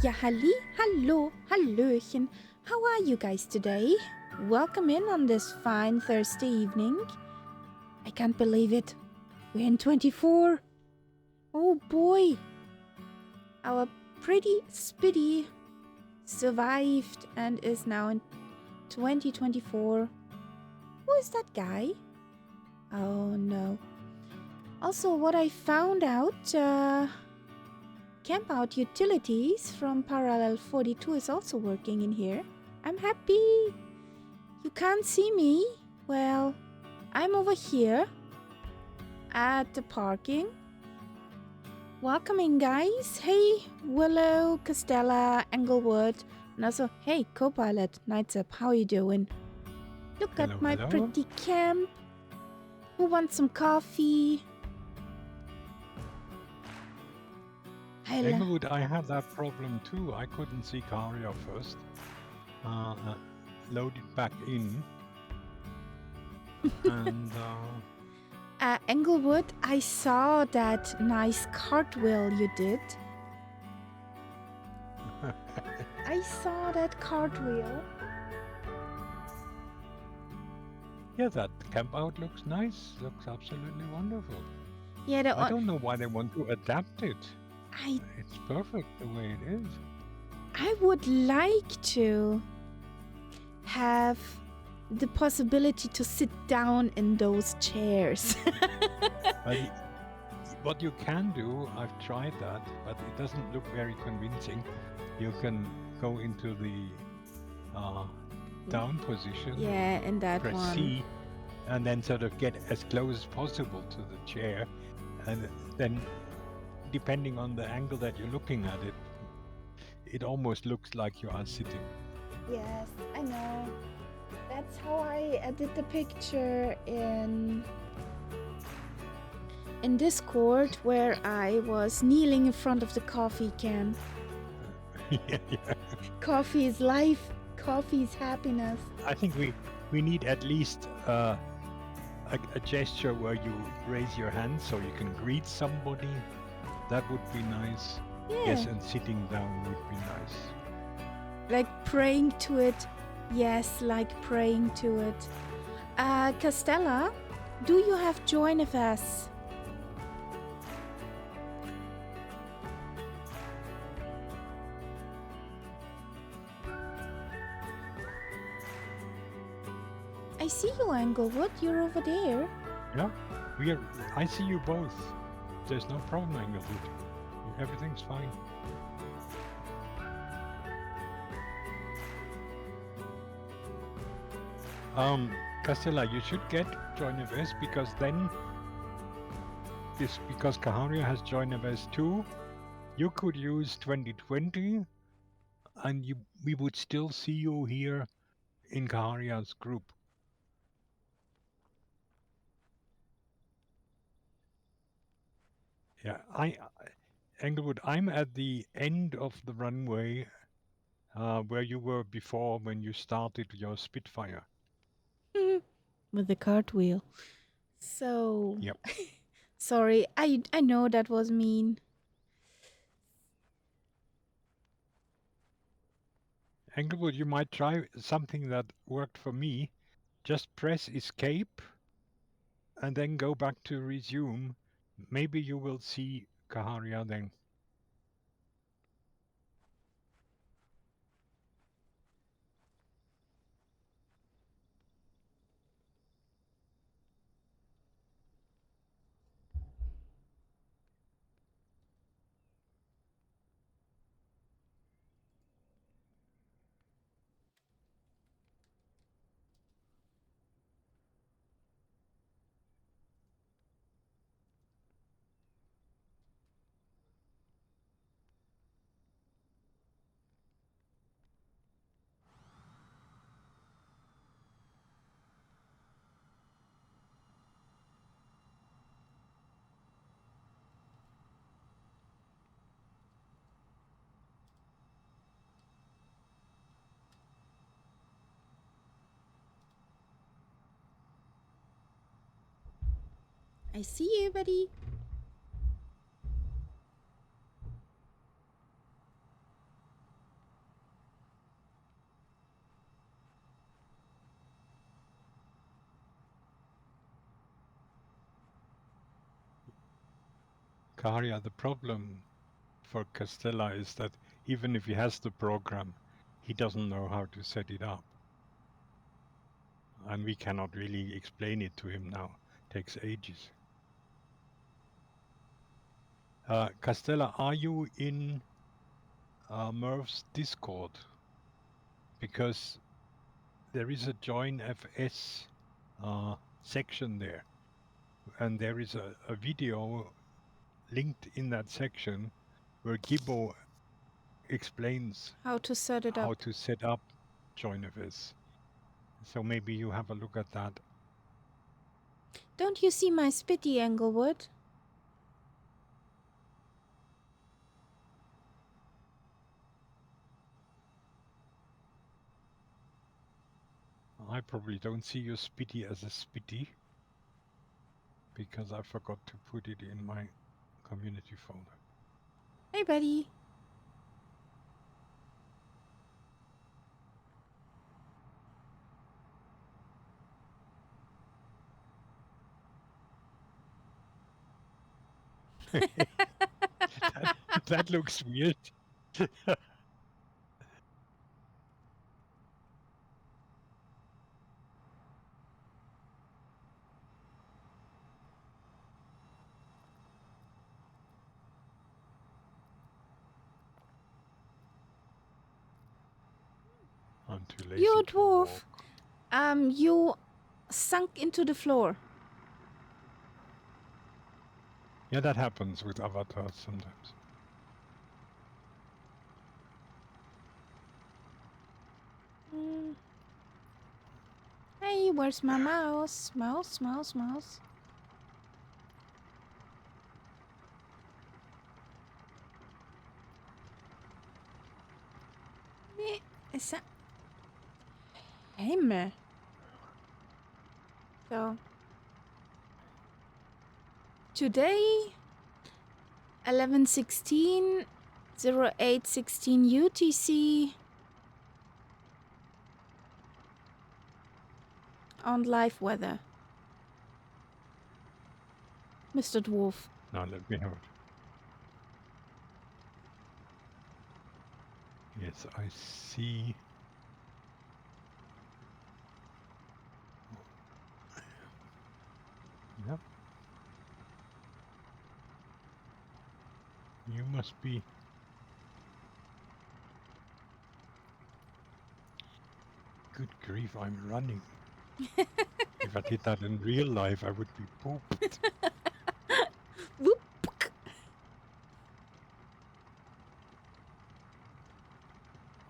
Ja, hallo, hallöchen. How are you guys today? Welcome in on this fine Thursday evening. I can't believe it. We're in 24. Oh boy. Our pretty Spitty survived and is now in 2024. Who is that guy? Oh no. Also, what I found out, Camp Out Utilities from Parallel 42 is also working in here. I'm happy. You can't see me. Well, I'm over here at the parking. Welcoming guys. Hey, Willow, Costella, Englewood, and also, hey, Copilot, Nights Up, how you doing? Look Hello, at my hello. pretty camp. Who wants some coffee? Englewood, I had that problem too. I couldn't see Karia first. Load it back in. And Englewood, I saw that nice cartwheel you did. I saw that cartwheel. yeah, that camp out looks nice. Looks absolutely wonderful. Yeah, I don't know why they want to adapt it. It's perfect the way it is. I would like to have the possibility to sit down in those chairs. But what you can do, I've tried that, but it doesn't look very convincing. You can go into the down position. Yeah, in that press one. C, and then sort of get as close as possible to the chair, and then depending on the angle that you're looking at it, it almost looks like you are sitting. Yes, I know. That's how I did the picture in Discord, where I was kneeling in front of the coffee can. yeah. Coffee is life. Coffee is happiness. I think we need at least a gesture where you raise your hand so you can greet somebody. That would be nice. Yeah. Yes, and sitting down would be nice. Like praying to it. Yes, like praying to it. Costella, do you have JoinFS? I see you, Englewood. You're over there. Yeah, I see you both. There's no problem, Englewood. Everything's fine. Castella, you should get JoinFS because then because Kaharia has JoinFS too, you could use 2020 and we would still see you here in Kaharia's group. Yeah, Englewood, I'm at the end of the runway where you were before when you started your Spitfire. With the cartwheel. So... Yep. Sorry, I know that was mean. Englewood, you might try something that worked for me. Just press escape and then go back to resume. Maybe you will see Kaharia then. I see you, buddy. . 。 . 。 。 . 。 . 。 . 。 . 。 . 。 . 。 . 。 。 . 。 . 。 . 。 . 。 。 . 。 。 . 。 。 . 。 。 . 。 。 . 。 Yeah, yeah. Karia, the problem for Castella is that even if he has the program, he doesn't know how to set it up. And we cannot really explain it to him now. It takes ages. Castella, are you in Merv's Discord? Because there is a Join FS section there. And there is a video linked in that section where Gibbo explains How to set it how up. to set up JoinFS. So maybe you have a look at that. Don't you see my spitty, Englewood? I probably don't see your spitty as a spitty because I forgot to put it in my community folder. Hey, buddy. That looks weird. I'm too lazy You to dwarf. walk. You sunk into the floor. Yeah, that happens with avatars sometimes. Hey, where's my mouse? Mouse, mouse, mouse. Is that him? So today 11/16 08/16 UTC on live weather. Mr. Dwarf. Now let me have it. Yes, I see. Yep. You must be. Good grief, I'm running. If I did that in real life, I would be pooped. Whoop.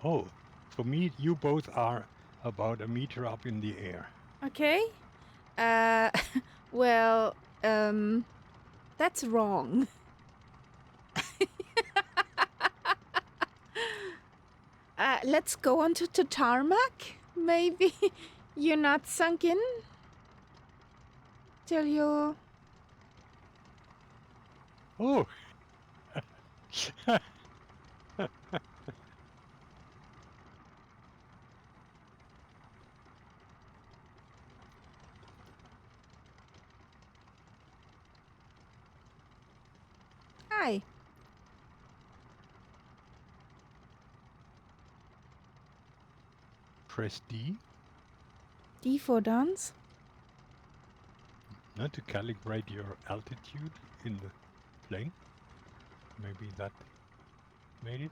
Oh, for me, you both are about a meter up in the air. Okay. Well, that's wrong. Let's go on to the tarmac. Maybe you're not sunk in till you. Oh! Hi. Press D. D for dance. Not to calibrate your altitude in the plane. Maybe that made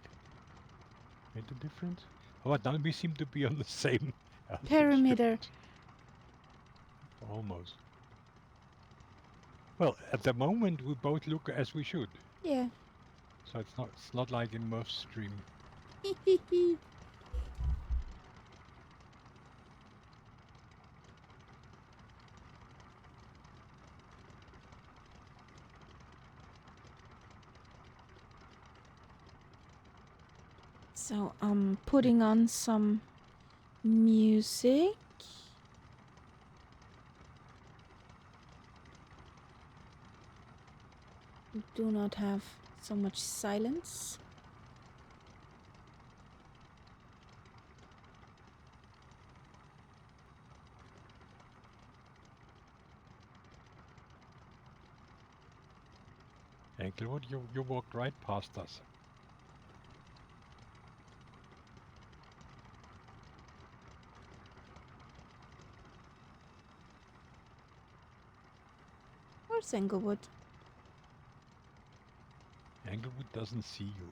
a difference. Oh, now we seem to be on the same altitude. Perimeter. Almost. Well, at the moment we both look as we should. Yeah. So it's not like in Murph's stream. So I'm putting on some music. We do not have so much silence. Englewood, you walked right past us. Where's Englewood? Englewood doesn't see you.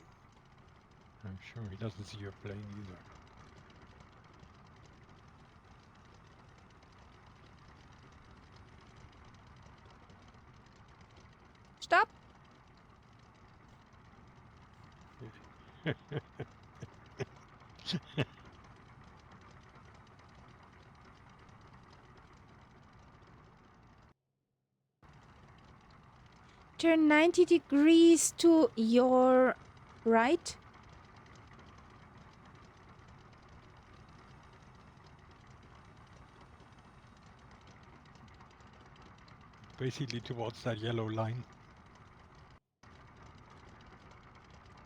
I'm sure he doesn't see your plane either. Stop! Turn 90 degrees to your right. Basically towards that yellow line.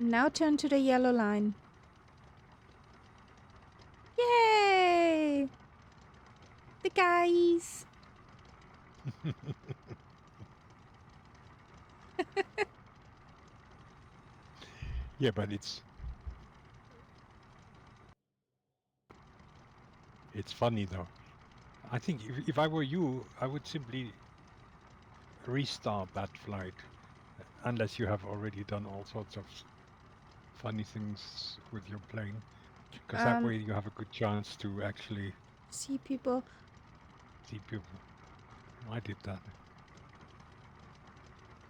Now turn to the yellow line. Yay! The guys! Yeah, but it's funny though. I think if I were you, I would simply restart that flight, unless you have already done all sorts of funny things with your plane, because that way you have a good chance to actually see people. see people. I did that.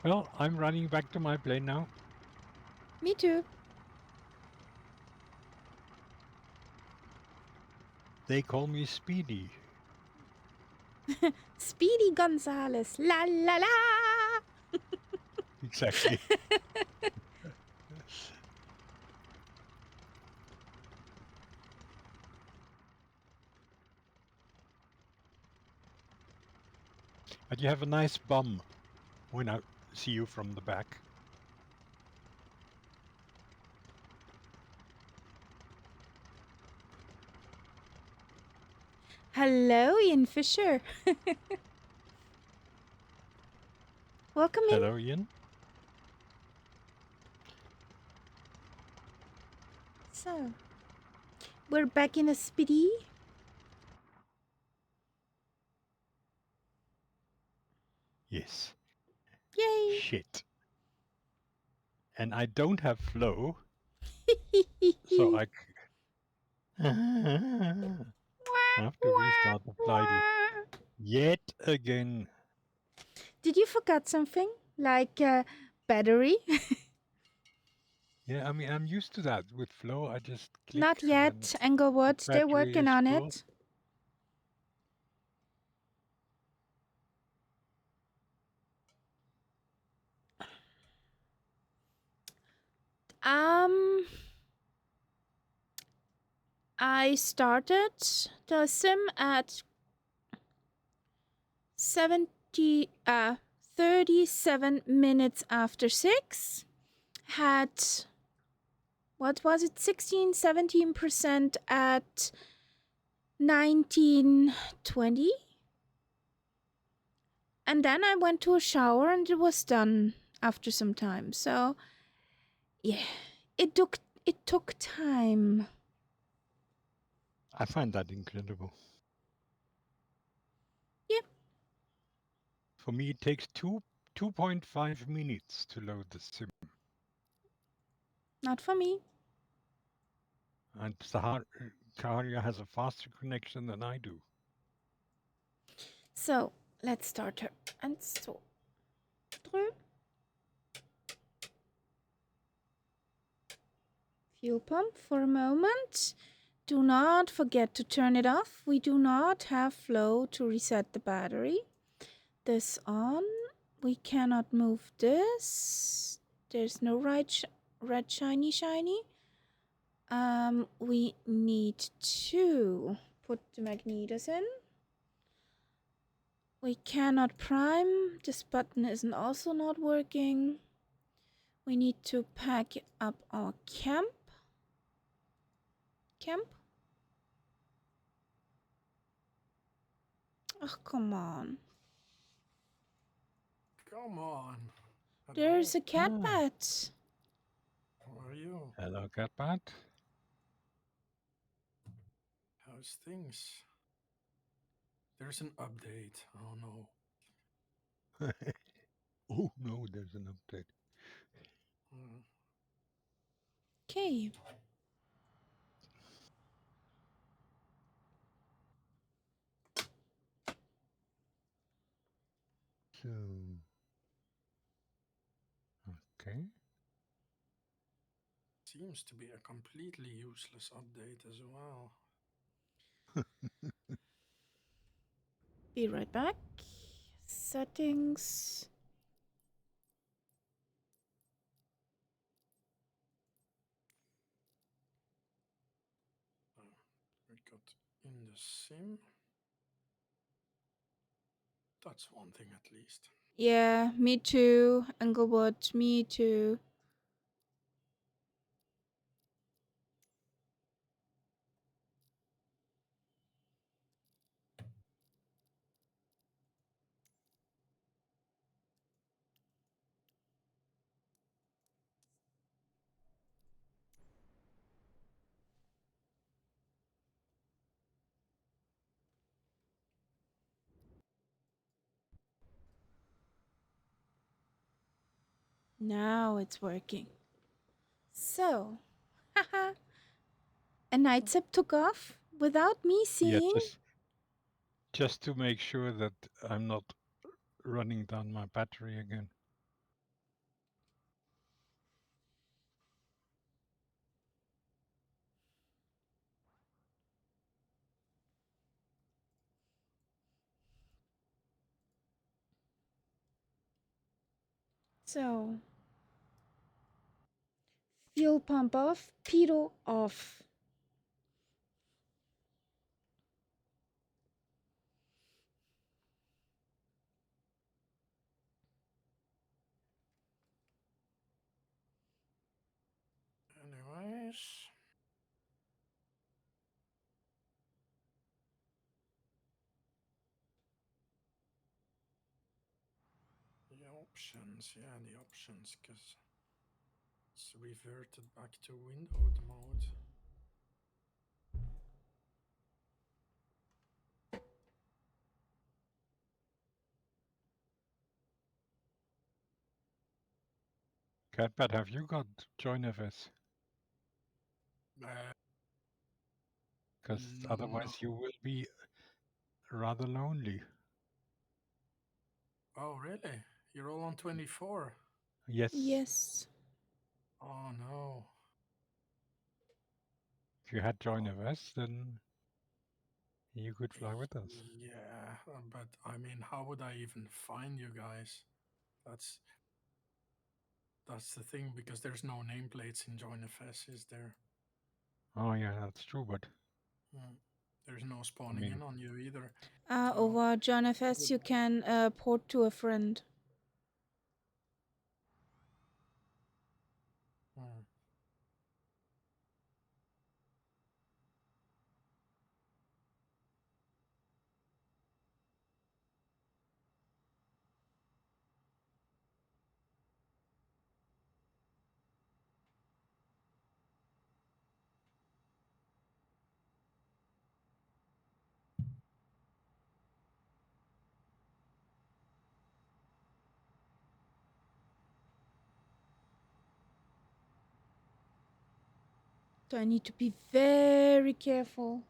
Well, I'm running back to my plane now. Me too. They call me Speedy. Speedy Gonzales. La la la! Exactly. But you have a nice bum when I see you from the back. Hello, Ian Fisher. Welcome in. Hello, Ian. So, we're back in a Speedy. Yes. Yay! Shit. And I don't have flow, so I have to restart the flight yet again. Did you forget something? Like battery? Yeah, I mean, I'm used to that. With flow, I just click Not and then yet, Englewood. the They're battery working is on full. it. I started the sim at 37 minutes after 6. Had, what was it, 17% at 19:20. And then I went to a shower and it was done after some time. So, yeah, it took time. I find that incredible. Yep. For me, it takes 2.5 minutes to load the sim. Not for me. And Kaharia has a faster connection than I do. So, let's start her. And so, fuel pump for a moment. Do not forget to turn it off. We do not have flow to reset the battery. This on. We cannot move this. There's no red shiny. We need to put the magnetos in. We cannot prime. This button isn't also not working. We need to pack up our camp. Oh, come on. Come on. There's a cat Ah. bat. How are you? Hello, Catbat. How's things? There's an update. Oh no. Oh no, there's an update. Mm. Okay. So, okay. Seems to be a completely useless update as well. Be right back. Settings. We got in the sim. That's one thing at least. Yeah, me too. Englewood, me too. Now it's working. So, haha. A night sip took off without me Yeah, seeing. just to make sure that I'm not running down my battery again. So, fuel pump off, pitot off. Anyways. The options, yeah, the options, because it's reverted back to windowed mode. Catbat, have you got JoinFS? Because No. otherwise you will be rather lonely. Oh, really? You're all on 24? Yes. Yes. Oh, no. If you had JoinFS, then you could fly with us. Yeah, but I mean, how would I even find you guys? That's the thing, because there's no nameplates in JoinFS, is there? Oh yeah, that's true, but There's no spawning mean- in on you either. So- Over John FS, you can port to a friend. Hmm. So I need to be very careful.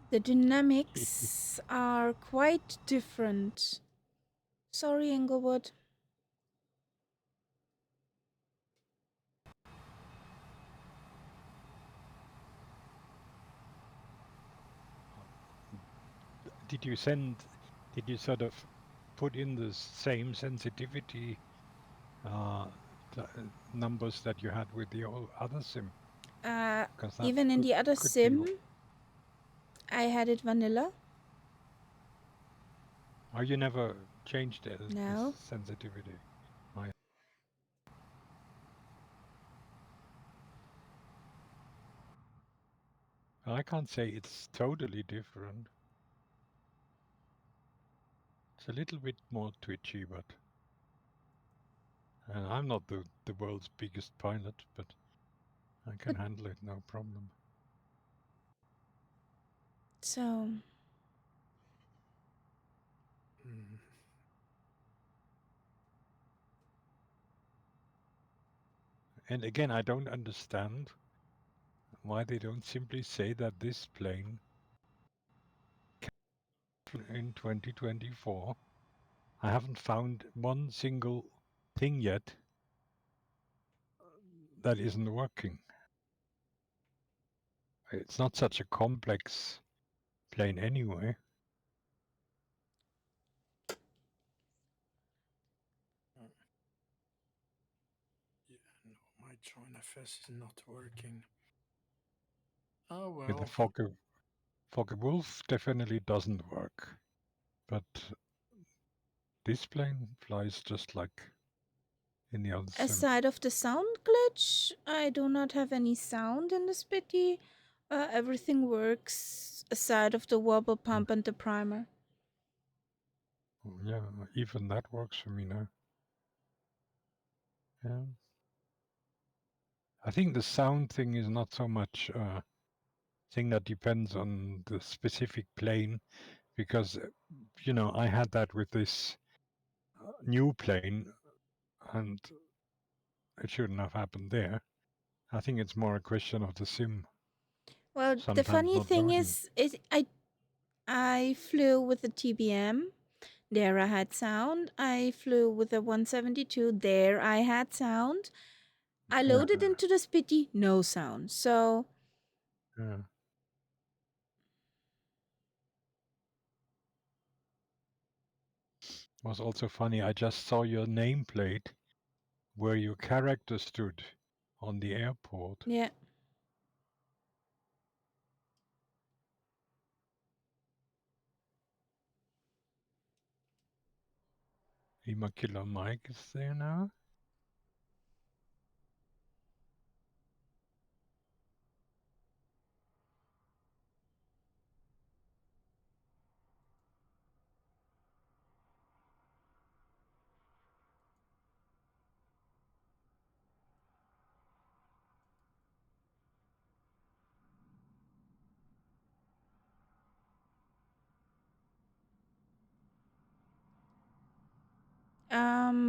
The dynamics are quite different. Sorry, Englewood. Did you sort of put in the same sensitivity numbers that you had with the other sim? Even in the other could sim, be... I had it vanilla. Oh, you never changed the No. sensitivity? Oh, yeah. I can't say it's totally different. It's a little bit more twitchy, but and I'm not the world's biggest pilot, but I can handle it, no problem. So, Mm. And again, I don't understand why they don't simply say that this plane in 2024. I haven't found one single thing yet that isn't working. It's not such a complex plane anyway. Yeah, no, my join FS is not working. Oh With the well. Focke-Wulf definitely doesn't work, but this plane flies just like any other sim. aside of the sound glitch, I do not have any sound in the Spitty. Everything works aside of the wobble pump and the primer. Yeah, even that works for me now. Yeah. I think the sound thing is not so much a thing that depends on the specific plane, because, you know, I had that with this new plane, and it shouldn't have happened there. I think it's more a question of the sim. Well, the Sometimes funny not thing learning. is I flew with the TBM. There I had sound. I flew with the 172. There I had sound. I loaded into the Spitty, no sound. So Yeah. It was also funny. I just saw your nameplate where your character stood on the airport. yeah. Immaculate Mike is there now.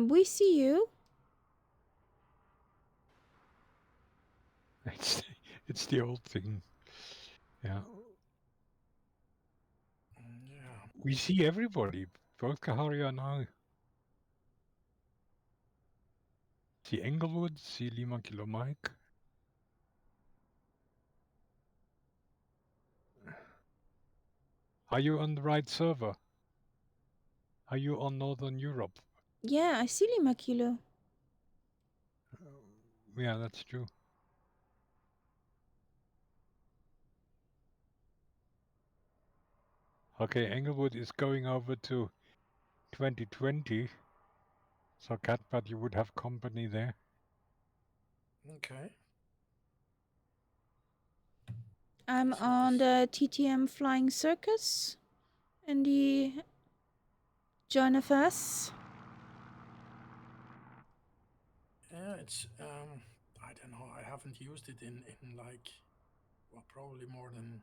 We see you. It's the old thing. Yeah. Yeah. We see everybody. Both Kahari and I. See Englewood, see Lima Kilo Mike. Are you on the right server? Are you on Northern Europe? Yeah, I see Lima Kilo. Yeah, that's true. Okay, Englewood is going over to 2020. So, Catpat, you would have company there. Okay. I'm So on the TTM Flying Circus in the Join FS. yeah, it's I don't know. I haven't used it in like, well, probably more than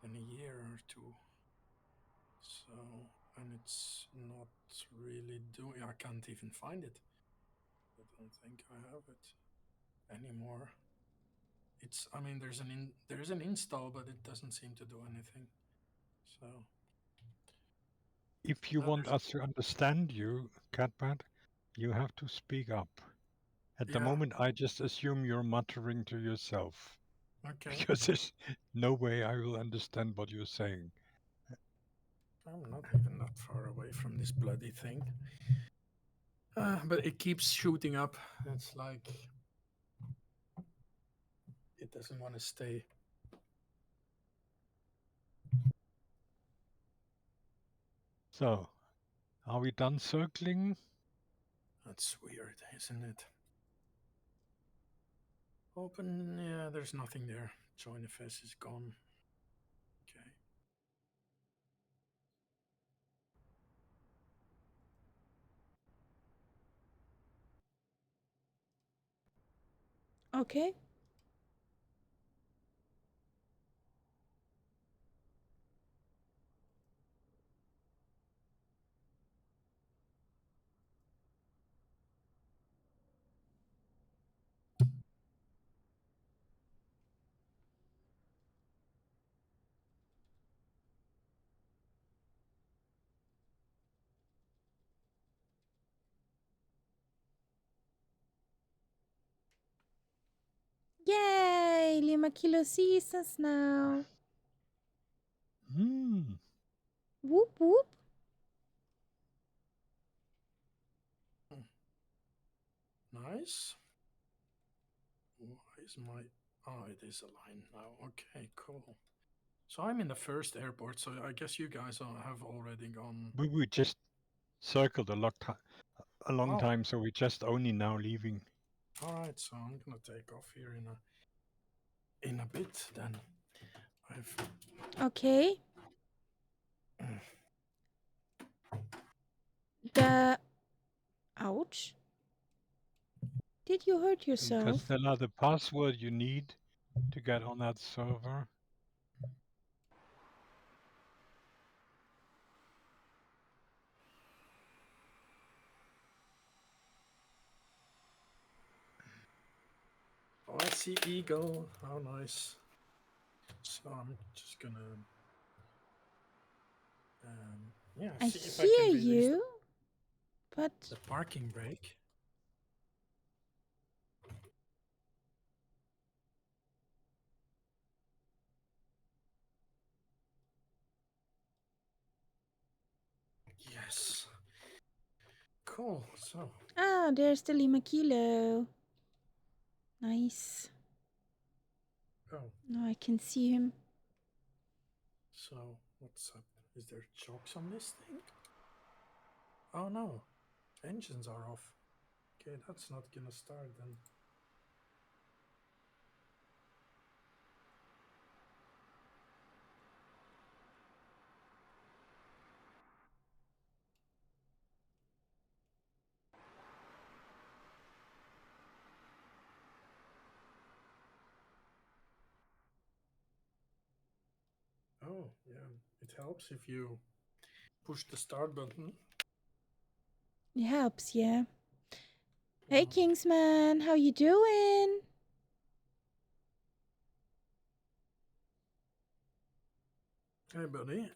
a year or two. So, and it's not really doing. I can't even find it. I don't think I have it anymore. It's. I mean, there's an install, but it doesn't seem to do anything. So. If you No, want there's. us to understand you, Catpat, you have to speak up. At the Yeah. moment, I just assume you're muttering to yourself Okay. because there's no way I will understand what you're saying. I'm not even that far away from this bloody thing. But it keeps shooting up. It's like it doesn't want to stay. So, are we done circling? That's weird, isn't it? Open. Yeah, there's nothing there. Join FS is gone. Okay. Okay. Yay! Lima Kilo sees us now. Hmm. Whoop whoop. Nice. Why is my... Oh, it is a line now. Okay, cool. So I'm in the first airport, so I guess you guys have already gone... We just circled a long Oh, time, so we're just only now leaving. alright, so I'm gonna take off here in a bit then. I've... Okay. The... Ouch. Did you hurt Because yourself? the the password you need to get on that server. Oh, I see eagle. How nice. So I'm just gonna... yeah, I see if I can hear release you, but... the parking brake. Yes. Cool. So, Ah, there's the Lima Kilo. Nice. oh, Now I can see him. so what's up? Is there chokes on this thing? Oh no, engines are off. Okay, that's not gonna start then. Oh, yeah, it helps if you push the start button. It helps, yeah. Hey, Yeah. Kingsman, how you doing? Hey, buddy.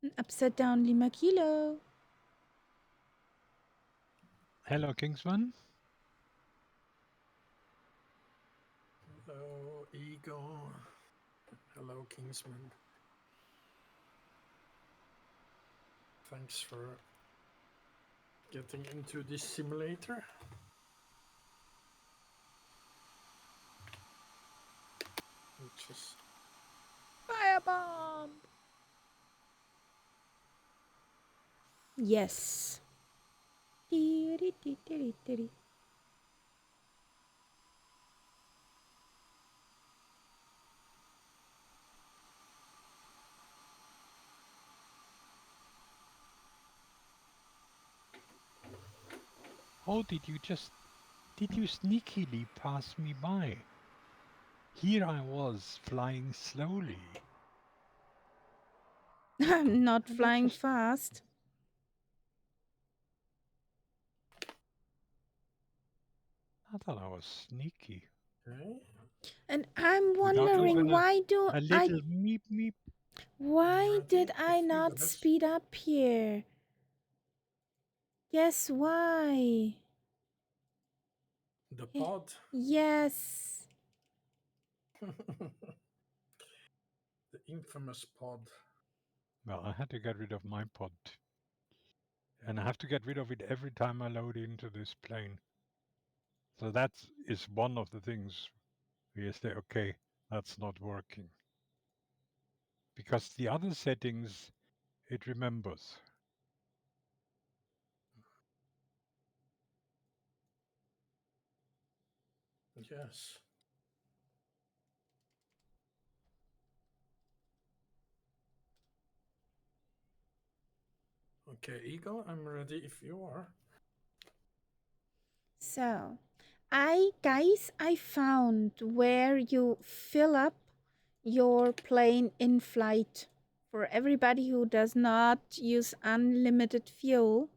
An upside down Lima Kilo. Hello, Kingsman. Hello, Eagle. Hello, Kingsman. Thanks for getting into this simulator. Which is... Firebomb! Yes. Dee-dee-dee-dee-dee-dee. Oh, did you sneakily pass me by? Here I was flying slowly. I'm not And I flying just fast. I thought I was sneaky. Okay. And I'm Without Eagle, wondering even why a little meep meep. why did I if you not guys... speed up here? Yes, why? The Eh, pod. Yes. The infamous pod. Well, I had to get rid of my pod. And I have to get rid of it every time I load into this plane. So that is one of the things where you say, okay, that's not working. Because the other settings, it remembers. Yes. Okay, Eagle, I'm ready if you are. So, I found where you fill up your plane in flight. For everybody who does not use unlimited fuel,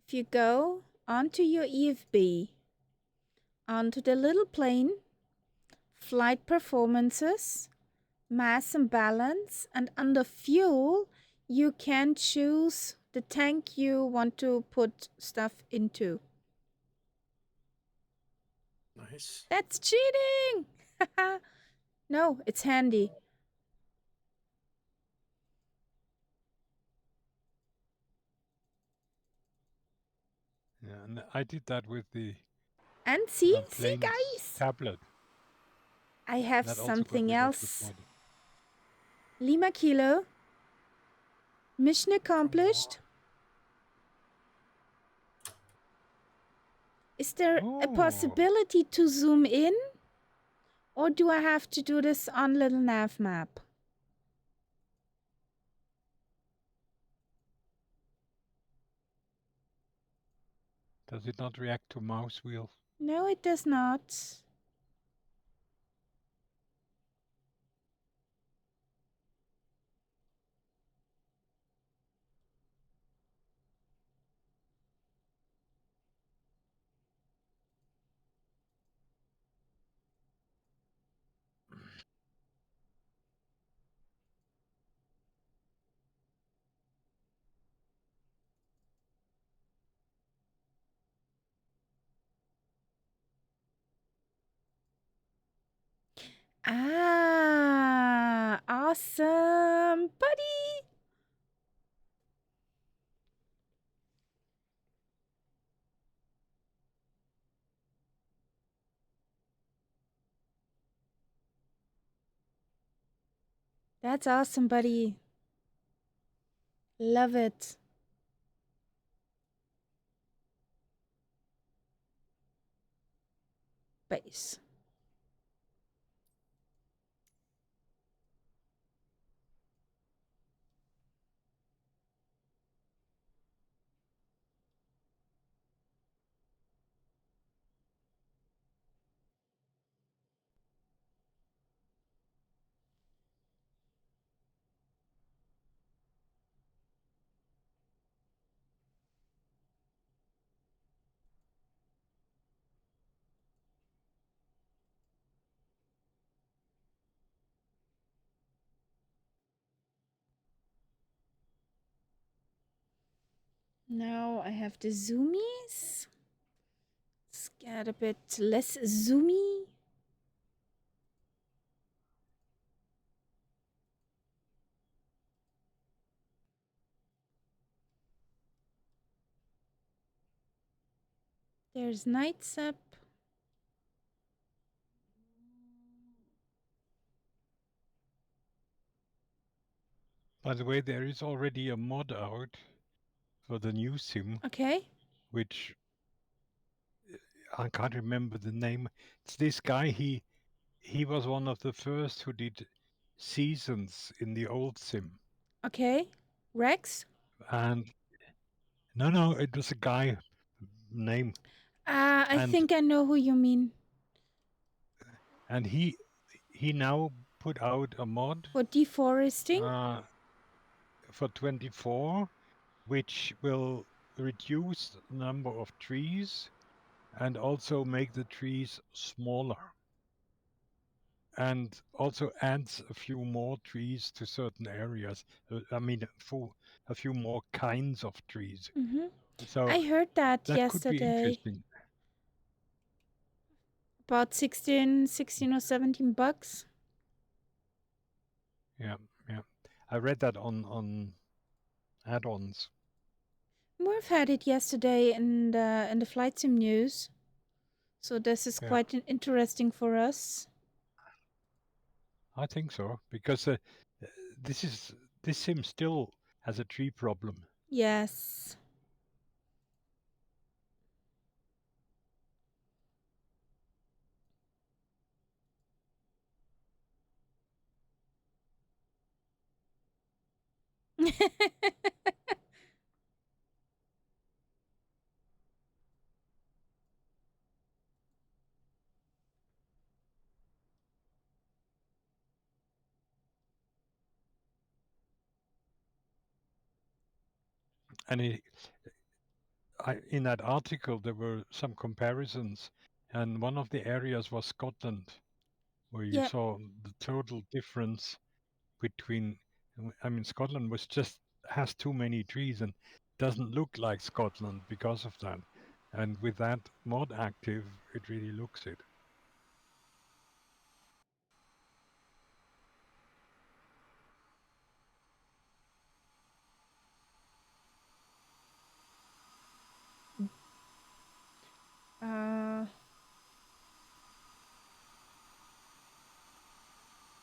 if you go onto your EFB, onto the little plane, flight performances, mass and balance, and under fuel, you can choose the tank you want to put stuff into. Nice. That's cheating! No, it's handy. Yeah, and I did that with the And see plane's guys, tablet. I have That also got something rid of the else. mod. Lima Kilo, mission accomplished. Is there a Oh, possibility to zoom in? Or do I have to do this on little nav map? does it not react to mouse wheel? No, it does not. Ah, awesome, buddy. That's awesome, buddy. Love it. Base. Now I have the zoomies. Let's get a bit less zoomy. There's night sap. By the way, there is already a mod out for the new sim, Okay. which I can't remember the name. It's this guy. He was one of the first who did seasons in the old sim. Okay. Rex? And no, it was a guy name. I And think I know who you mean. and he now put out a mod For deforesting? for 24, which will reduce the number of trees and also make the trees smaller. And also adds a few more trees to certain areas. I mean, for a few more kinds of trees. Mm-hmm. So I heard that that could be yesterday. interesting. About 16 or 17 bucks. Yeah. I read that on add-ons. Murph had it yesterday in the flight sim news. So this is Yeah. quite interesting for us. I think so, because this sim still has a tree problem. Yes. And in that article, there were some comparisons, and one of the areas was Scotland, where you Yeah. saw the total difference between. I mean, Scotland has too many trees and doesn't look like Scotland because of that. And with that mod active, it really looks it.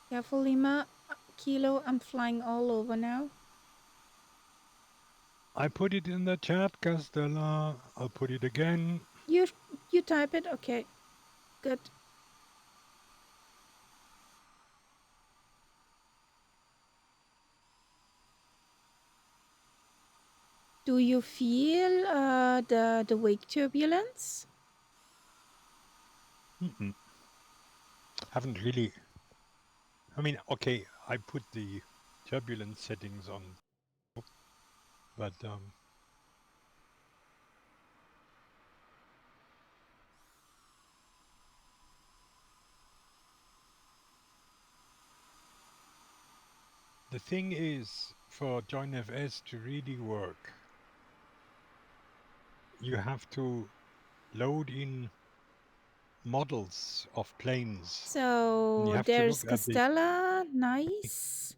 Careful, Lima. Kilo, I'm flying all over now. I put it in the chat, Castella. I'll put it again. You type it? Okay. Good. Do you feel the wake turbulence? Mm-mm. Haven't really. I mean, okay, I put the turbulence settings on, but the thing is, for JoinFS to really work, you have to load in models of planes. And you So have to there's look at the. Castella. Nice.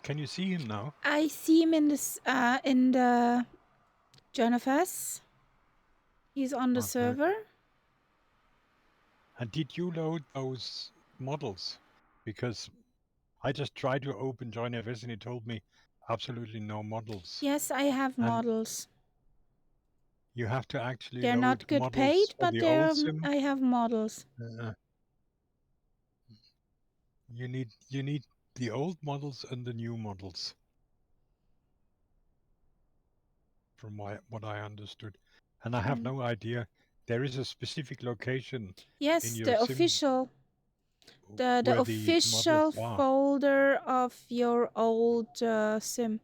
Can you see him now? I see him in the JoinFS. He's on the Okay. server. And did you load those models? Because I just tried to open JoinFS and it told me absolutely no models. Yes, I have And models. you have to actually They're load not good models paid, for but the old they're sim. I have models. You need the old models and the new models, from what I understood. And I have no idea. There is a specific location in Yes, your the sim official the where the models official are. folder of your old sim.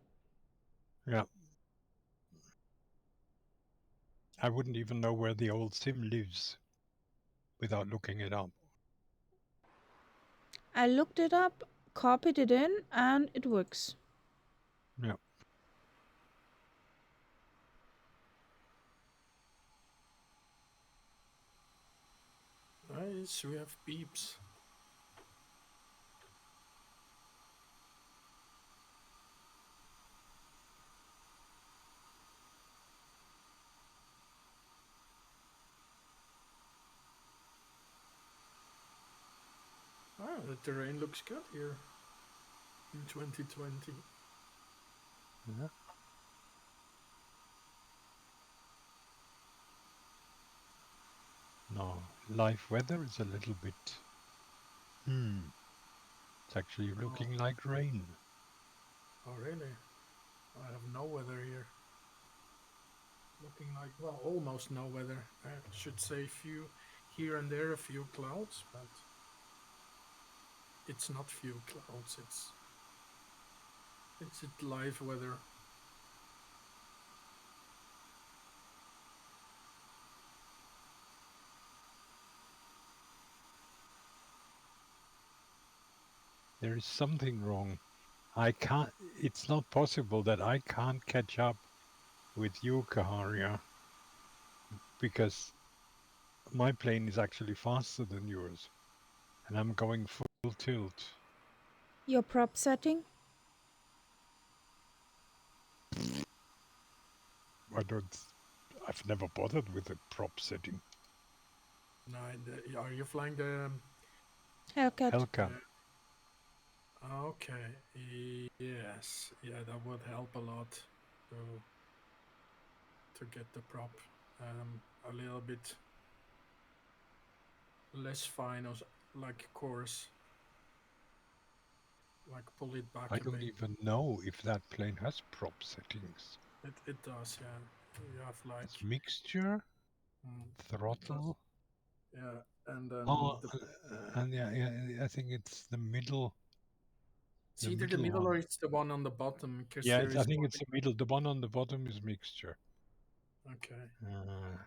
Yeah. I wouldn't even know where the old sim lives without looking it up. I looked it up, copied it in, and it works. Yeah. Nice, we have beeps. Ah, the terrain looks good here in 2020. Yeah. No, live weather is a little bit. It's actually looking like rain. Oh, really? I have no weather here. Looking like, well, almost no weather. I should say few here and there, a few clouds, but it's not few clouds. It's live weather. There is something wrong. I can't. It's not possible that I can't catch up with you, Kaharia, because my plane is actually faster than yours, and I'm going full tilt. Your prop setting? I've never bothered with a prop setting. No, are you flying the? Hellcat. Hellcat. Okay. Yes. Yeah, that would help a lot to get the prop a little bit less fine, or like course, like pull it back I a don't bit. even know if that plane has prop settings. It does, yeah. You have like It's mixture, it throttle. does. Yeah, and then Oh, and yeah, I think it's the middle. It's The either the middle middle one. or it's the one on the bottom. Because Yeah, there I is think one. it's the middle. The one on the bottom is mixture. Okay. No.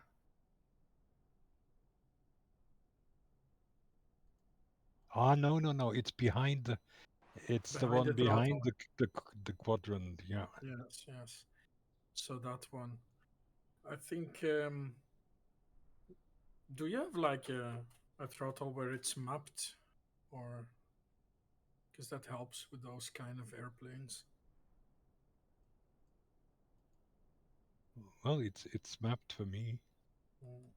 It's behind the. It's the Behind one the behind throttle. the quadrant. Yeah. Yes. So that one. I think. Do you have like a throttle where it's mapped, or because that helps with those kind of airplanes? Well, it's mapped for me. Mm.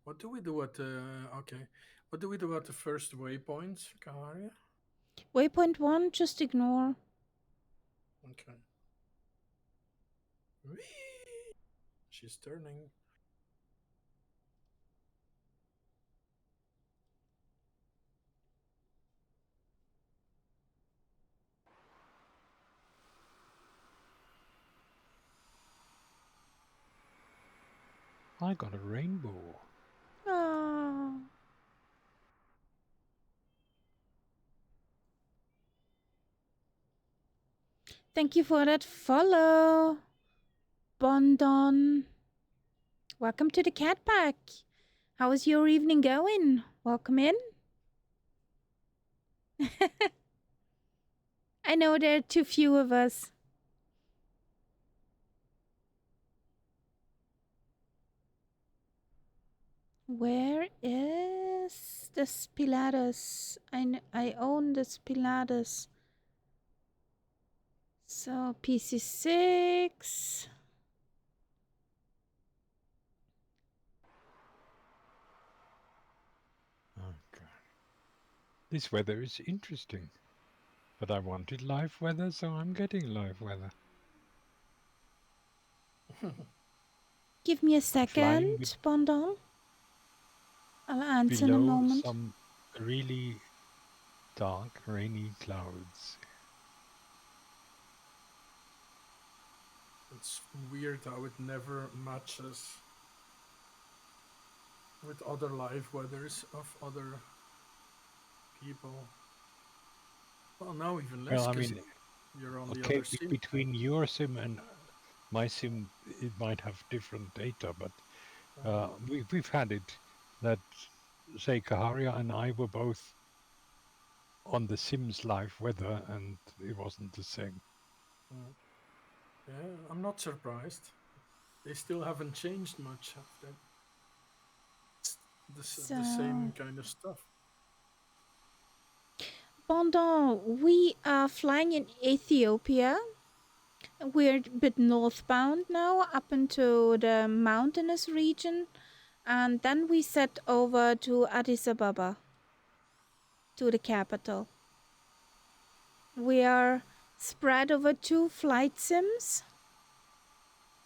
What do we do at the okay? What do we do at the first waypoint, Kaharia? Waypoint 1, just ignore. Okay. Whee! She's turning. I got a rainbow. Ah. Thank you for that follow, Bondon. Welcome to the Cat Pack. How is your evening going? Welcome in. I know there are too few of us. Where is the Spilatus? I own the Spilatus. So PC6. Okay. This weather is interesting, but I wanted live weather, so I'm getting live weather. Give me a Flying second, Bondon. I'll answer in a below moment. some really dark, rainy clouds. It's weird how it never matches with other live weathers of other people. Well, now even less Well, I because mean, you're on the okay, other sim. between your sim and my sim, it might have different data, but we've had it that, say, Kaharia and I were both on the sim's live weather, and it wasn't the same. Yeah, I'm not surprised. They still haven't changed much. Have they? It's the same kind of stuff. Bondon, we are flying in Ethiopia. We're a bit northbound now, up into the mountainous region. And then we set over to Addis Ababa, to the capital. We are spread over 2 flight sims.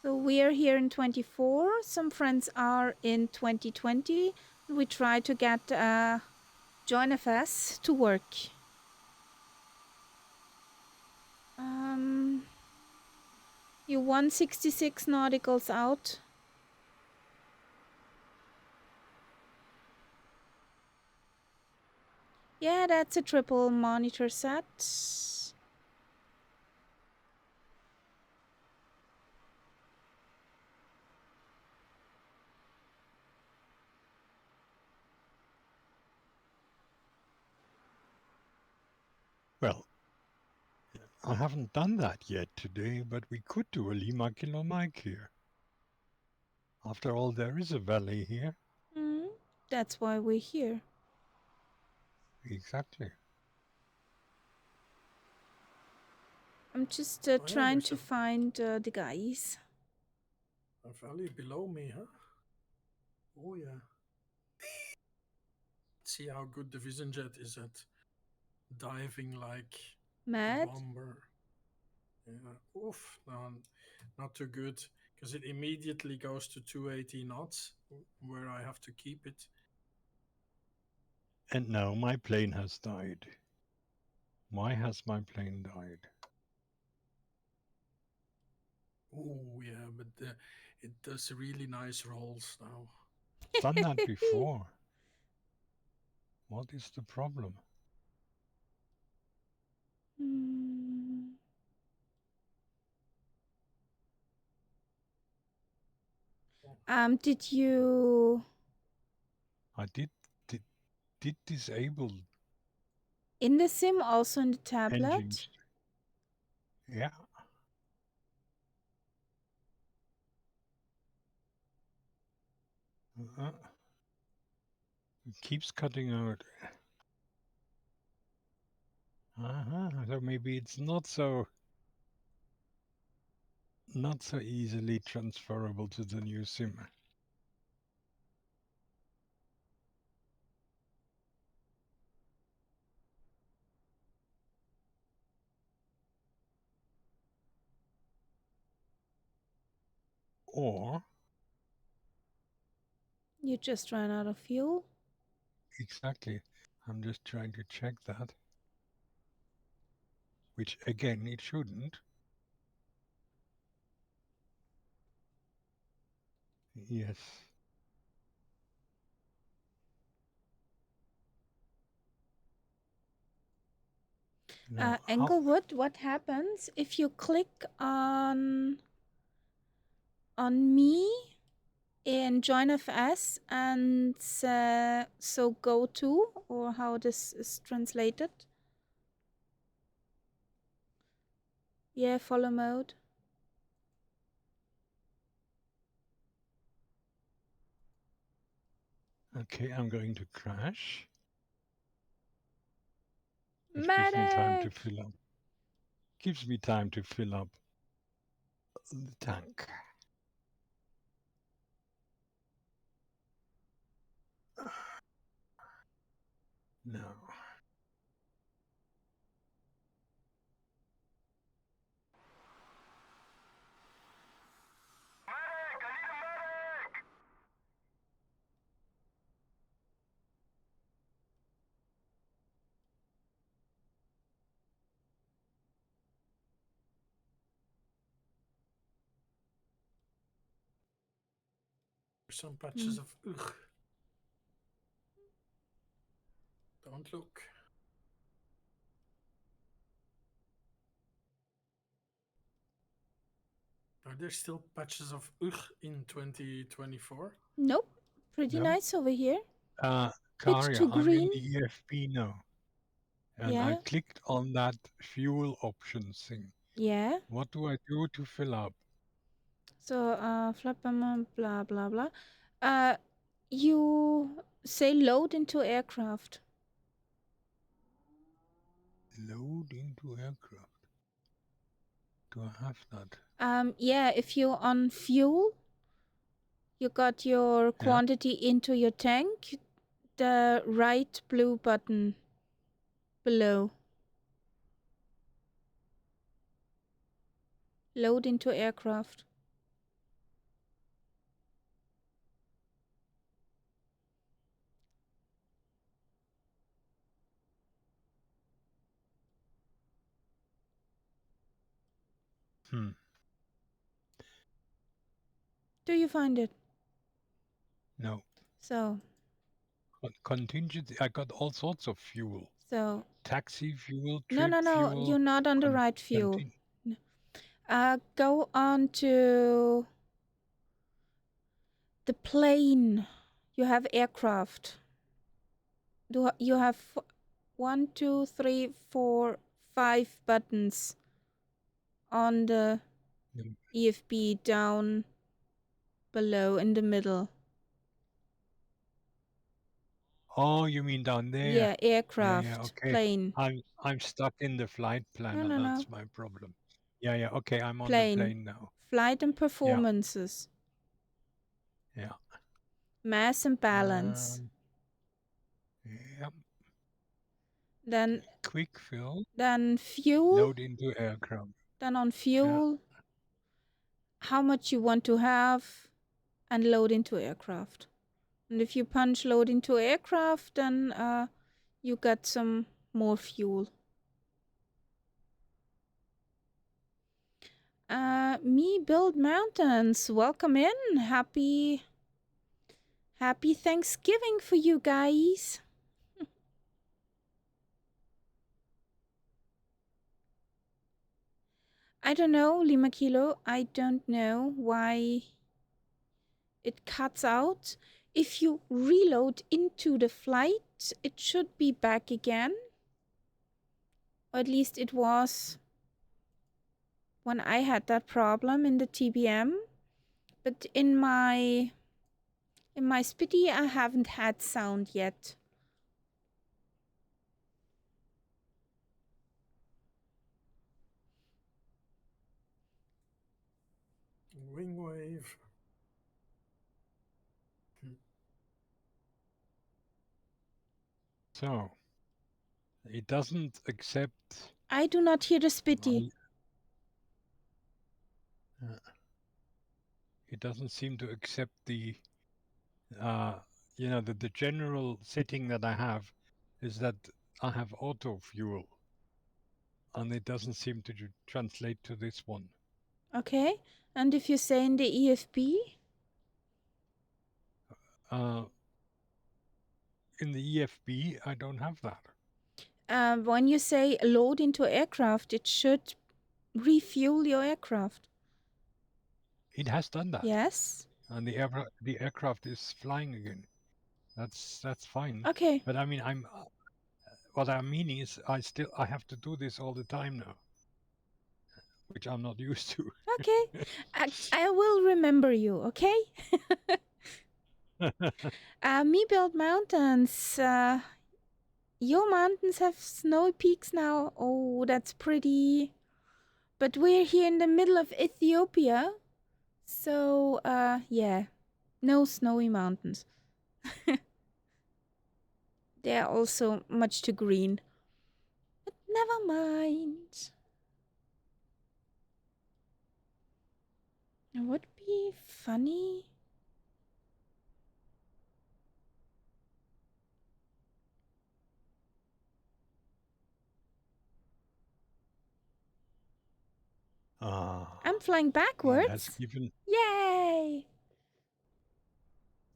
So we are here in 24. Some friends are in 2020. We try to get JoinFS to work. You 166 nauticals out. Yeah, that's a triple monitor set. Well, I haven't done that yet today, but we could do a Lima Kilo Mike here. After all, there is a valley here. That's why we're here. Exactly. I'm just trying to find the guys. A valley below me, huh? Oh yeah. See how good the Vision Jet is at diving like Mad? a bomber. Yeah. Oof. No, not too good because it immediately goes to 280 knots where I have to keep it. And now my plane has died. Why has my plane died? Oh yeah, but it does really nice rolls now. Done that before. What is the problem? Hmm. Did you I did disable in the sim, also in the tablet? engines. Yeah. It keeps cutting out. So maybe it's not so easily transferable to the new sim. Or You just ran out of fuel? exactly, I'm just trying to check that. Which again, it shouldn't. Yes. Now, Englewood, what happens if you click on me in join FS and so go to, or how this is translated? Yeah, follow mode. okay, I'm going to crash. It gives me time to Medic! fill up. Gives me time to fill up the tank. No. Some patches of ugh. Don't look. Are there still patches of ugh in 2024? Nope. Pretty No. nice over here. Bit Karya, too I'm in green. the EFP now. And Yeah. I clicked on that fuel options thing. Yeah. What do I do to fill up? So, Flapperman, blah, blah, blah. You say load into aircraft. Load into aircraft. Do I have that? Yeah, if you're on fuel, you got your quantity into your tank, the right blue button below. Load into aircraft. Do you find it? No. So. Contingency. I got all sorts of fuel. So. Taxi fuel, No, trip fuel. you're not on the right fuel. Go on to the plane. You have aircraft. You have 1, 2, 3, 4, 5 buttons on the EFB down below in the middle. Oh, you mean down there? Yeah, aircraft, yeah, okay. plane. I'm stuck in the flight planner. No. That's my problem. Yeah. Okay, I'm on Plane. the plane now. Flight and performances. Yeah. Mass and balance. Yep. Then Quick fill. Then fuel. Load into aircraft. Then on fuel, how much you want to have, and load into aircraft. And if you punch load into aircraft, then you get some more fuel. Me build mountains. Welcome in. Happy Thanksgiving for you guys. I don't know, Lima Kilo. I don't know why it cuts out. If you reload into the flight, it should be back again. Or at least it was when I had that problem in the TBM. But in my Spitty, I haven't had sound yet. Wing wave. So it doesn't accept. I do not hear the Spitty. It doesn't seem to accept the the general setting that I have is that I have auto fuel, and it doesn't seem to translate to this one. Okay. And if you say in the EFB? In the EFB, I don't have that. When you say load into aircraft, it should refuel your aircraft. It has done that. Yes. And the aircraft is flying again. That's fine. Okay. But I mean, what I'm meaning is I have to do this all the time now, which I'm not used to. Okay. I will remember you, okay? Me build mountains. Your mountains have snowy peaks now. Oh, that's pretty. But we're here in the middle of Ethiopia. So, yeah. No snowy mountains. They're also much too green. But never mind. It would be funny. I'm flying backwards. Yay!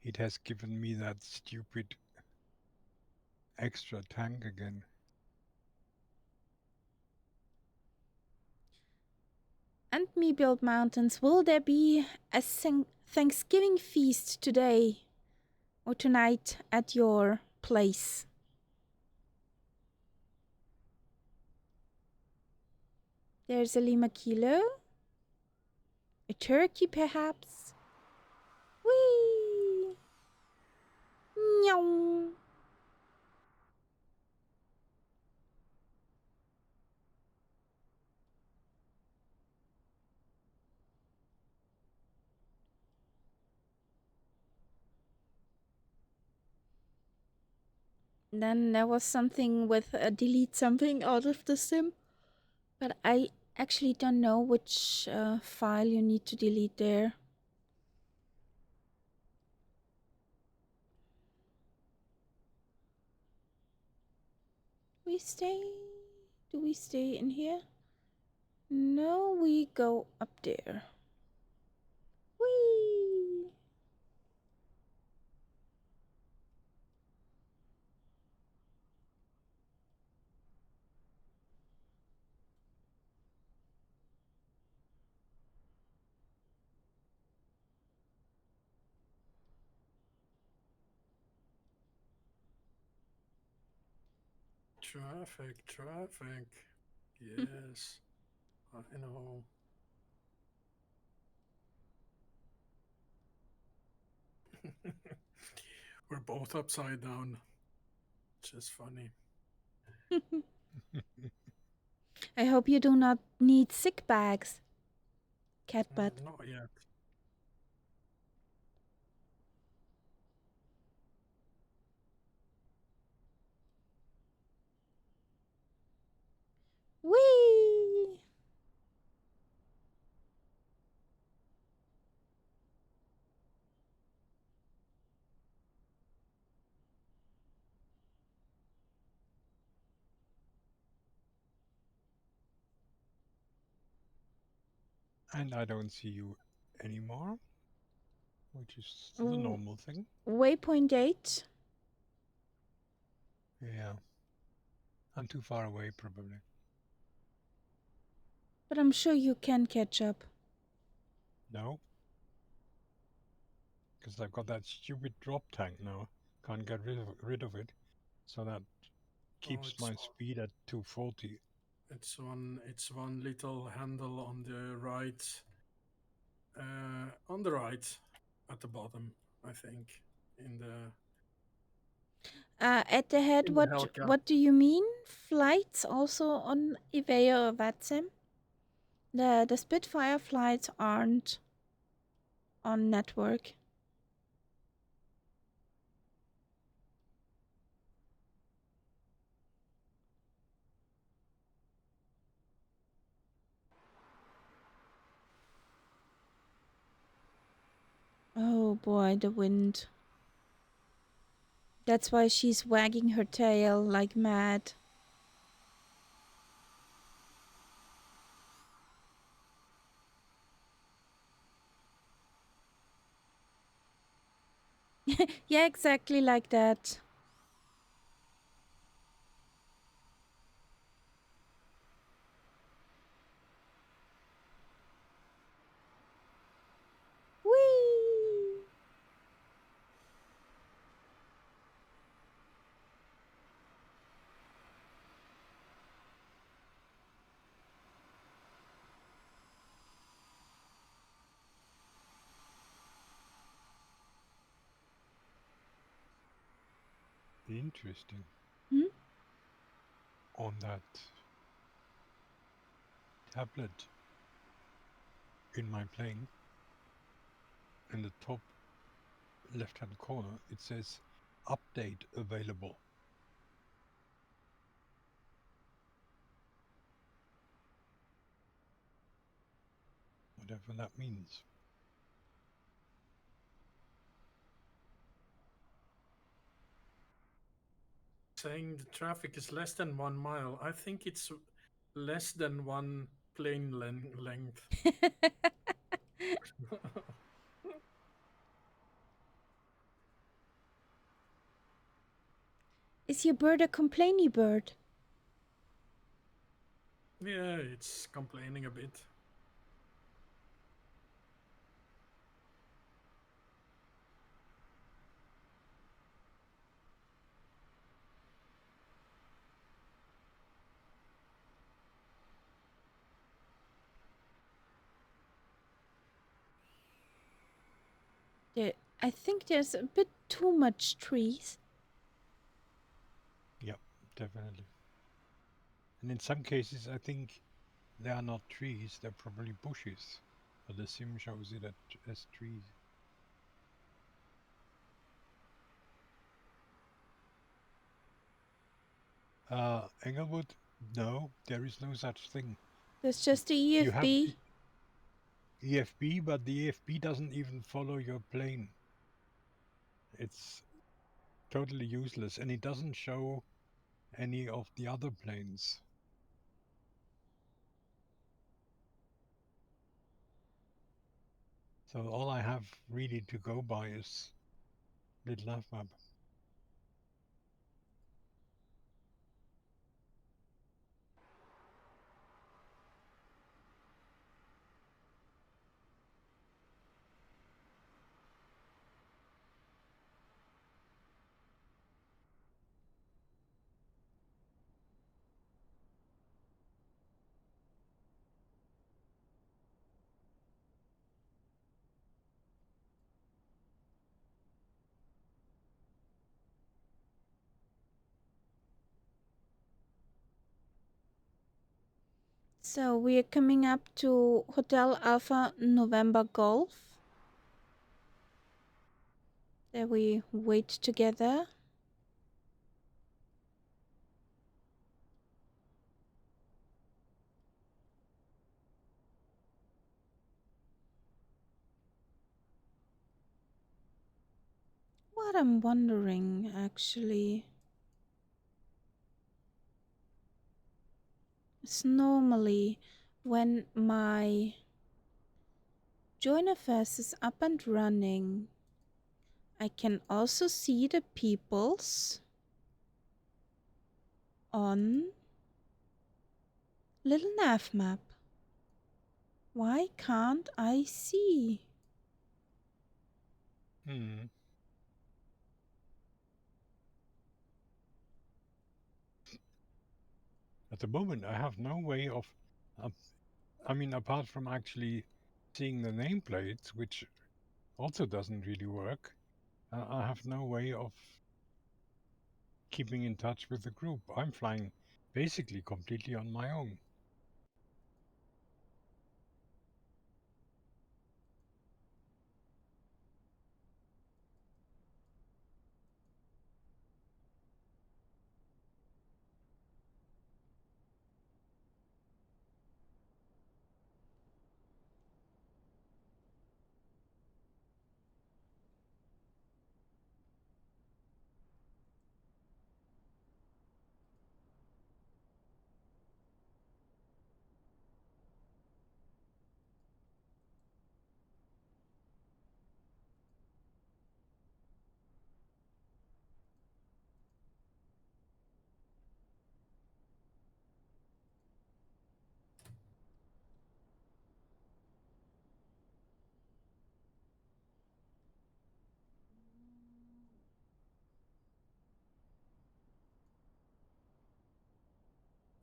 It has given me that stupid extra tank again. And me build mountains. Will there be a Thanksgiving feast today or tonight at your place? There's a Lima Kilo. A turkey, perhaps. Whee! Meow. Then there was something with delete something out of the sim. But I actually don't know which file you need to delete there. Do we stay in here? No, we go up there. Whee! Traffic. Yes, I know. We're both upside down. Just funny. I hope you do not need sick bags. Cat butt. Not yet. Whee! And I don't see you anymore, which is the normal thing. Waypoint 8. Yeah. I'm too far away, probably. But I'm sure you can catch up. No, because I've got that stupid drop tank now. Can't get rid of it, so that Oh, keeps my speed at 240. it's one little handle on the right, on the right, at the bottom, I think, in the At the head, in the Hellcat. what do you mean? Flights also on Iveo or Vatsem? The Spitfire flights aren't on network. Oh boy, the wind. That's why she's wagging her tail like mad. Yeah, exactly like that. Whee! Interesting. Hmm? On that tablet in my plane, in the top left-hand corner, it says update available. Whatever that means. Saying the traffic is less than 1 mile. I think it's less than one plane length. Is your bird a complainy bird? Yeah, it's complaining a bit. I think there's a bit too much trees. Yep, definitely. And in some cases, I think they are not trees, they're probably bushes. But the sim shows it as trees. Englewood, no, there is no such thing. There's just the You have EFB. EFB, but the EFB doesn't even follow your plane. It's totally useless, and it doesn't show any of the other planes. So all I have really to go by is little map. So we're coming up to Hotel Alpha November Golf. There we wait together. What I'm wondering actually is normally when my JoinFS is up and running, I can also see the peoples on little nav map. Why can't I see? Hmm. At the moment, I have no way of. I mean, apart from actually seeing the nameplates, which also doesn't really work, I have no way of keeping in touch with the group. I'm flying basically completely on my own.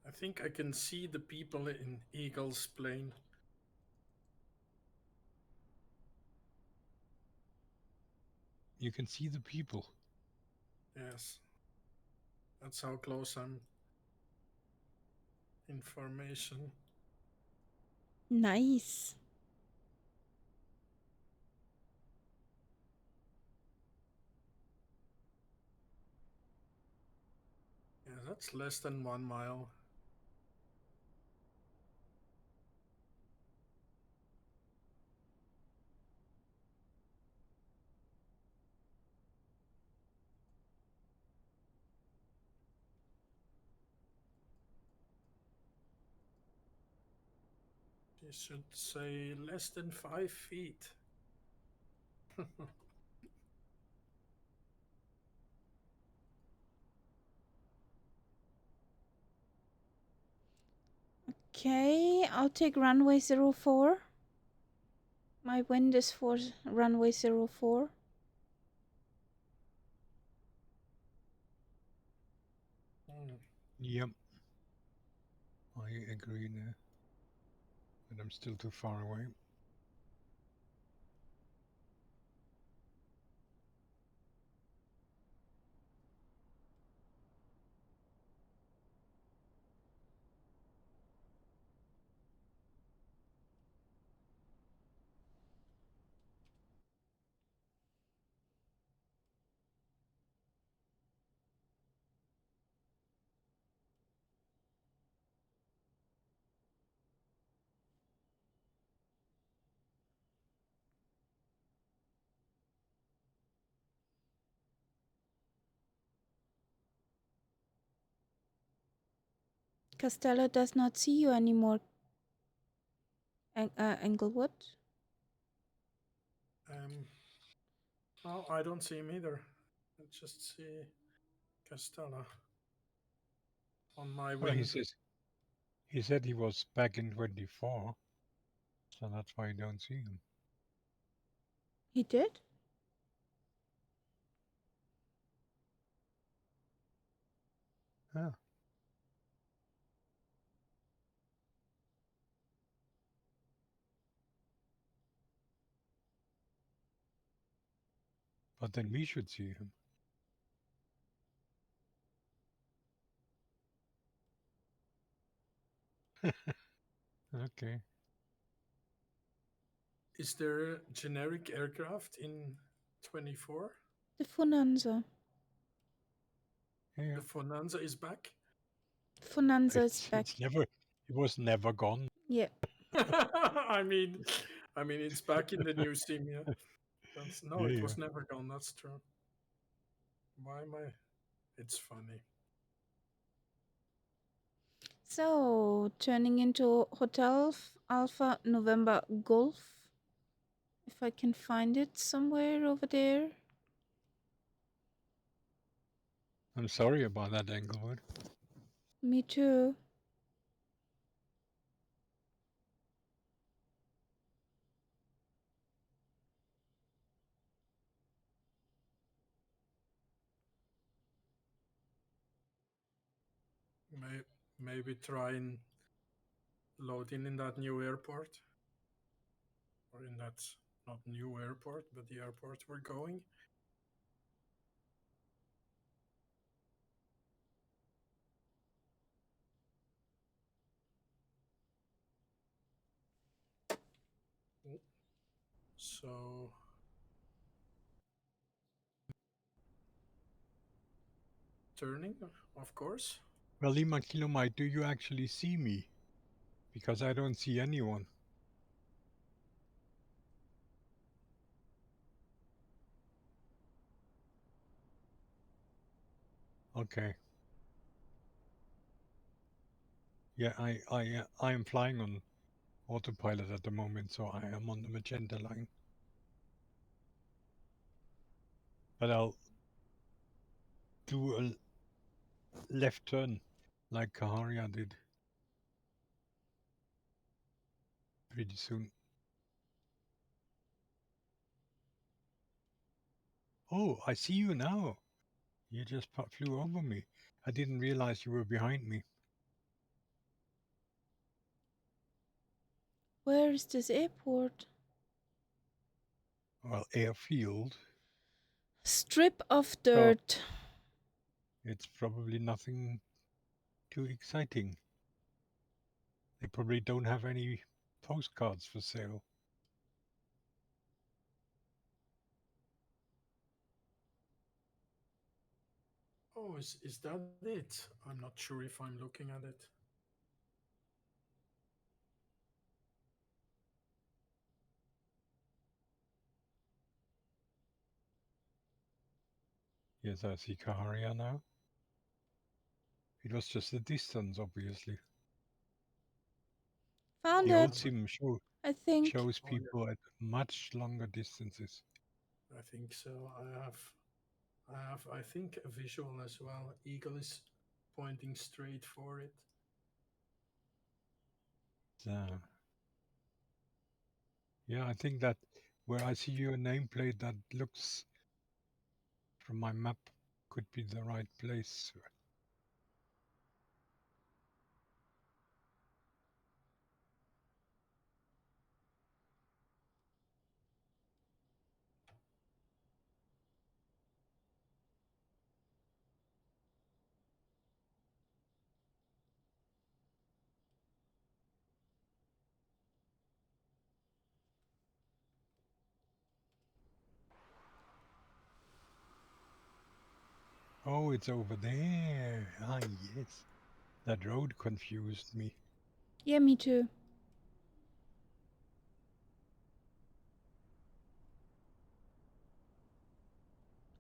I think I can see the people in Eagle's plane. You can see the people. Yes. That's how close I'm. Information. Nice. Yeah, that's less than 1 mile. You should say less than 5 feet. Okay, I'll take runway 04. My wind is for runway 04. Yep. I agree there. But I'm still too far away. Costello does not see you anymore, Englewood. No, I don't see him either. I just see Castella on my Well, wind. he said he was back in 24, so that's why you don't see him. He did? Yeah. But then we should see him. Okay. Is there a generic aircraft in 24? The Funanza. Yeah. The Fonanza is back? Funanza is back. It was never gone. Yeah. I mean, it's back in the new sim, yeah. No, it Yeah. was never gone. That's true. Why am I? It's funny. So, turning into Hotel Alpha November Golf. If I can find it somewhere over there. I'm sorry about that, Englewood. Me too. Maybe try and load in that new airport, or in that not new airport, but the airport we're going. So turning, of course. Well, Lima Kilomite, do you actually see me? Because I don't see anyone. Okay. Yeah, I am flying on autopilot at the moment, so I am on the magenta line. But I'll do a left turn like Kaharia did pretty soon. Oh, I see you now. You just flew over me. I didn't realize you were behind me. Where is this airport? Well, airfield. Strip of So dirt. it's probably nothing too exciting. They probably don't have any postcards for sale. Oh, is that it? I'm not sure if I'm looking at it. Yes, I see Kaharia now. It was just the distance, obviously. Found The old it, sim I think. shows Oh yeah, people at much longer distances. I think so. I think a visual as well. Eagle is pointing straight for it. Uh, yeah, I think that where I see your nameplate that looks from my map could be the right place. Oh, it's over there. Ah, yes. That road confused me. Yeah, me too.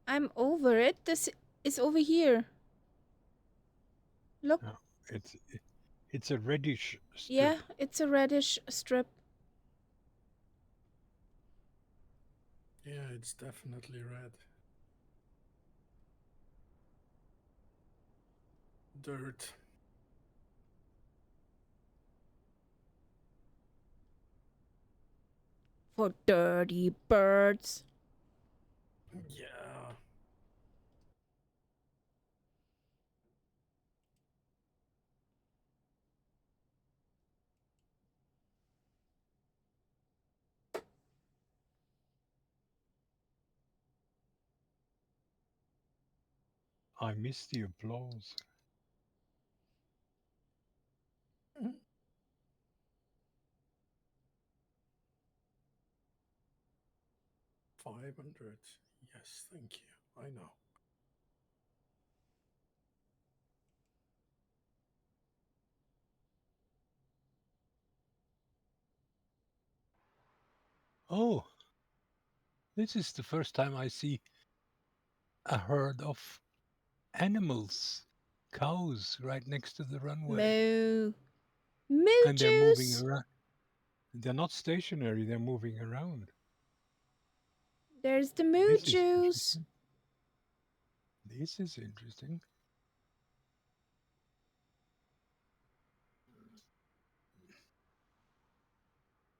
I'm over it. This is over here. Look. Oh, it's a reddish Yeah, strip. it's a reddish strip. Yeah, it's definitely red. Dirt. For dirty birds. Yeah. I miss the applause. 500. Yes, thank you. I know. Oh, this is the first time I see a herd of animals, cows, right next to the runway. Moo. Moo And they're moving juice. around. They're not stationary, they're moving around. There's the moo This is juice. interesting. This is interesting.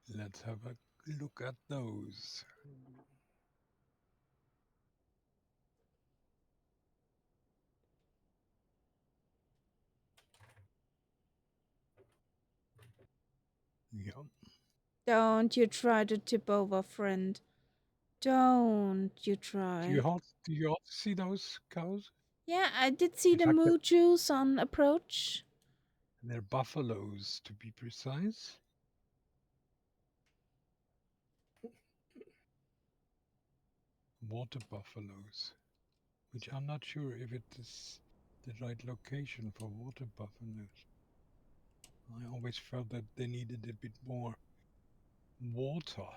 Let's have a look at those. Yeah. Don't you try to tip over, friend. Don't you try. Do you also see those cows? Yeah, I did see In the fact, moojus on approach. they're buffaloes, to be precise. Water buffaloes, which I'm not sure if it is the right location for water buffaloes. I always felt that they needed a bit more water.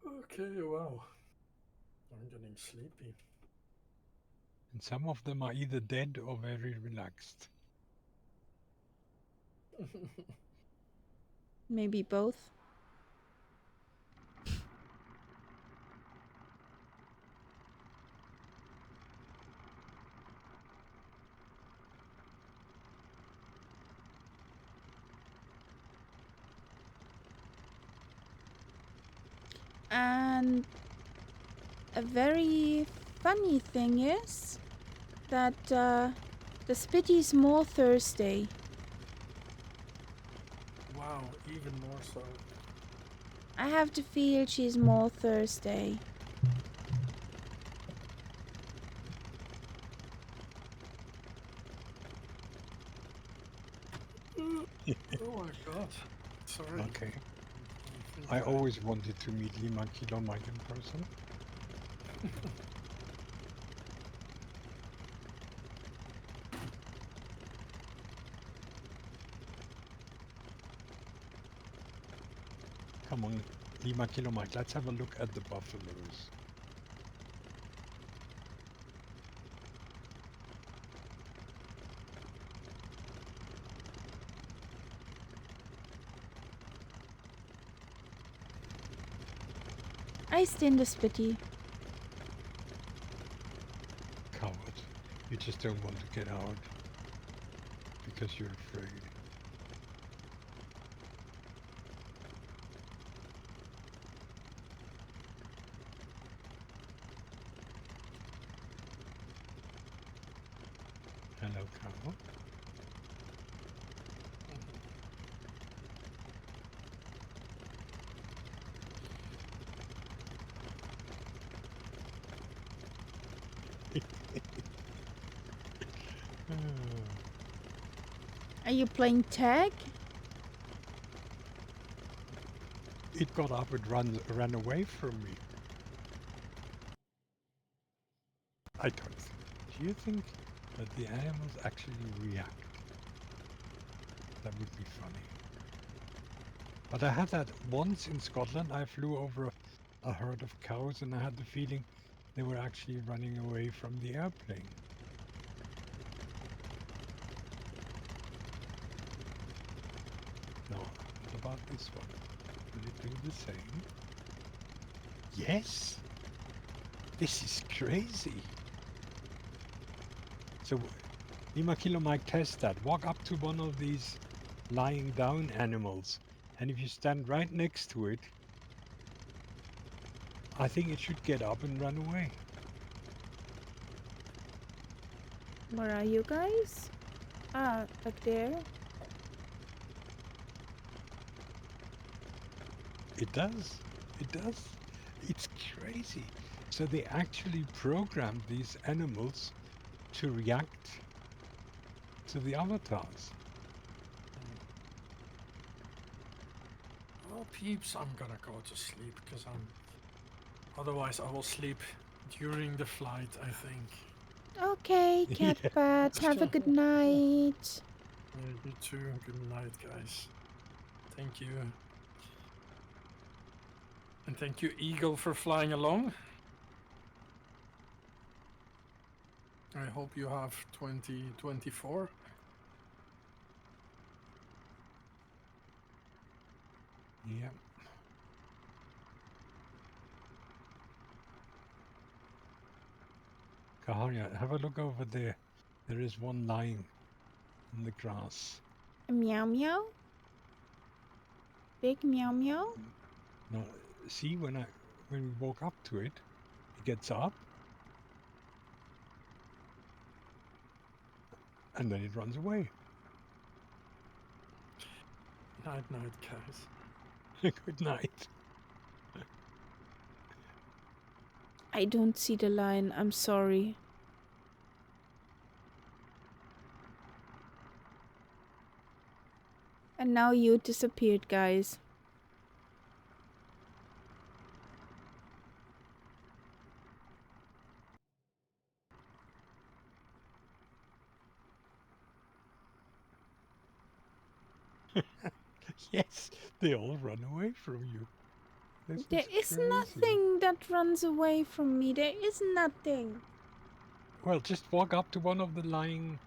Okay, wow. I'm getting sleepy. And some of them are either dead or very relaxed. Maybe both. And a very funny thing is that the Spitty's more thirsty. Wow, even more so. I have to feel she's more thirsty. Oh my god. Sorry. Okay. think I always wanted to meet Lima Kilo Mike in person. Come on, Lima Kilo Mike, let's have a look at the buffaloes. I stay in the Spitty. Coward. You just don't want to get out because you're afraid. Hello, cow. Are you playing tag? It got up and ran away from me. I don't think. Do you think that the animals actually react? That would be funny. But I had that once in Scotland. I flew over a herd of cows and I had the feeling they were actually running away from the airplane. No, what about this one? Will it do the same? Yes! This is crazy! So, Lima Kilo Mike, test that. Walk up to one of these lying down animals, and if you stand right next to it, I think it should get up and run away. Where are you guys? Ah, back there. It does. It does. It's crazy. So they actually programmed these animals to react to the avatars. Well, peeps, I'm gonna go to sleep because otherwise I will sleep during the flight, I think. Okay, Yeah. Catbat, have a good night. You too. Good night, guys. Thank you. And thank you, Eagle, for flying along. I hope you have 2024. Yeah. Kaharia, have a look over there. There is one lying in the grass. A meow meow? Big meow meow? Now, see when we walk up to it, It gets up, and then it runs away. Night, guys. Good night. I don't see the line. I'm sorry. And now you disappeared, guys. Yes, they all run away from you. This There is crazy. nothing that runs away from me. There is nothing. Well, just walk up to one of the lying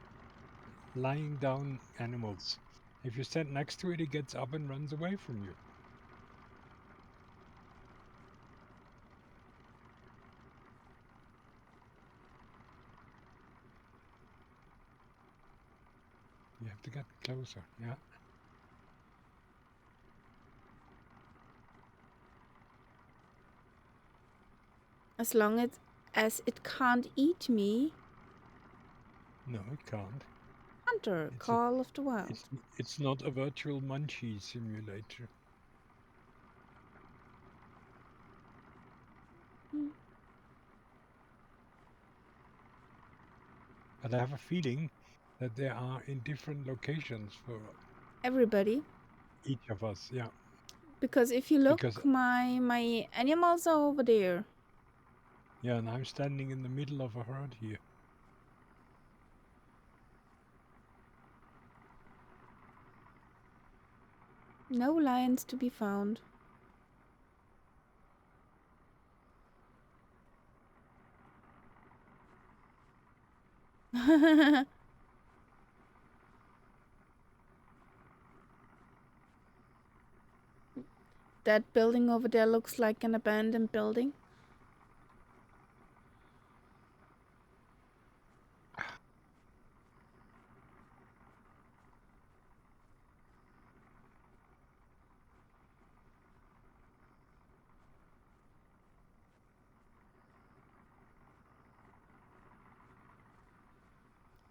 down animals. If you stand next to it, it gets up and runs away from you. You have to get closer, yeah. As long as it can't eat me. No, it can't. Hunter, Call of the Wild. It's not a virtual munchie simulator. But I have a feeling that they are in different locations for Everybody. each of us, yeah. Because if you look, Because my animals are over there. yeah, and I'm standing in the middle of a herd here. No lions to be found. That building over there looks like an abandoned building.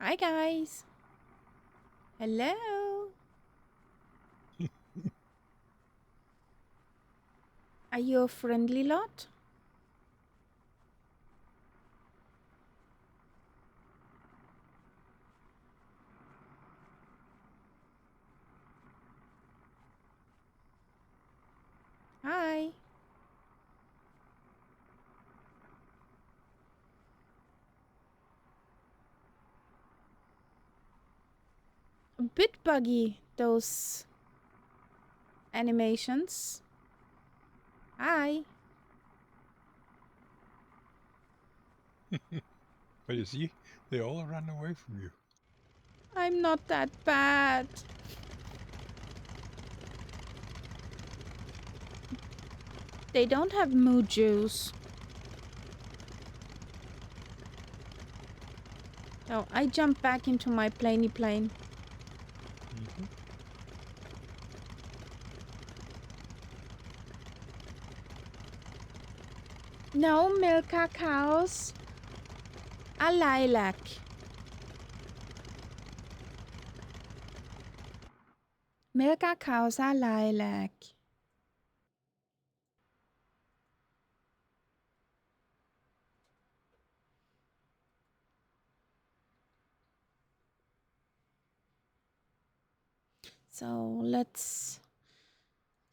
Hi guys. Hello. Are you a friendly lot? Hi. A bit buggy, those animations. Hi. But you see, they all run away from you. I'm not that bad. They don't have mood juice. So I jump back into my planey plane. Mm-hmm. No Milka cows. A lilac. Milka cows are lilac. So let's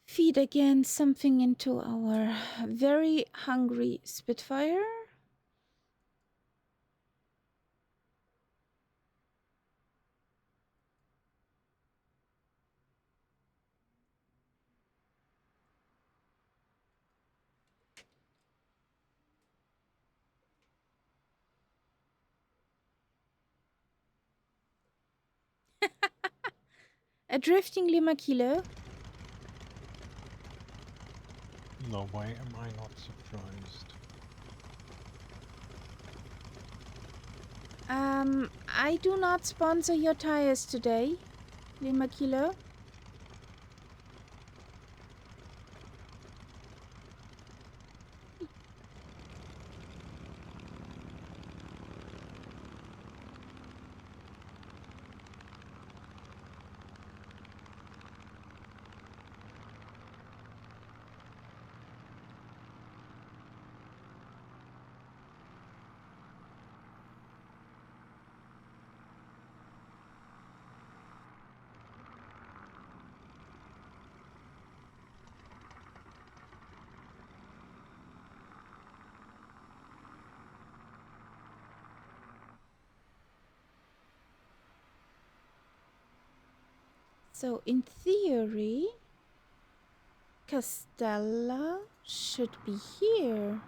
feed again something into our very hungry Spitfire. A drifting lima kilo. No, why am I not surprised? I do not sponsor your tires today, Lima Kilo. So in theory, Castella should be here.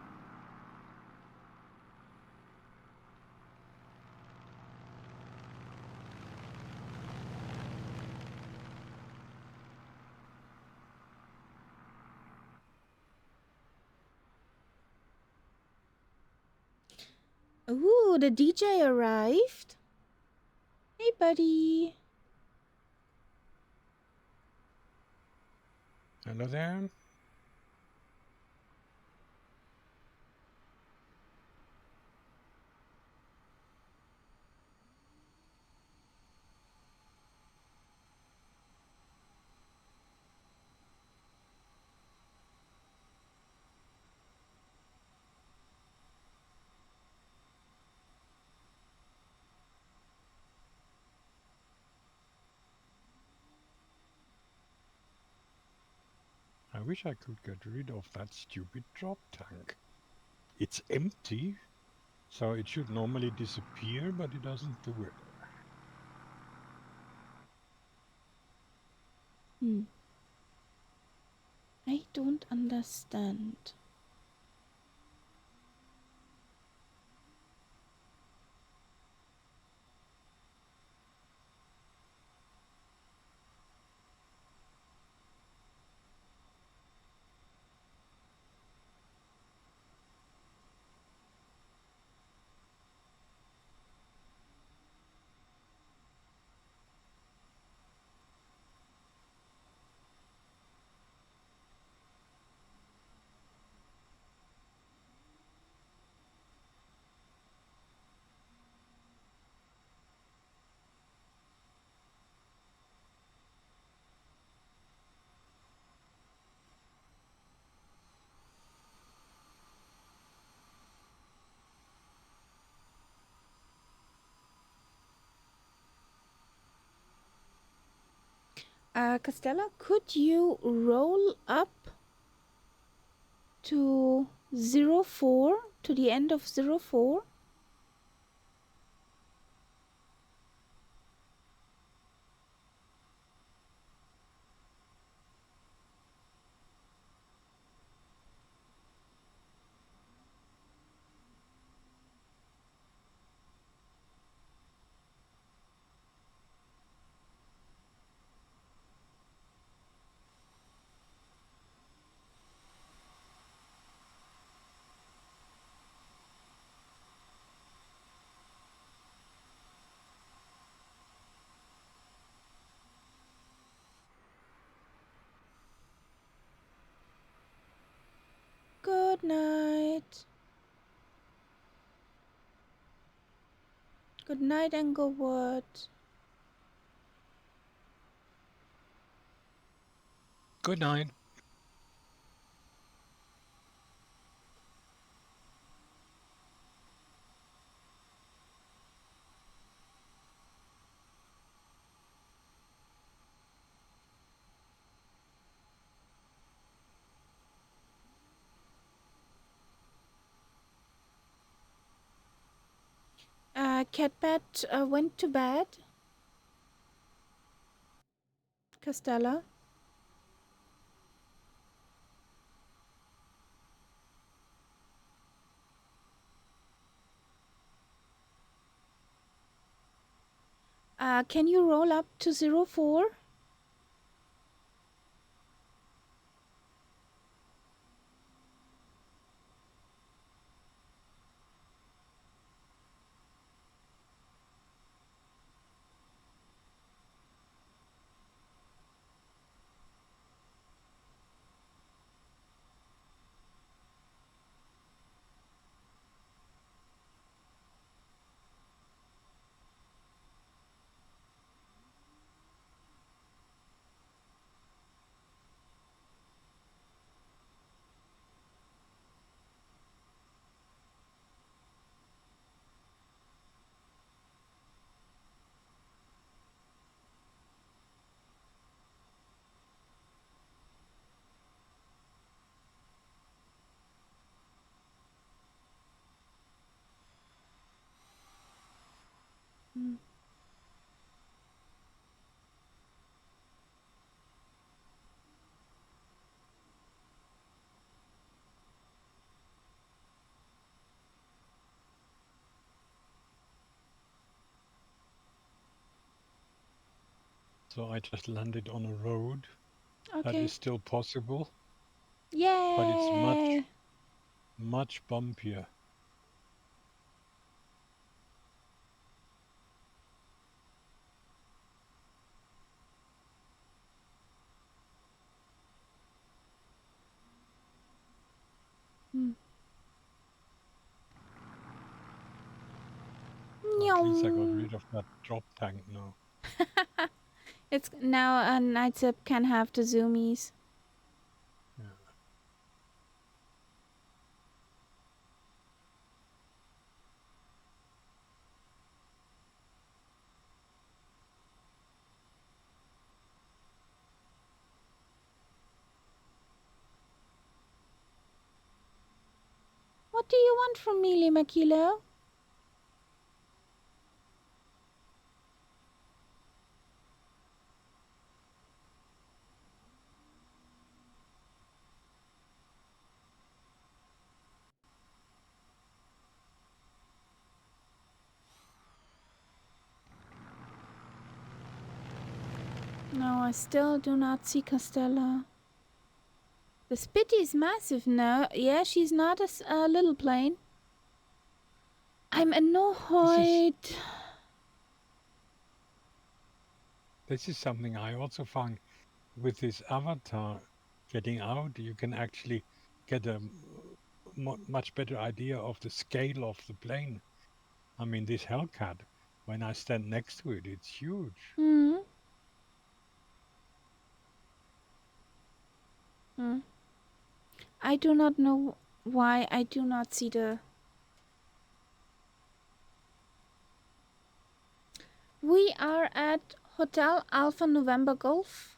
Ooh, the DJ arrived. Hey, buddy. Hello there. I wish I could get rid of that stupid drop tank. It's empty, so it should normally disappear, but it doesn't do it. I don't understand. Castella, could you roll up to 04, to the end of 04? Good night. Good night, Englewood. Good night. Catbat went to bed. Castella. Can you roll up to 04? So I just landed on a road that Okay. is still possible, but it's Yay! much bumpier. Hmm. At least I got Meow. rid of that drop tank now. It's now a night zip can have the zoomies. Yeah. What do you want from me, Lima Kilo? No, I still do not see Castella. The Spitty is massive now. Yeah, she's not a little plane. I'm annoyed. This is something I also found with this avatar getting out. You can actually get a much better idea of the scale of the plane. I mean, this Hellcat, when I stand next to it, it's huge. Hmm. Hmm. I do not know why I do not see the... We are at Hotel Alpha November Golf.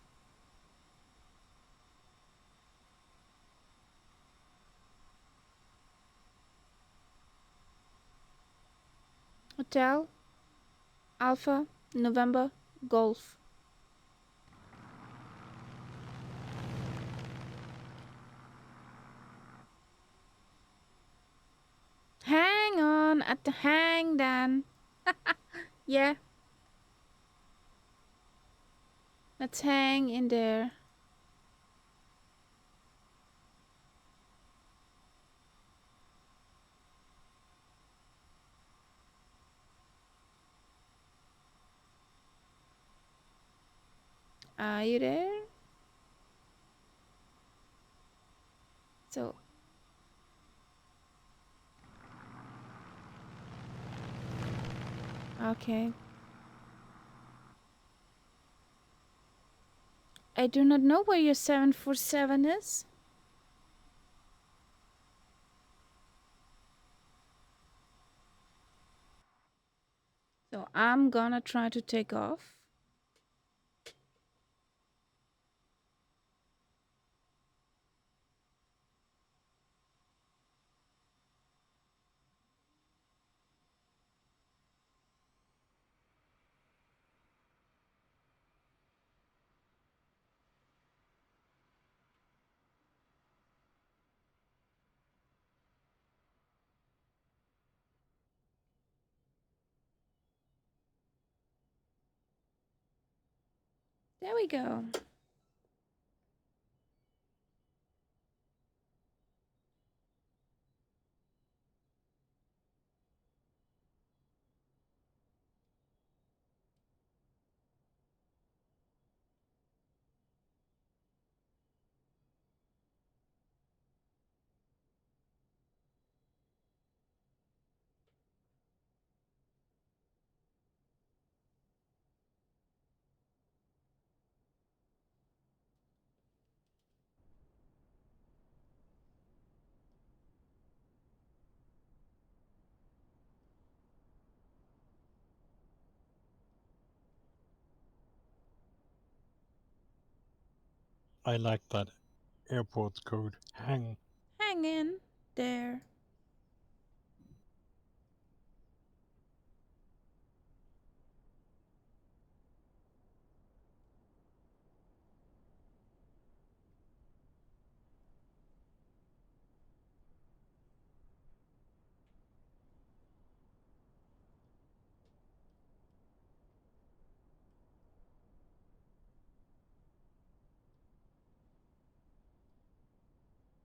Hotel Alpha November Golf. Hang on at the hang then. Yeah. Let's hang in there. Are you there? So... Okay. I do not know where your 747 is. So I'm gonna try to take off. There we go. I like that airport code. Hang. Hang in there.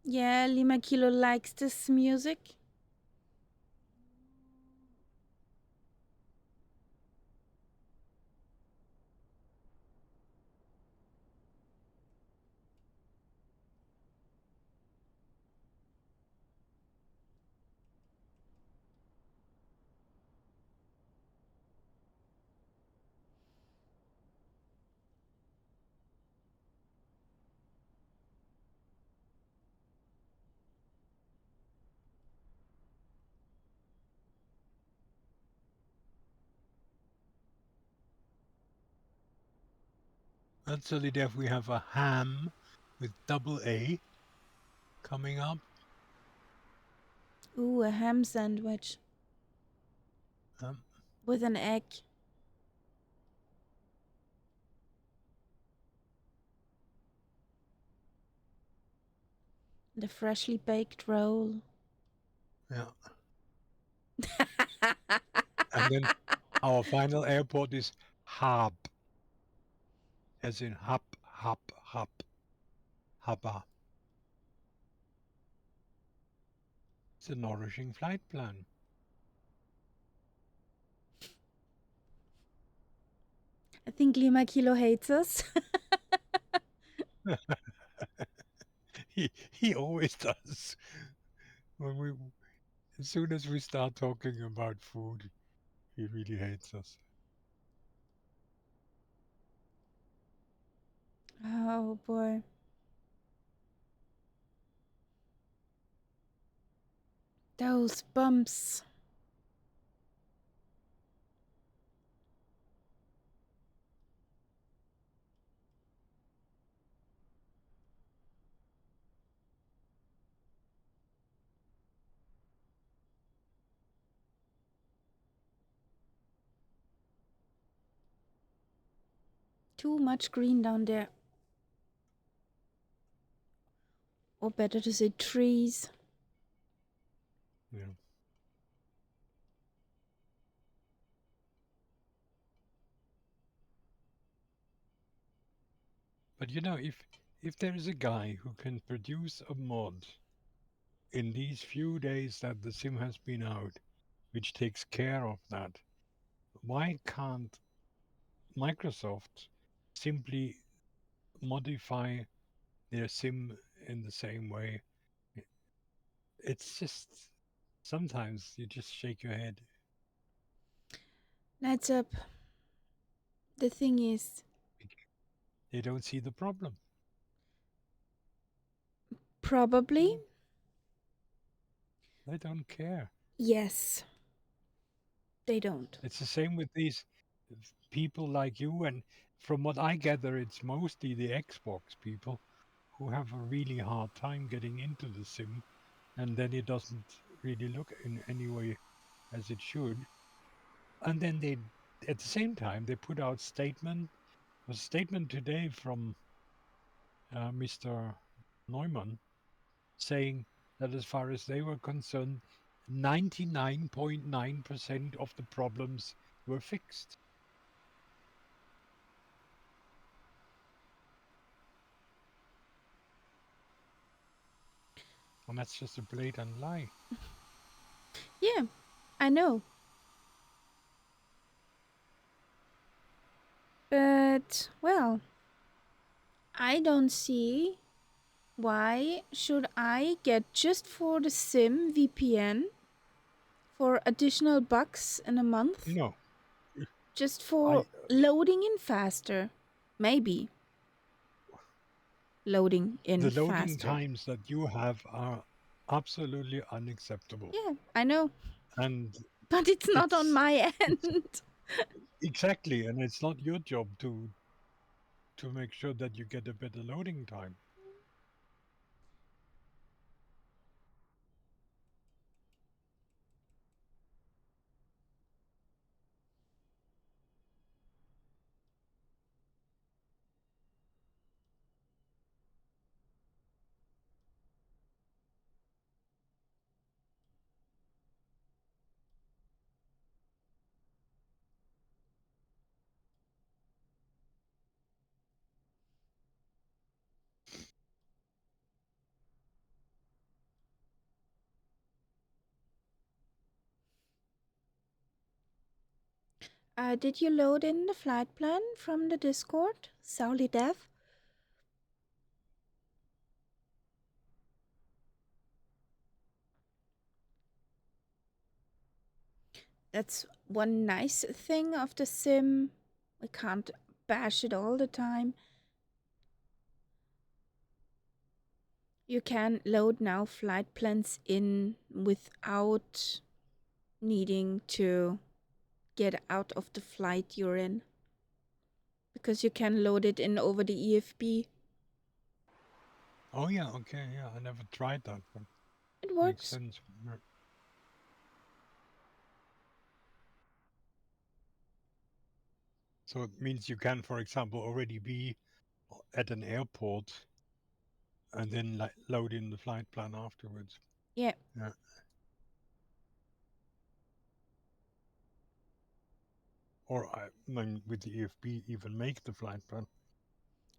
Yeah, Lima Kilo likes this music. And so we have a ham with double A coming up. Ooh, a ham sandwich Um, with an egg. The freshly baked roll. yeah. And then our final airport is Hab, as in hub, Haba. It's a nourishing flight plan. I think Lima Kilo hates us. He always does. When we as soon as we start talking about food, he really hates us. Oh boy. Those bumps. Too much green down there. Or better to say trees. Yeah. But you know, if there is a guy who can produce a mod in these few days that the sim has been out, which takes care of that, why can't Microsoft simply modify their sim in the same way? It's just sometimes you just shake your head. Lights up. The thing is, They don't see the problem. probably They don't care. yes. They don't. It's the same with these people like you. And from what I gather, it's mostly the Xbox people who have a really hard time getting into the sim. And then it doesn't really look in any way as it should. And then they, at the same time, they put out a statement today from Mr. Neumann saying that as far as they were concerned, 99.9% of the problems were fixed. And that's just a blatant lie. Yeah, I know. But, well, I don't see why should I get just for the sim VPN for additional bucks in a month No, just for I loading in faster. Maybe loading in the loading faster. times that you have are absolutely unacceptable. Yeah, I know. And But it's not on it's my it's end. exactly, and it's not your job to make sure that you get a better loading time. Did you load in the flight plan from the Discord? Solid Dev? That's one nice thing of the sim. We can't bash it all the time. You can load now flight plans in without needing to get out of the flight you're in. Because you can load it in over the EFB. Oh yeah, okay, yeah. I never tried that, but It makes works. sense. So it means you can, for example, already be at an airport and then load in the flight plan afterwards. Yeah. Yeah. Or I mean, with the EFB, even make the flight plan.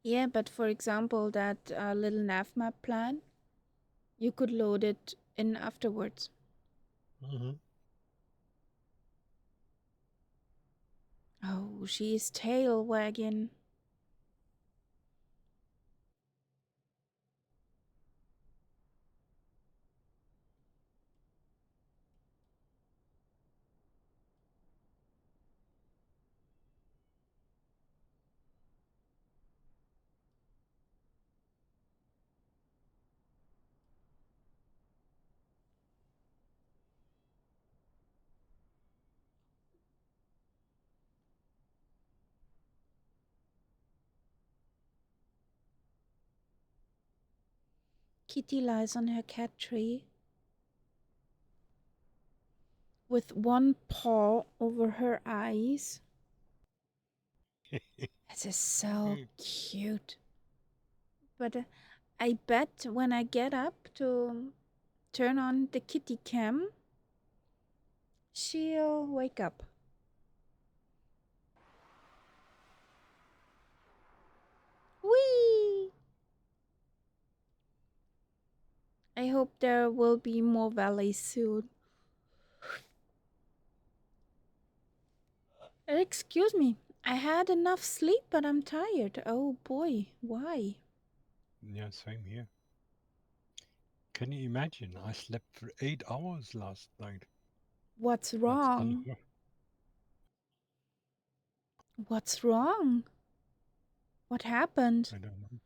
Yeah, but for example, that little nav map plan, you could load it in afterwards. Mm-hmm. Oh, she's tail wagging. Kitty lies on her cat tree with one paw over her eyes. This is so cute. But I bet when I get up to turn on the kitty cam, she'll wake up. Whee! I hope there will be more valleys soon. Excuse me, I had enough sleep, but I'm tired. Oh boy, why? Yeah, same here. Can you imagine? I slept for 8 hours last night. What's That's wrong? What's wrong? What happened? I don't know.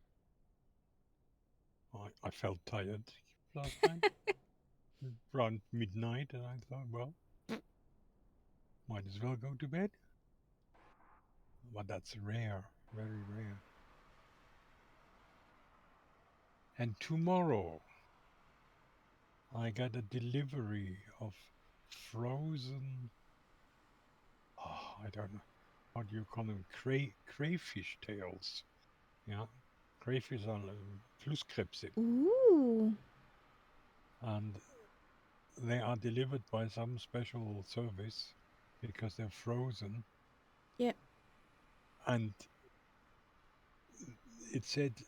I felt tired last night around midnight, and I thought, well, might as well go to bed. But that's rare, very rare. And tomorrow, I got a delivery of frozen. Oh, I don't know. How do you call them? Crayfish tails. Yeah, crayfish are Flusskrebse, Ooh, and they are delivered by some special service because they're frozen. yeah. And it said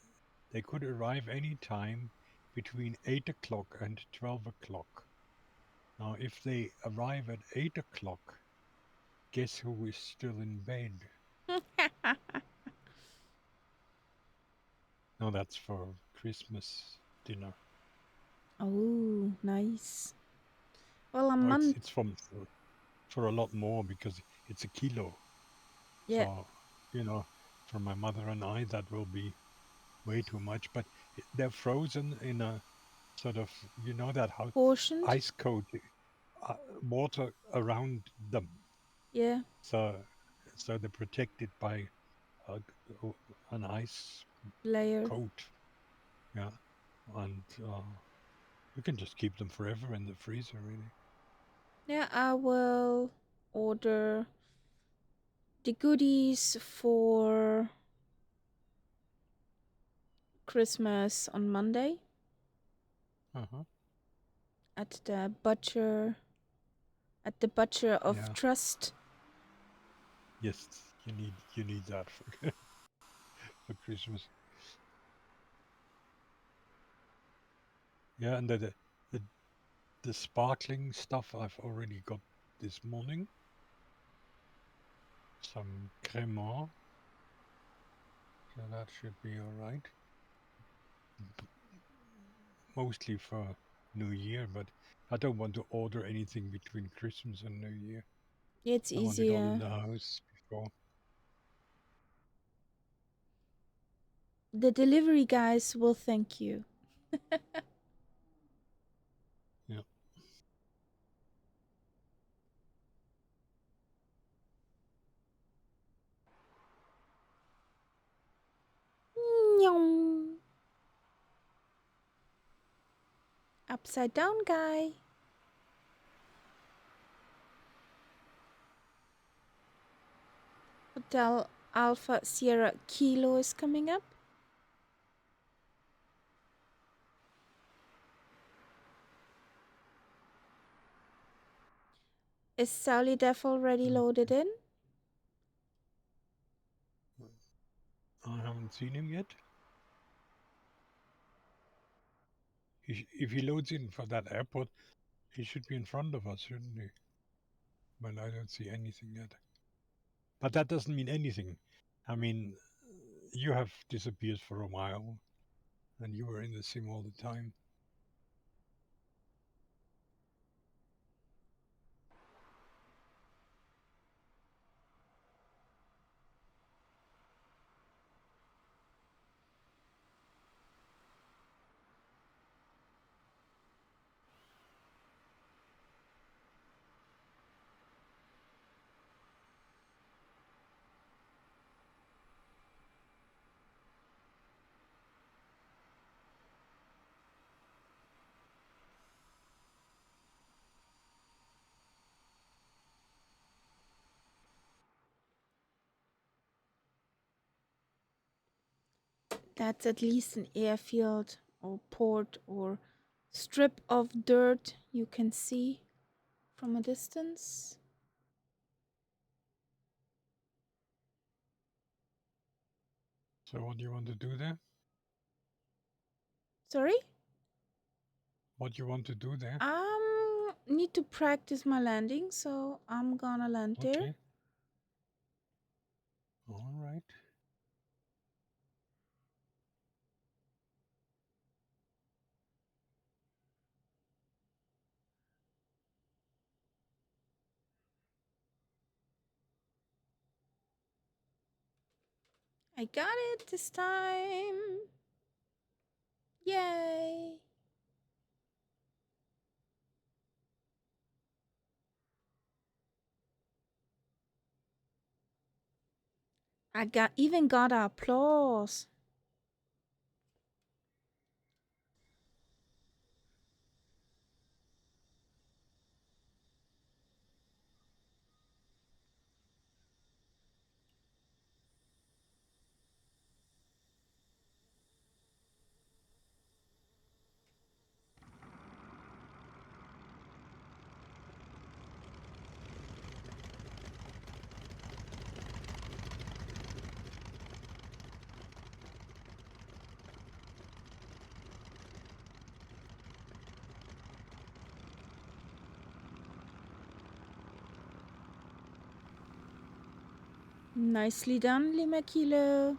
they could arrive any time between 8 o'clock and 12 o'clock. Now, if they arrive at 8 o'clock, guess who is still in bed? No, that's for Christmas dinner. Oh, nice. Well, a No, month. it's from for a lot more because it's a kilo. Yeah, So, for my mother and I, that will be way too much. But they're frozen in a sort of, that how portioned. ice coat, water around them. Yeah, So, so they're protected by a, an ice layer. coat. Yeah, and you can just keep them forever in the freezer, really. Yeah, I will order the goodies for Christmas on Monday Uh-huh. at the butcher of Yeah. trust. Yes, you need that for for Christmas. Yeah, and the the sparkling stuff I've already got this morning. some cremant. So that should be all right. Mostly for New Year, but I don't want to order anything between Christmas and New Year. It's I want it all in easier. the house before. The delivery guys will thank you. Yeah. Nyong. Upside down guy. Hotel Alpha Sierra Kilo is coming up. Is Sally Def already loaded in? I haven't seen him yet. If he loads in for that airport, he should be in front of us, shouldn't he? But I don't see anything yet. But that doesn't mean anything. I mean, you have disappeared for a while, and you were in the sim all the time. That's at least an airfield or port or strip of dirt you can see from a distance. So what do you want to do there? Sorry? What do you want to do there? Need to practice my landing, so I'm gonna land there. Okay. All right. I got it this time. Yay. I even got applause. Nicely done, Lima Kilo.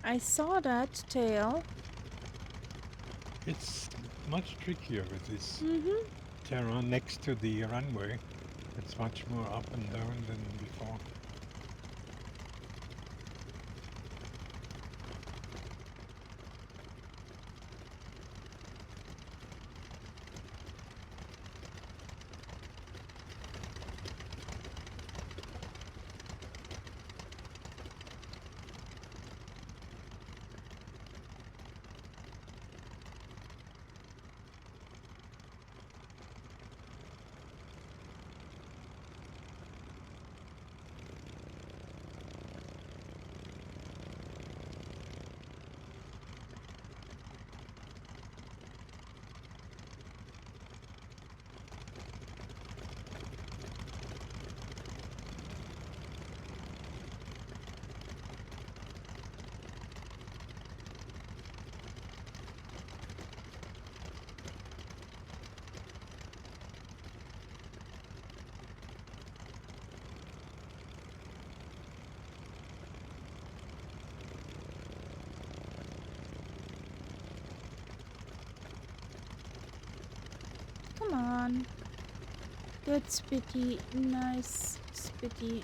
I saw that tail. It's much trickier with this Mm-hmm. terrain next to the runway. It's much more up and down than before. on. Good Spitty. Nice Spitty.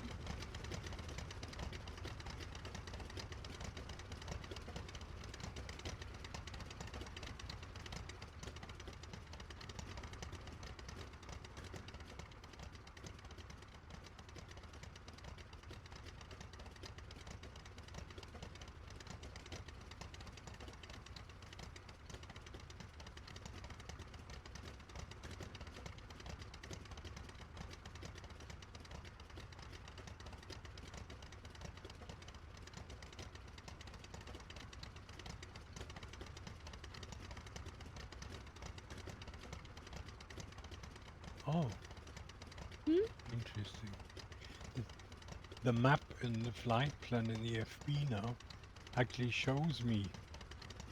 Oh, Hmm? interesting. The map in the flight plan in the FB now actually shows me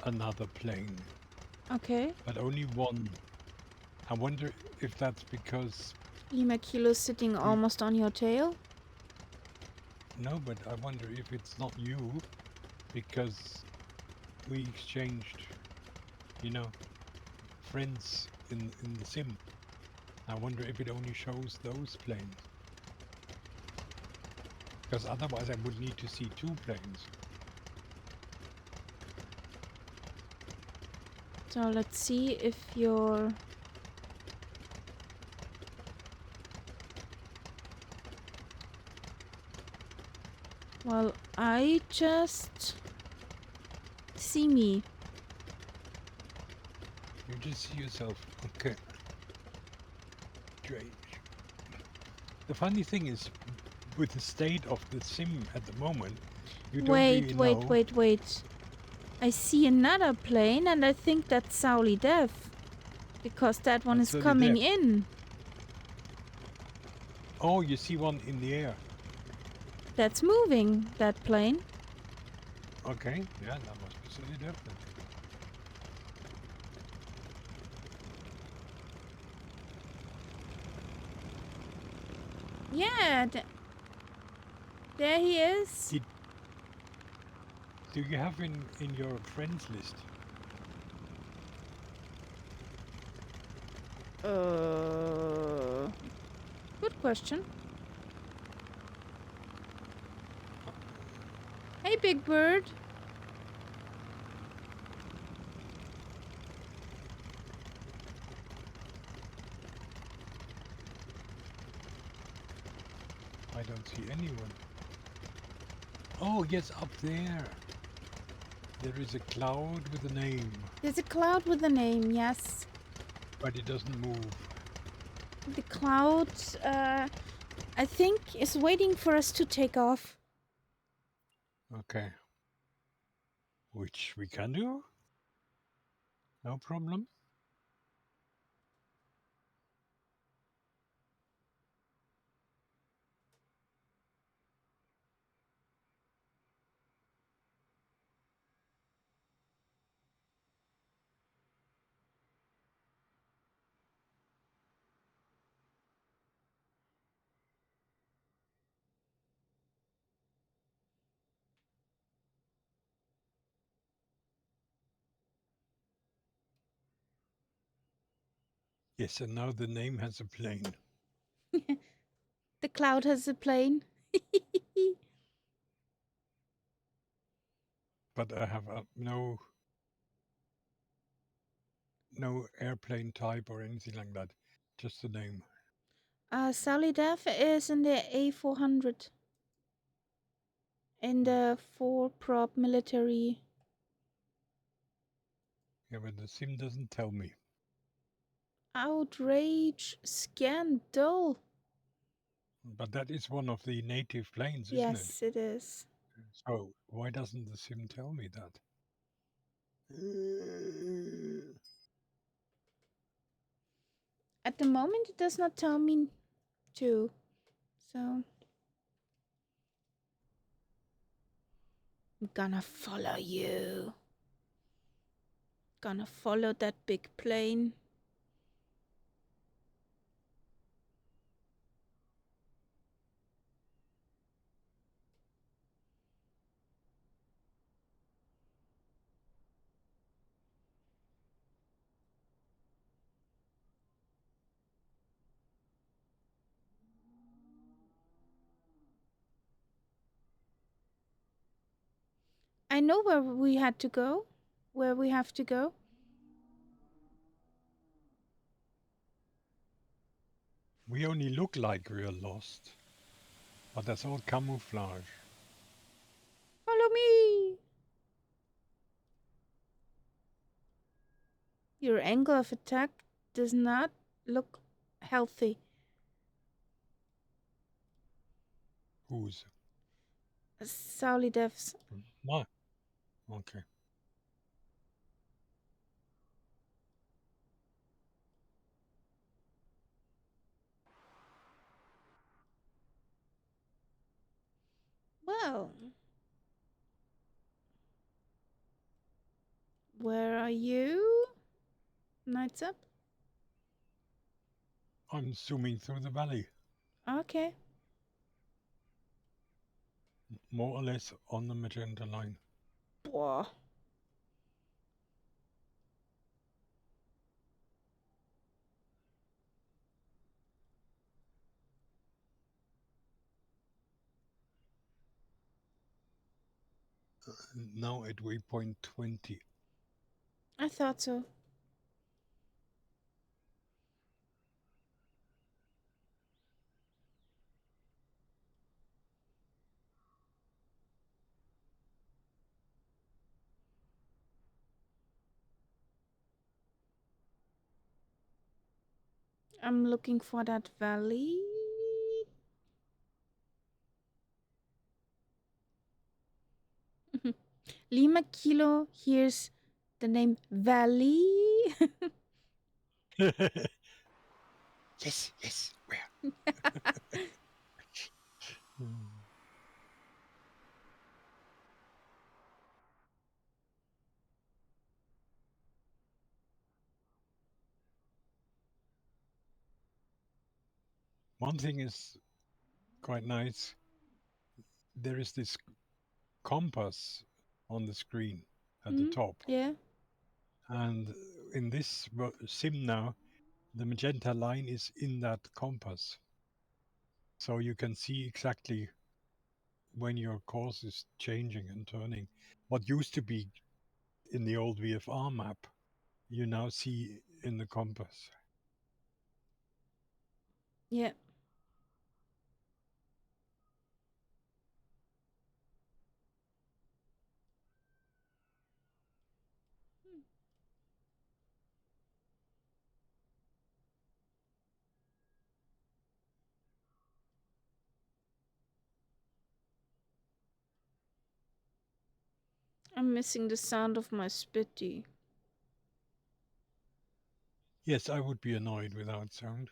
another plane, Okay. but only one. I wonder if that's because Lima Kilo sitting we, almost on your tail. no, but I wonder if it's not you because we exchanged, you know, friends in the sim. I wonder if it only shows those planes. Because otherwise I would need to see two planes. So let's see if you're... Well, I just see me. You just see yourself. Okay. Strange. The funny thing is, with the state of the sim at the moment, you don't really know. Wait. I see another plane and I think that's Sauli Dev. Because that one That's is Sauli coming Dev. in. Oh, you see one in the air. That's moving, that plane. Okay, yeah, that must be Sauli Dev then. Yeah, there he is. Do you have in your friends list? Good question. Hey, Big Bird. I don't see anyone. Oh, yes, up there. There is a cloud with a name, There's a cloud with a name, yes. but it doesn't move. The cloud, I think, is waiting for us to take off. Okay. Which we can do. No problem. Yes, and now the name has a plane. The cloud has a plane. But I have no airplane type or anything like that. Just the name. Sally Dev is in the A400. In the 4-prop military. Yeah, but the sim doesn't tell me. Outrage scandal. But that is one of the native planes, isn't it? Yes, it is. So why doesn't the sim tell me that? At the moment, it does not tell me to. So I'm gonna follow you. Gonna follow that big plane. I know where we had to go. Where we have to go. We only look like we're lost, but that's all camouflage. Follow me! Your angle of attack does not look healthy. Who's? Sauli Devs. No. Okay. Well, where are you? Knights up? I'm zooming through the valley, Okay. more or less on the magenta line. Whoa. Now at waypoint 20. I thought so. I'm looking for that valley. Lima Kilo hears the name Valley. Yes, yes, where? One thing is quite nice. There is this compass on the screen at the top. Yeah. And in this sim now, the magenta line is in that compass. So you can see exactly when your course is changing and turning. What used to be in the old VFR map, you now see in the compass. Yeah. I'm missing the sound of my spitty. Yes, I would be annoyed without sound.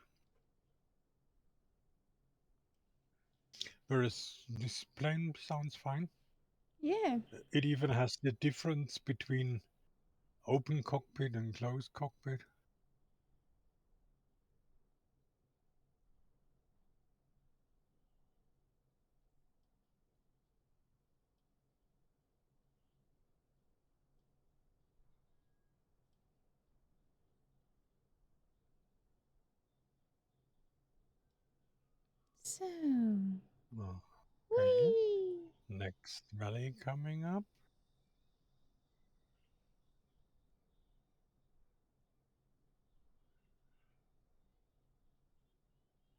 Whereas this plane sounds fine. Yeah. It even has the difference between open cockpit and closed cockpit. So. Oh, okay. Whee! Next valley coming up.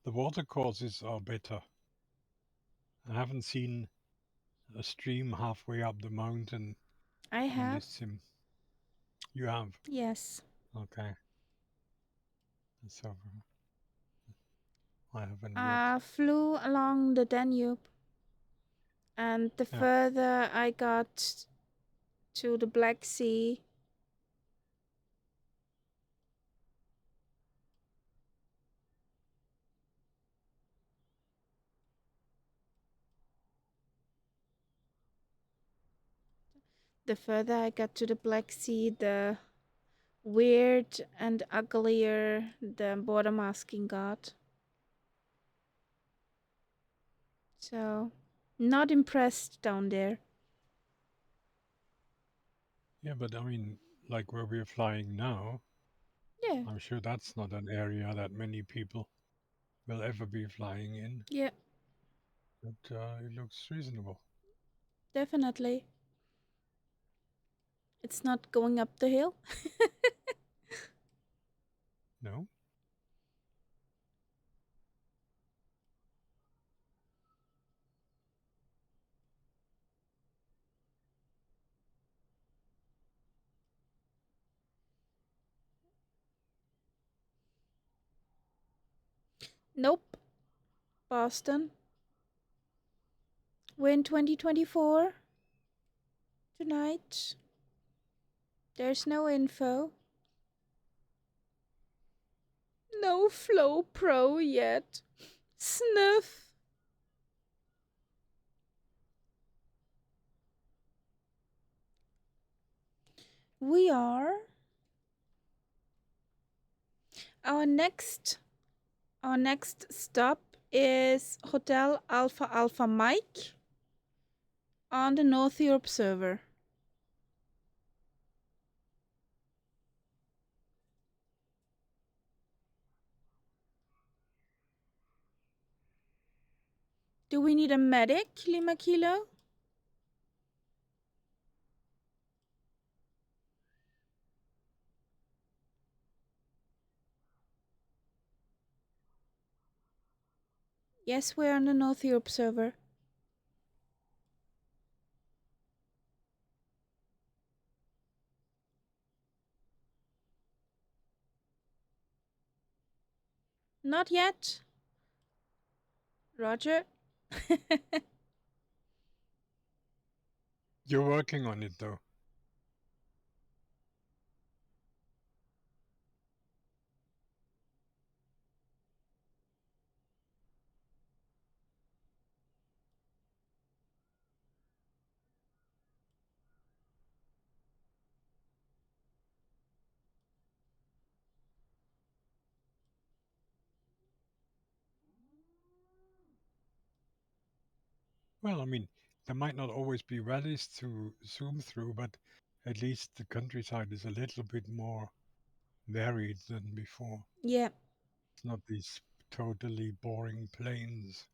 The water courses are better. I haven't seen a stream halfway up the mountain I in have. this sim. You have? Yes. Okay. So I haven't I yet. flew along the Danube, and the Yeah. further I got to the Black Sea, the weird and uglier the border masking got. So, not impressed down there. Yeah, but I mean, like where we're flying now, Yeah. I'm sure that's not an area that many people will ever be flying in. Yeah, But it looks reasonable. definitely. It's not going up the hill? No? Nope. Boston. We're in 2024 tonight. There's no info. No Flow Pro yet. Sniff. We are. Our next stop is Hotel Alpha Alpha Mike on the North Europe server. Do we need a medic, Lima Kilo? Yes, we're on the North Europe server. Not yet. Roger. You're working on it though. Well, I mean, there might not always be valleys to zoom through, but at least the countryside is a little bit more varied than before. Yeah. It's not these totally boring plains.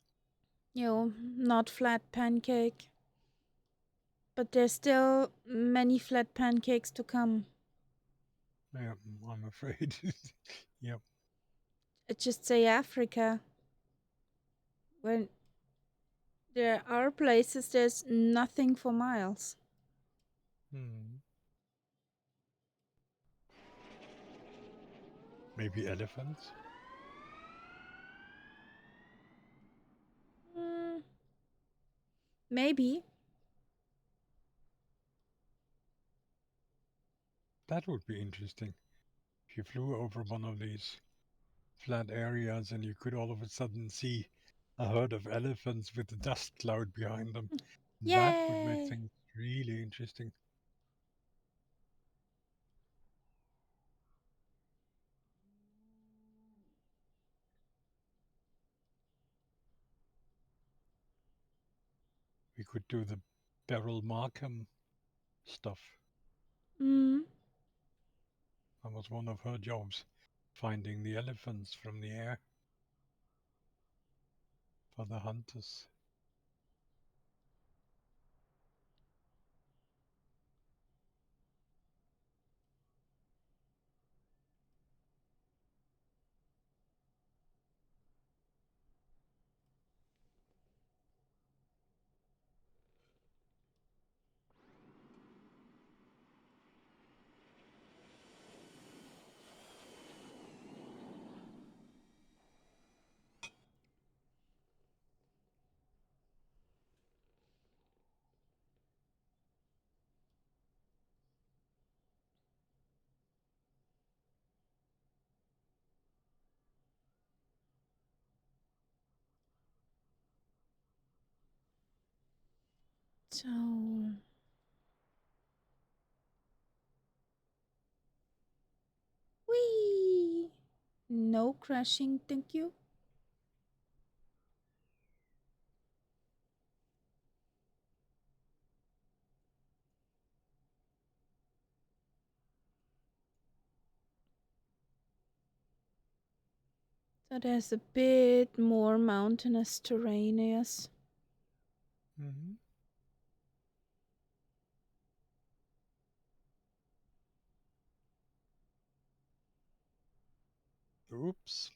Not flat pancake. But there's still many flat pancakes to come. Yeah, I'm afraid. Yep. It just say Africa. When there are places there's nothing for miles. Maybe elephants? Maybe. That would be interesting. If you flew over one of these flat areas and you could all of a sudden see a herd of elephants with a dust cloud behind them, that would make Yay! things really interesting. We could do the Beryl Markham stuff. Mm. That was one of her jobs, finding the elephants from the air for the hunters. So. Whee! No crashing, thank you. So there's a bit more mountainous terrain, yes. Mm-hmm. Oops.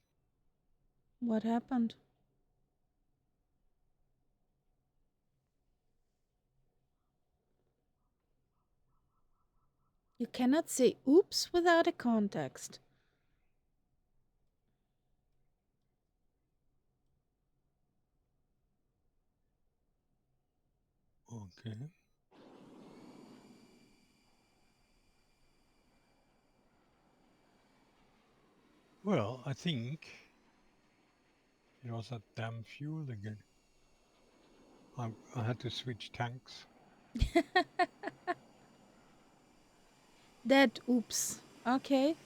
What happened? You cannot say oops without a context. Okay. Well, I think it was that damn fuel again. I had to switch tanks. That oops. Okay.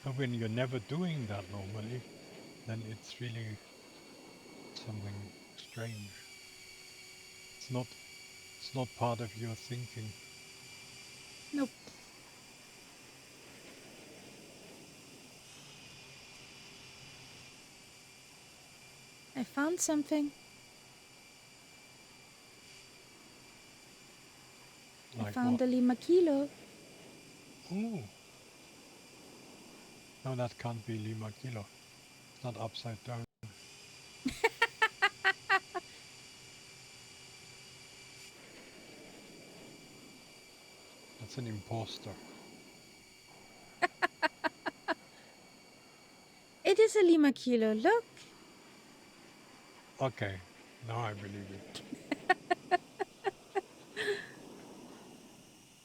So when you're never doing that normally, then it's really something strange. It's not part of your thinking. Nope. I found something. I Like found what? a Lima Kilo. Oh, no, that can't be Lima Kilo. It's not upside down. That's an imposter. It is a Lima Kilo. Look. Okay, now I believe you.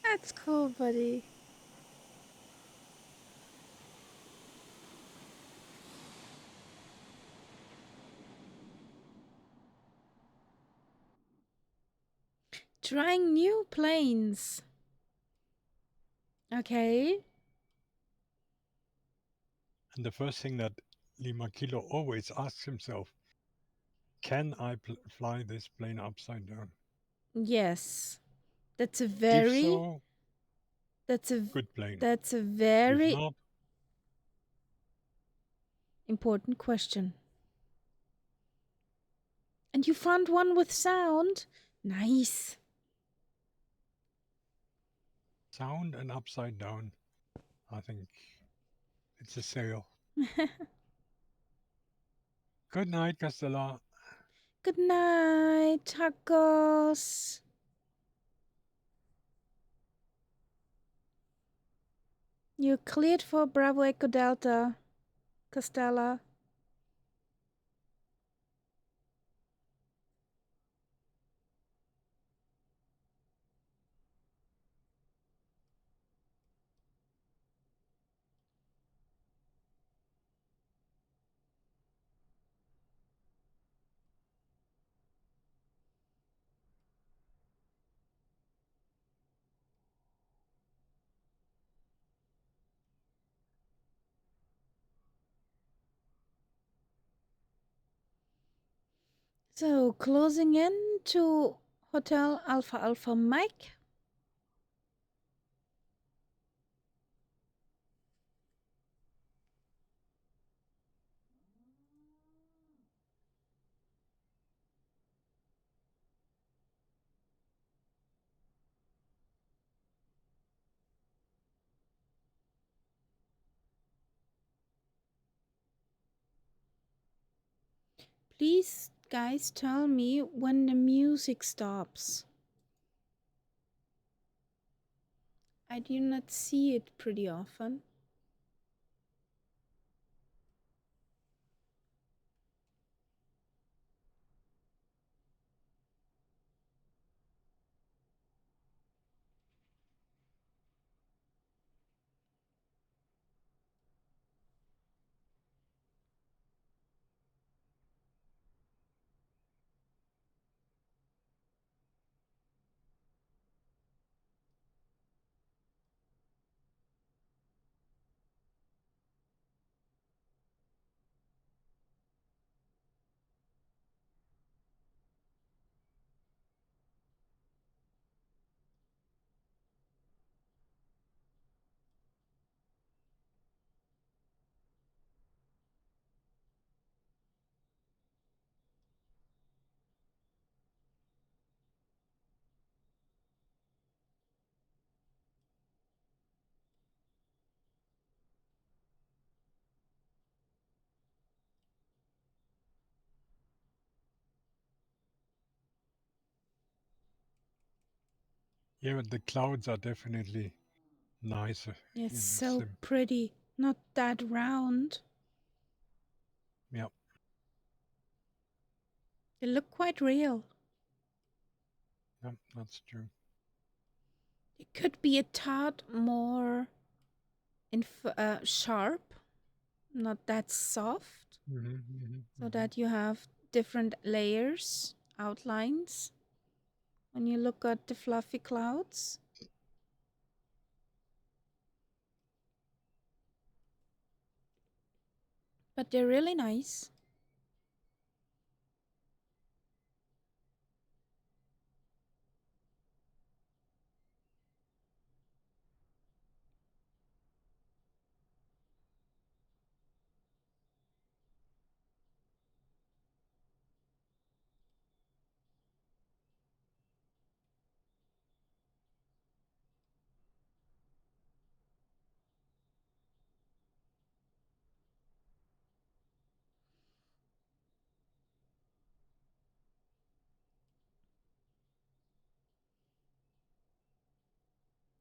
That's cool, buddy. Trying new planes. Okay. And the first thing that Lima Kilo always asks himself, can I fly this plane upside down? Yes. That's a If very so, that's a good plane. that's a If very not, important question. And you found one with sound? Nice. sound and upside down, I think it's a sale. Good night, Castella. Good night, tacos. You're cleared for Bravo Echo Delta, Costella. So, closing in to Hotel Alpha Alpha Mike. Please, guys, tell me when the music stops. I do not see it pretty often. Yeah, but the clouds are definitely nicer. It's in so sim. pretty. Not that round. Yeah. They look quite real. Yeah, that's true. It could be a tad more sharp, not that soft, so that you have different layers, outlines when you look at the fluffy clouds. But they're really nice.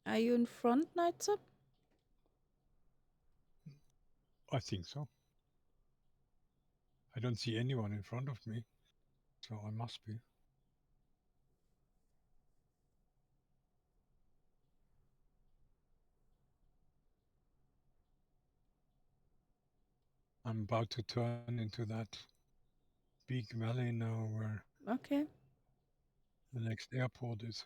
Are you in front, Nights Up? I think so. I don't see anyone in front of me, so I must be. I'm about to turn into that big valley now where Okay. the next airport is.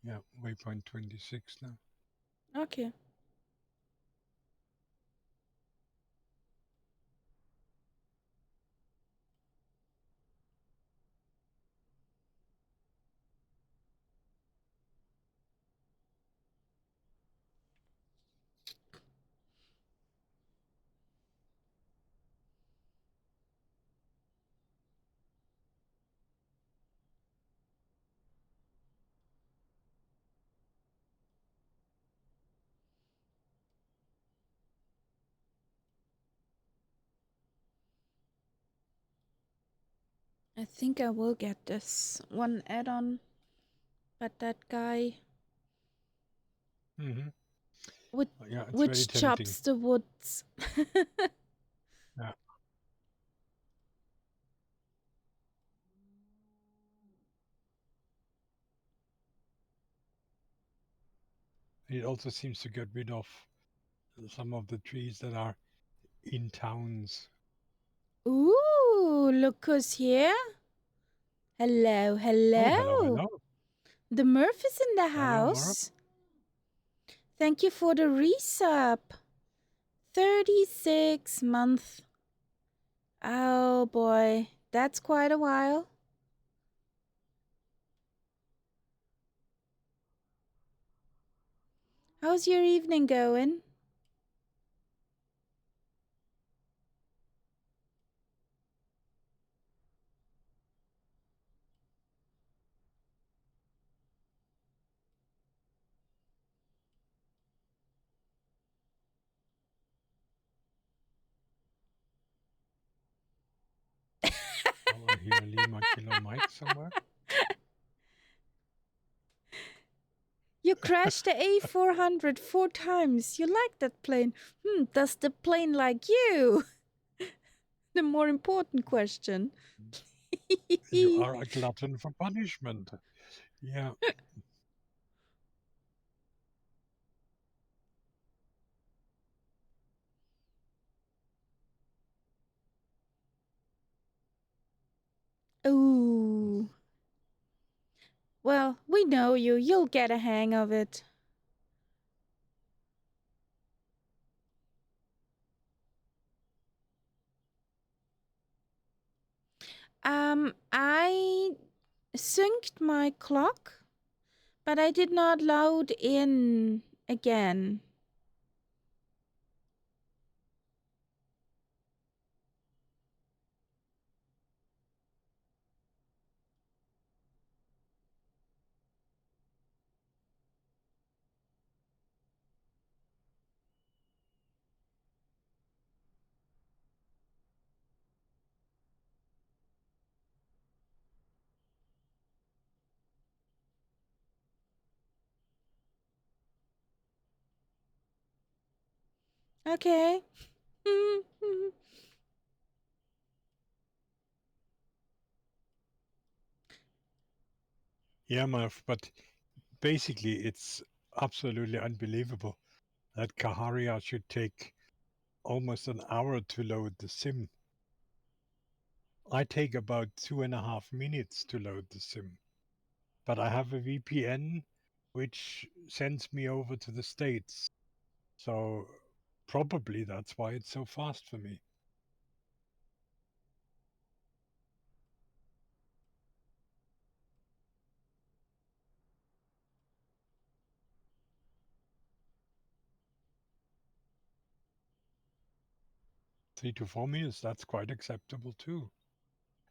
Yeah, waypoint 26 now. Okay. I think I will get this one add-on, but that guy Mm-hmm. with Yeah, it's very which tempting. chops the woods. Yeah. It also seems to get rid of some of the trees that are in towns. Ooh, look who's here. Hello, hello. Oh, hello, hello. The Murph is in the Hello, Mara. house. Thank you for the resub. 36 month. Oh boy, that's quite a while. How's your evening going? Oh, I hear a Lima Kilo Mike somewhere. You crashed the A400 4 times. You like that plane. Does the plane like you? The more important question. You are a glutton for punishment. Yeah. Ooh. Well, we know you. You'll get a hang of it. I synced my clock, but I did not load in again. Okay. Yeah, Murph, but basically it's absolutely unbelievable that Kaharia should take almost an hour to load the sim. I take about 2.5 minutes to load the sim, but I have a VPN which sends me over to the States. So probably that's why it's so fast for me. Three to 4 minutes, that's quite acceptable too.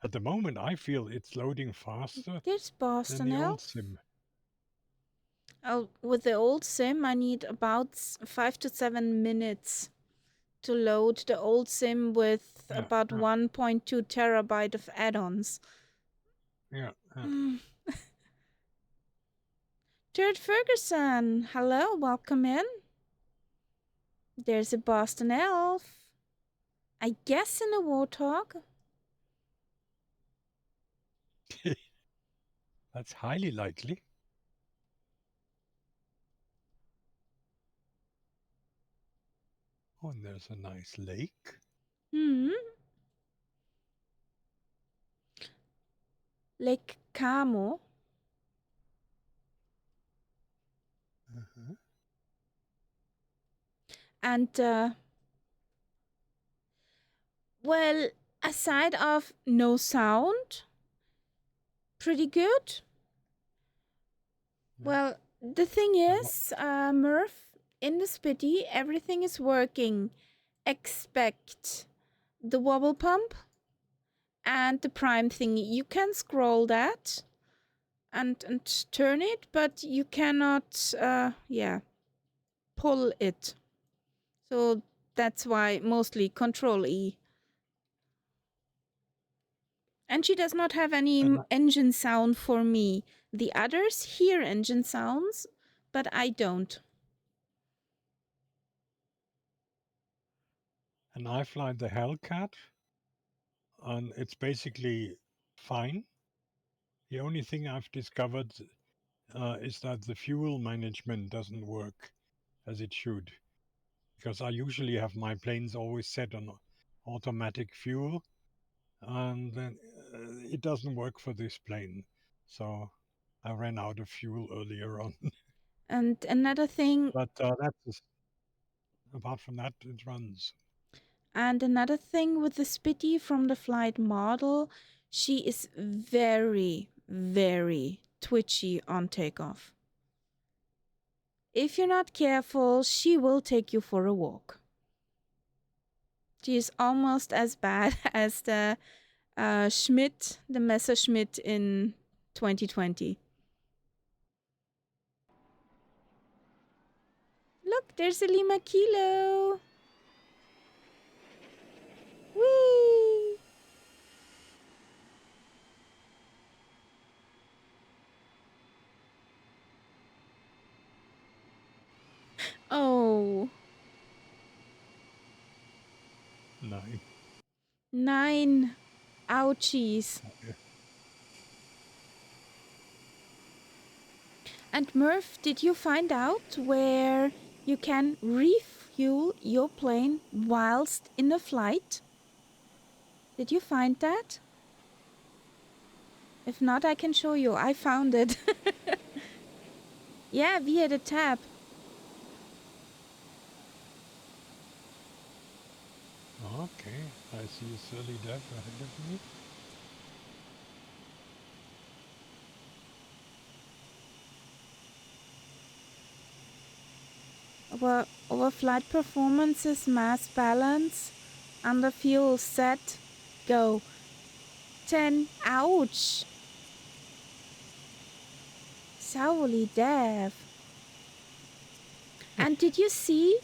At the moment, I feel it's loading faster There's than Boston the old Elf. sim. Oh, with the old sim, I need about 5 to 7 minutes to load the old sim with Yeah, about 1.2 terabyte of add-ons. yeah. Jared Ferguson, hello, welcome in. There's a Boston Elf. I guess in a warthog. That's highly likely. Oh, and there's a nice lake. Lake Como. Uh-huh. And, well, aside of no sound, pretty good. Yeah. Well, the thing is, Murph, in the Spitty, everything is working except the wobble pump and the prime thingy. You can scroll that and turn it, but you cannot, pull it. So that's why mostly Control E. And she does not have any engine sound for me. The others hear engine sounds, but I don't. And I fly the Hellcat, and it's basically fine. The only thing I've discovered is that the fuel management doesn't work as it should, because I usually have my planes always set on automatic fuel, and then it doesn't work for this plane. So I ran out of fuel earlier on. And another thing, But apart from that, it runs. and another thing with the Spitty from the flight model, she is very, very twitchy on takeoff. If you're not careful, she will take you for a walk. She is almost as bad as the Schmidt, the Messerschmitt in 2020. Look, there's a Lima Kilo. Whee! Oh, 9. 9. Ouchies. And Murph, did you find out where you can refuel your plane whilst in a flight? Did you find that? If not, I can show you. I found it. Yeah, via the tab. Okay, I see a surly dev ahead of me. Our flight performances, mass balance, under fuel, set, go. 10. Ouch! Sourly dev. And did you see?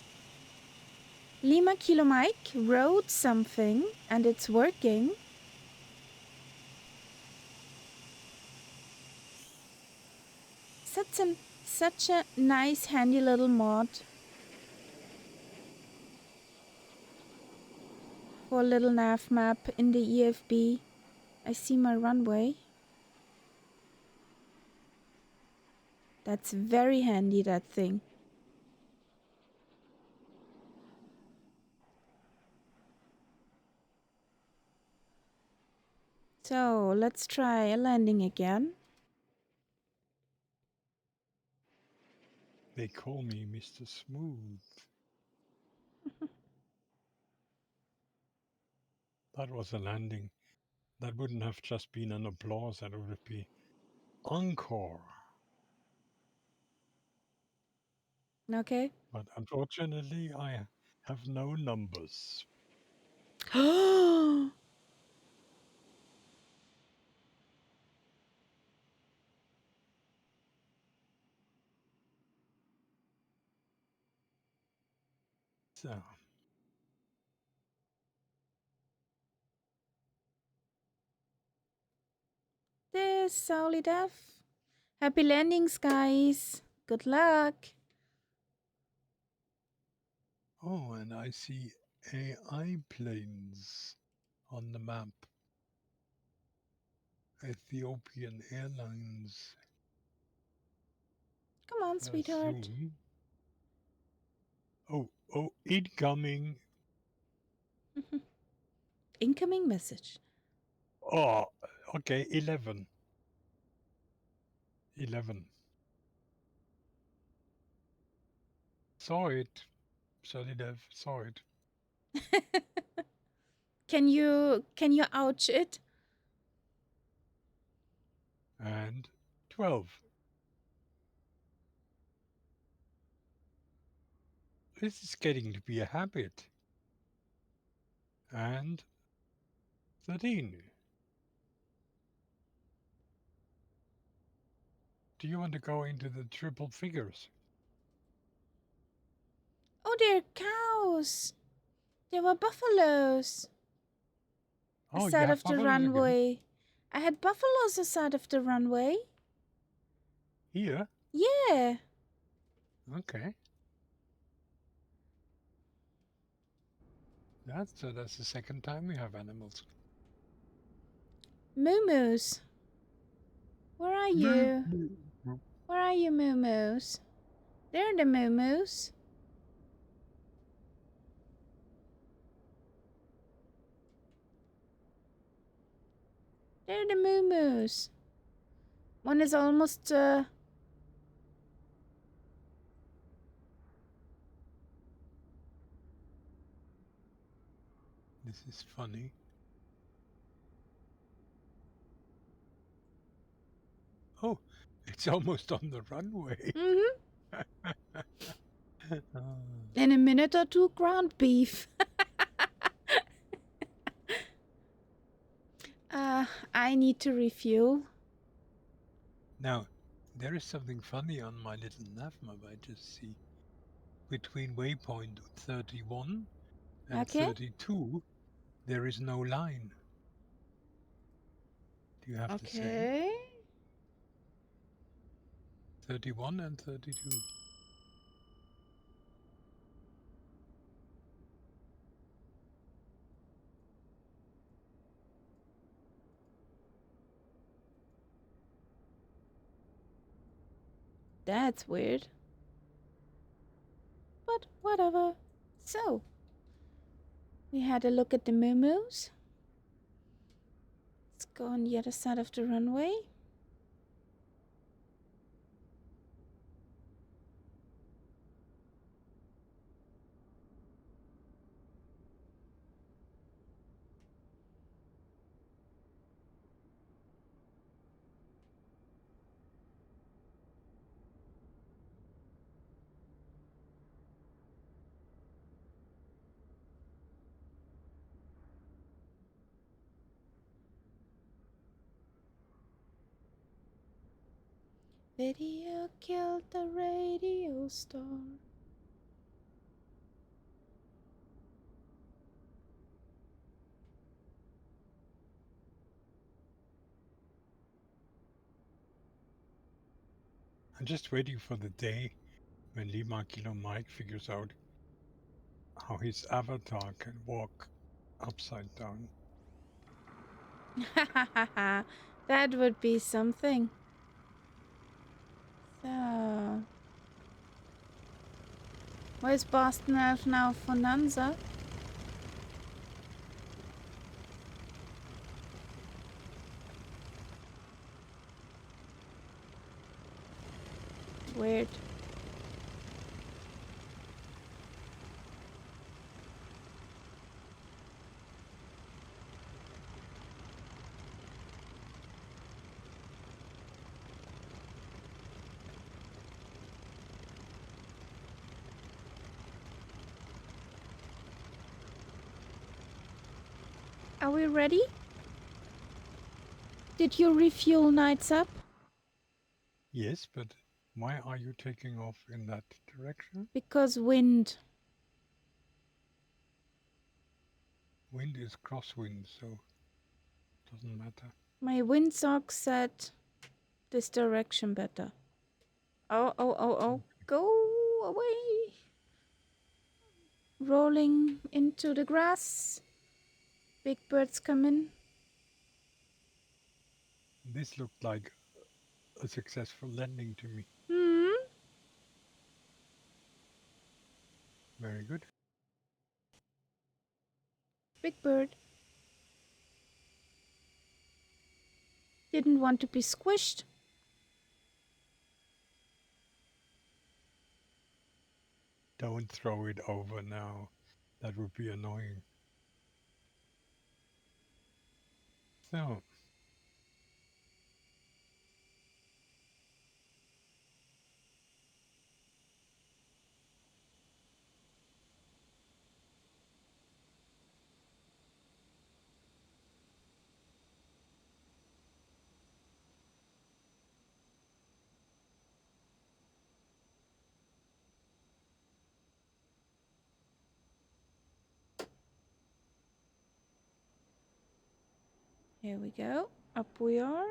Lima Kilo Mike wrote something and it's working. Such a nice handy little mod. for a little nav map in the EFB. I see my runway. That's very handy, that thing. So, let's try a landing again. They call me Mr. Smooth. That was a landing. That wouldn't have just been an applause, that would be encore. Okay. But unfortunately, I have no numbers. So, This Solid F. Happy landings, guys. Good luck. oh, and I see AI planes on the map. Ethiopian Airlines. Come on, sweetheart. Zoom. Oh, incoming. Incoming message. Oh, okay, 11. 11. Saw it. Solidev, saw it. Can you ouch it? And 12. This is getting to be a habit. And 13. Do you want to go into the triple figures? Oh, they're cows. They were buffaloes. Oh, you Aside have of the buffaloes again? runway. I had buffaloes aside of the runway. Here? Yeah. Okay. That's the second time we have animals. Moo-moos. Where are you? Moo. Where are you, moo-moos? They're the moo-moos. They're the moo-moos. One is almost, This is funny. Oh, it's almost on the runway. In a minute or two, ground beef. I need to refuel. Now, there is something funny on my little nav map I just see. Between waypoint 31 and Okay. 32, there is no line. Do you have the same? Okay. 31 and 32. That's weird. But whatever. So, we had a look at the moo-moos. Let's go on the other side of the runway. Video killed the radio star. I'm just waiting for the day when Lima Kilo Mike figures out how his avatar can walk upside down. That would be something. So, where's Boston Elf now for Nanza? Weird. Are we ready? Did you refuel Knights Up? Yes, but why are you taking off in that direction? Because wind. Wind is crosswind, so it doesn't matter. My windsock said this direction better. Oh. Go away. Rolling into the grass. Big birds come in. This looked like a successful landing to me. Very good. Big bird. Didn't want to be squished. Don't throw it over now. That would be annoying. So, Here we go. Up we are.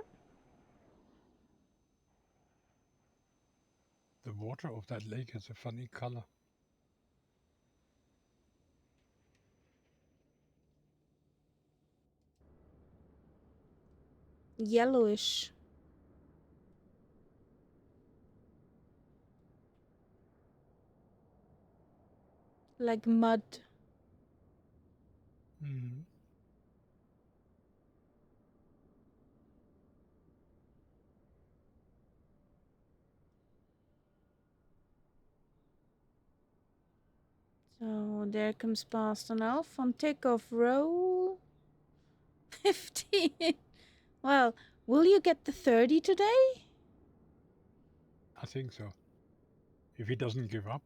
the water of that lake has a funny color. Yellowish. Like mud. Mm. So there comes Boston Elf on takeoff roll. 15. Well, will you get the 30 today? I think so. If he doesn't give up.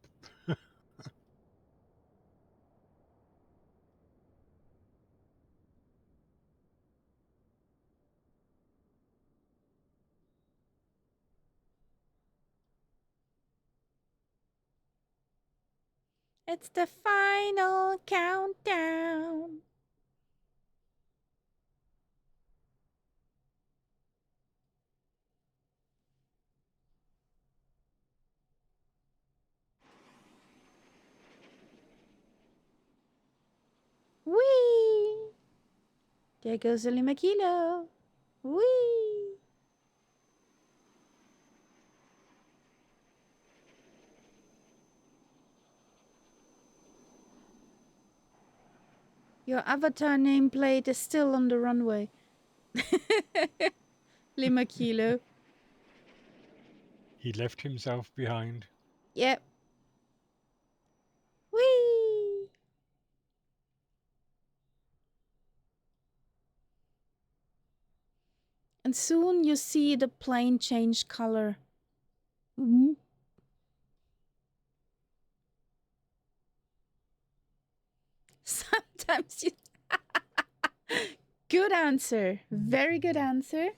It's the final countdown. Whee! There goes the Lima Kilo. Whee! Your avatar nameplate is still on the runway. Lima Kilo. He left himself behind. Yep. Whee! And soon you see the plane change color. Sometimes you... Good answer. Very good answer.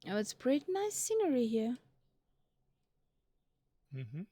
Oh, it's pretty nice scenery here. Mm-hmm.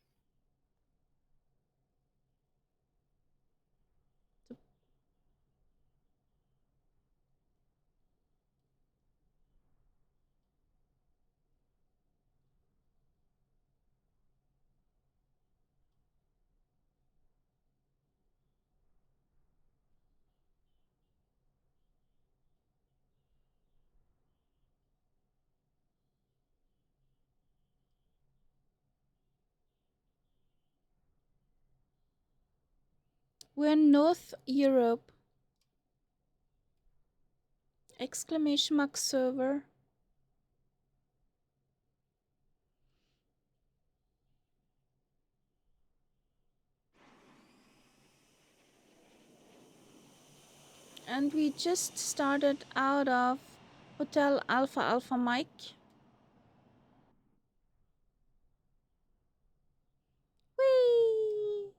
We're in North Europe! Exclamation mark server. And we just started out of Hotel Alpha Alpha Mike. Whee!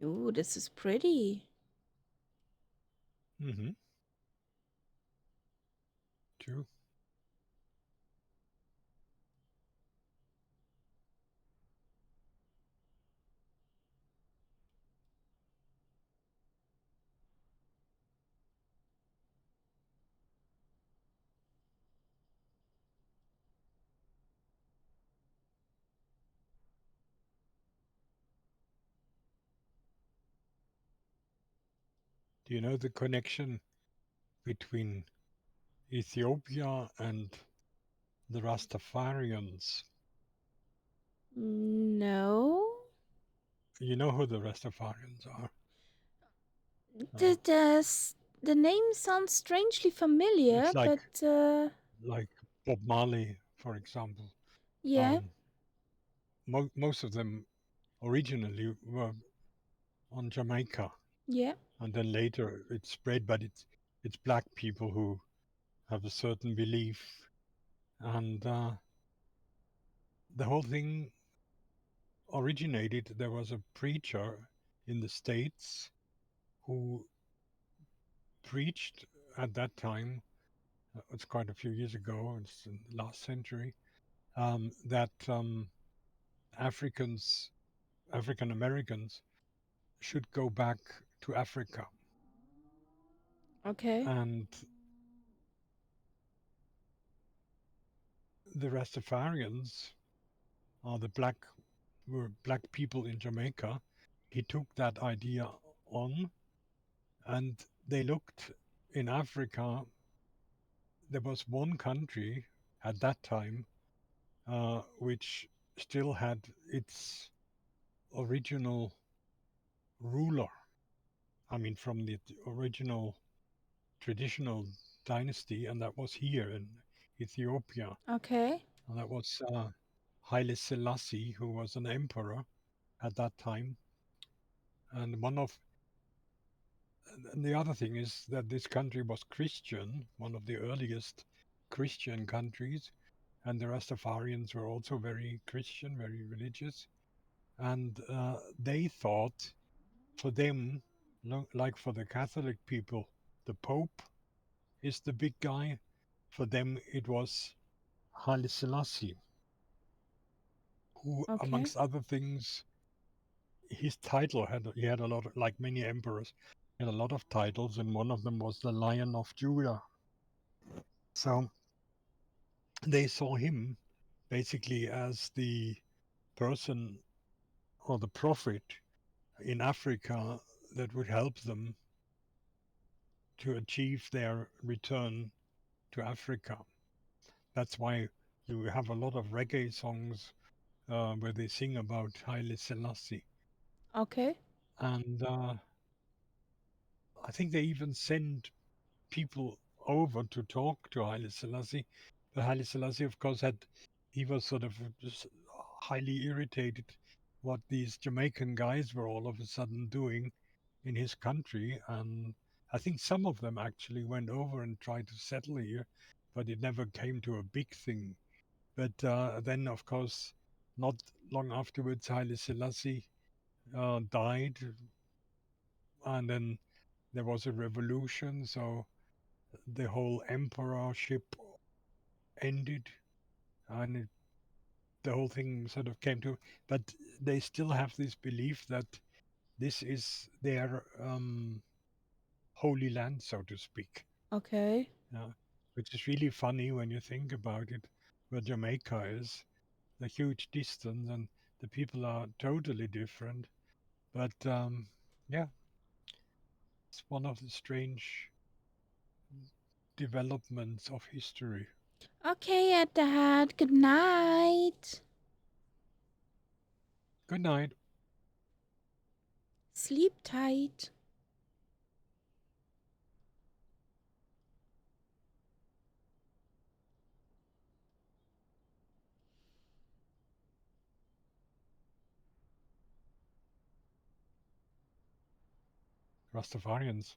Ooh, this is pretty. Mm-hmm. True. Do you know the connection between Ethiopia and the Rastafarians? No. You know who the Rastafarians are? The, the, s- the name sounds strangely familiar, It's like but like Bob Marley, for example. yeah, Um, most of them originally were on Jamaica, yeah, and then later it spread. But it's black people who have a certain belief, and the whole thing originated. There was a preacher in the States who preached at that time. It's quite a few years ago. It's in the last century. That Africans, African Americans, should go back to Africa, okay, and the Rastafarians are were black people in Jamaica. He took that idea on, and they looked in Africa. There was one country at that time which still had its original ruler. I mean, from the original traditional dynasty, and that was here in Ethiopia. okay, And that was Haile Selassie, who was an emperor at that time. And and the other thing is that this country was Christian, one of the earliest Christian countries, and the Rastafarians were also very Christian, very religious, and they thought for them, like for the Catholic people, the Pope is the big guy. For them, it was Haile Selassie, who, okay, amongst other things, his title had he had a lot of, like many emperors. He had a lot of titles, and one of them was the Lion of Judah. So they saw him basically as the person or the prophet in Africa that would help them to achieve their return to Africa. That's why you have a lot of reggae songs where they sing about Haile Selassie. Okay. And I think they even send people over to talk to Haile Selassie. But Haile Selassie, of course, he was sort of just highly irritated what these Jamaican guys were all of a sudden doing in his country. And I think some of them actually went over and tried to settle here, but it never came to a big thing. But then, of course, not long afterwards, Haile Selassie died, and then there was a revolution. So the whole emperorship ended, and the whole thing sort of came to. But they still have this belief that this is their holy land, so to speak. Okay. Which is really funny when you think about it, where Jamaica is, the huge distance, and the people are totally different. But yeah, it's one of the strange developments of history. Okay, Dad. Good night. Good night. Sleep tight. Rastafarians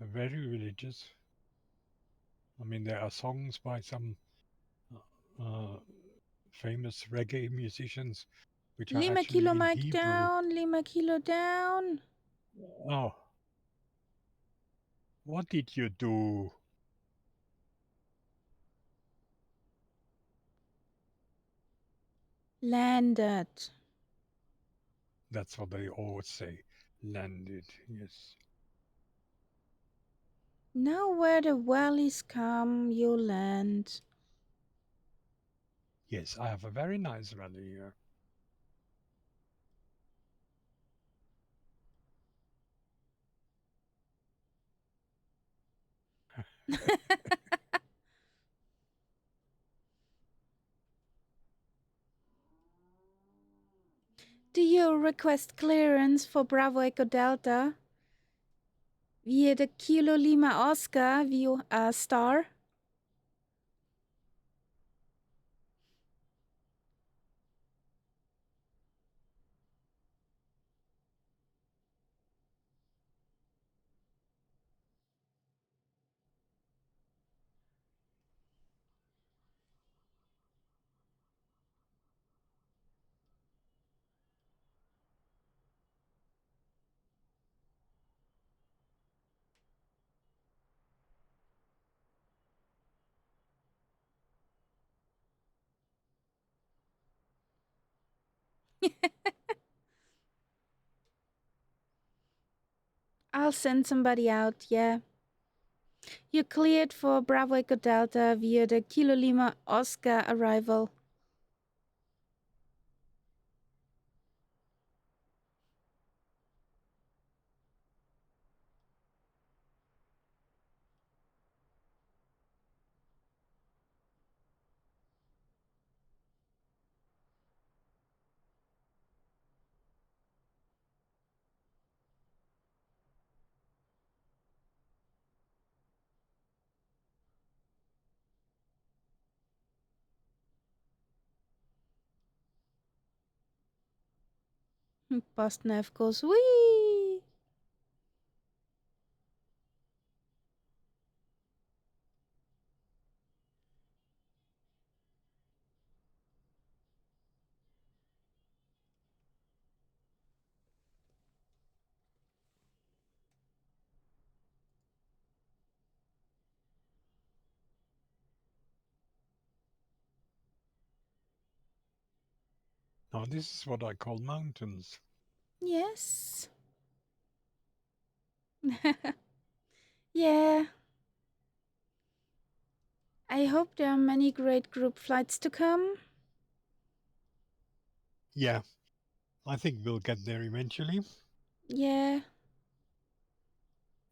are very religious. I mean, there are songs by some uh, famous reggae musicians which are Lima actually kilo in mic Hebrew. down. Lima kilo down. Oh, what did you do? Landed. That's what they always say. Landed, yes. Now where the valleys come, you land. Yes, I have a very nice rally here. Do you request clearance for Bravo Echo Delta? Via the Kilo Lima Oscar view star? I'll send somebody out, yeah. You cleared for Bravo Echo Delta via the Kilo Lima Oscar arrival. Postnev goes, wee! Now, this is what I call mountains. Yes. Yeah, I hope there are many great group flights to come. Yeah, I think we'll get there eventually. Yeah,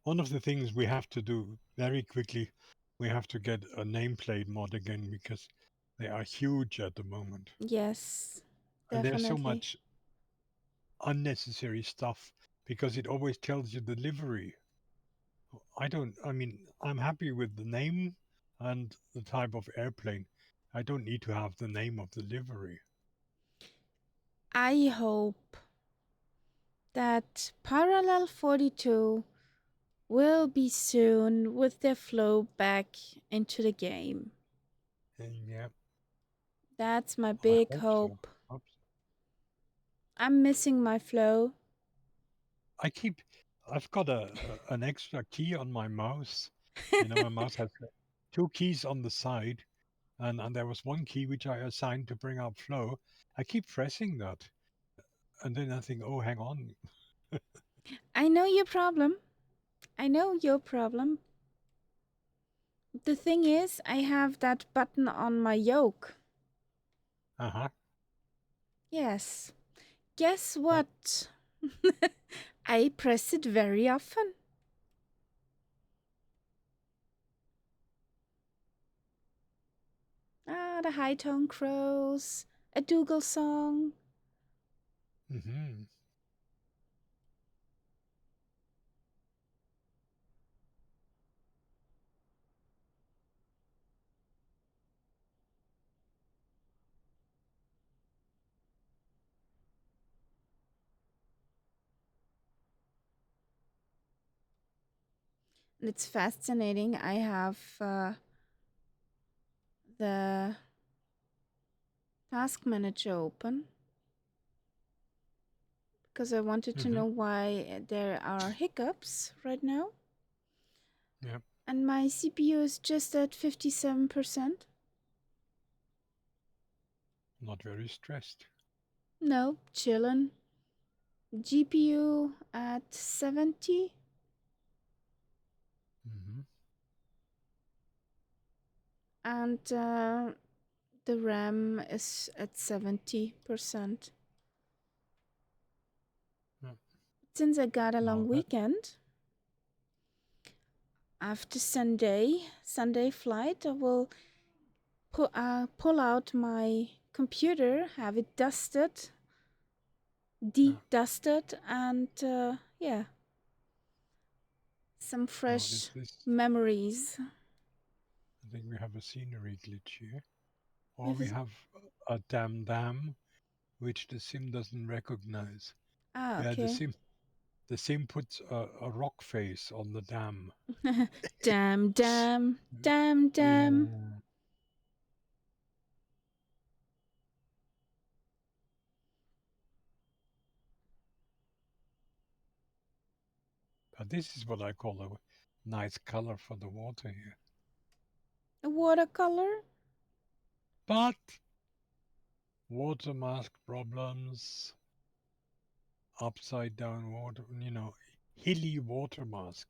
One of the things we have to do very quickly, we have to get a nameplate mod again because they are huge at the moment. yes, And there's so definitely. much unnecessary stuff because it always tells you the livery. I mean, I'm happy with the name and the type of airplane. I don't need to have the name of the livery. I hope that Parallel 42 will be soon with their flow back into the game. Yeah, That's my I big hope so. hope. Hope so. I'm missing my flow. I keep, I've got an extra key on my mouse. You know, my mouse has two keys on the side, and there was one key which I assigned to bring up flow. I keep pressing that, and then I think, oh, hang on. I know your problem. I know your problem. The thing is, I have that button on my yoke. Uh huh. Yes. Guess Yeah. what? I press it very often. Ah, the high tone crows, a Dougal song. Mm-hmm. It's fascinating. I have the task manager open because I wanted to Mm-hmm. know why there are hiccups right now. Yeah. And my CPU is just at 57%. Not very stressed. No, chillin'. GPU at 70. Mm-hmm. And the RAM is at 70%. Yeah. Since I got a long No, that. weekend, after Sunday flight, I will pull out my computer, have it dusted, Yeah. de-dusted, and yeah, some Oh, is fresh this? memories. I think we have a scenery glitch here, or With we this- have a dam which the sim doesn't recognize. Ah, Yeah, okay. the sim puts a rock face on the dam. Damn, damn, damn, damn. Yeah. But this is what I call a nice color for the water here. A watercolor? But water mask problems, upside down water, hilly water mask.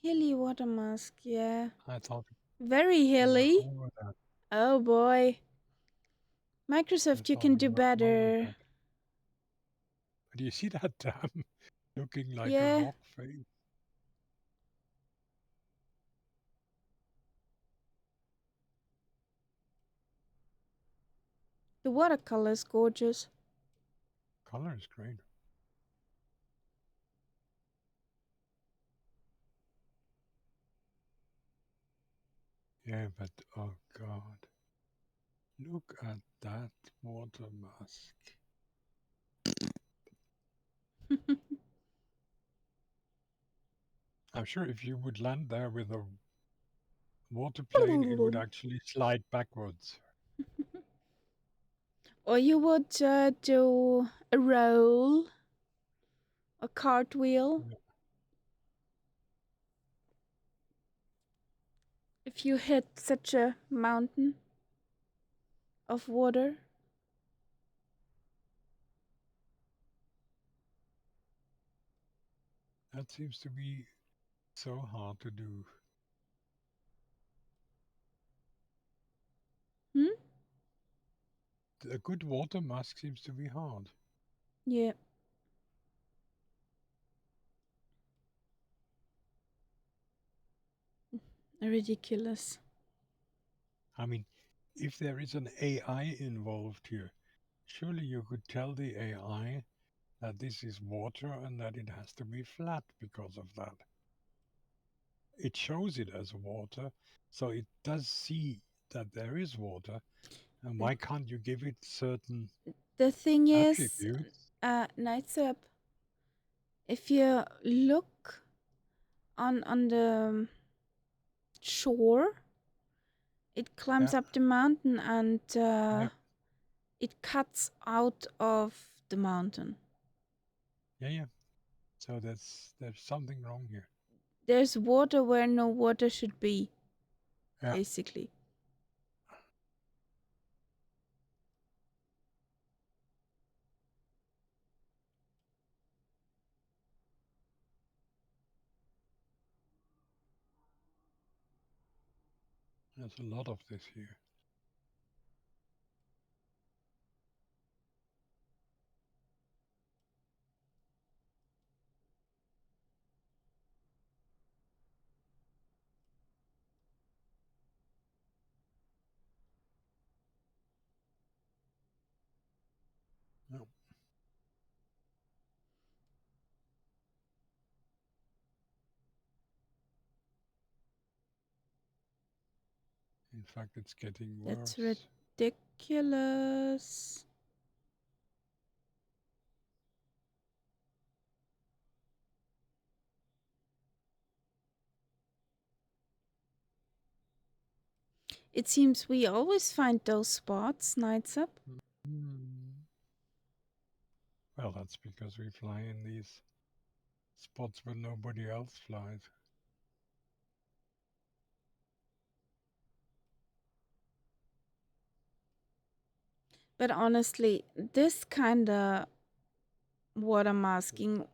Hilly water mask, yeah. I thought Very we were hilly. over that. Oh boy. I Microsoft, you thought can we do were over better. that. But you see that dam looking like a Yeah, rock face? the watercolor is gorgeous. Color is great. Yeah, but oh god. Look at that water mask. I'm sure if you would land there with a water plane, it would actually slide backwards. Or you would do a roll, a cartwheel, Yeah. if you hit such a mountain of water. That seems to be So hard to do. Hmm? A good water mask seems to be hard. Yeah. Ridiculous. I mean, if there is an AI involved here, surely you could tell the AI that this is water and that it has to be flat because of that. It shows it as water, so it does see that there is water. And why can't you give it certain The thing is, attributes? Nights Up, if you look on the shore, it climbs Yeah, up the mountain and yeah, it cuts out of the mountain. yeah. So there's something wrong here. There's water where no water should be, Yeah, basically. there's a lot of this here. No, in fact, it's getting That's worse. ridiculous. It seems we always find those spots, Nights Up. Hmm. Well, that's because we fly in these spots where nobody else flies. But honestly, this kind of water masking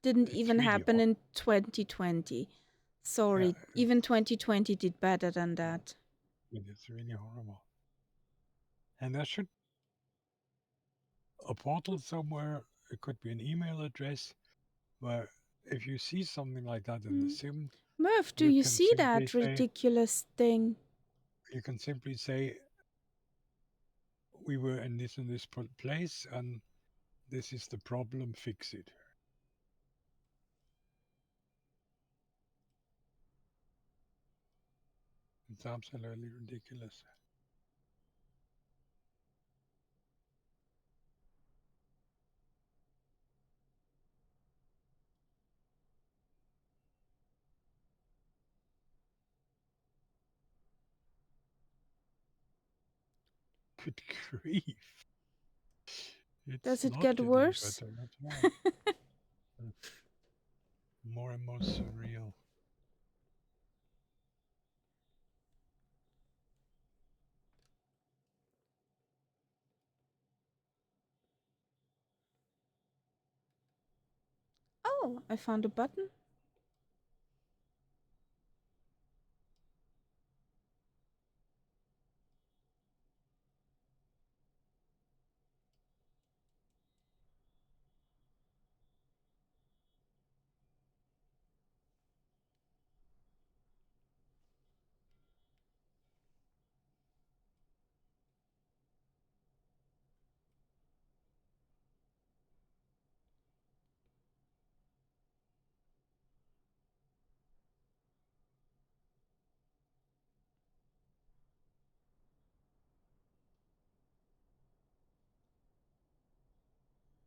didn't It's even really happen hot. in 2020. Yeah, Sorry, even 2020 did better than that. it's really horrible. And there should a portal somewhere. It could be an email address where if you see something like that in the Mm. sim, Murph, do you you can see simply that say, ridiculous thing? you can simply say, we were in this and this place, and this is the problem. Fix it. It's absolutely ridiculous. Good grief! It's Does it not get getting worse? better at all. More and more surreal. Oh, I found a button.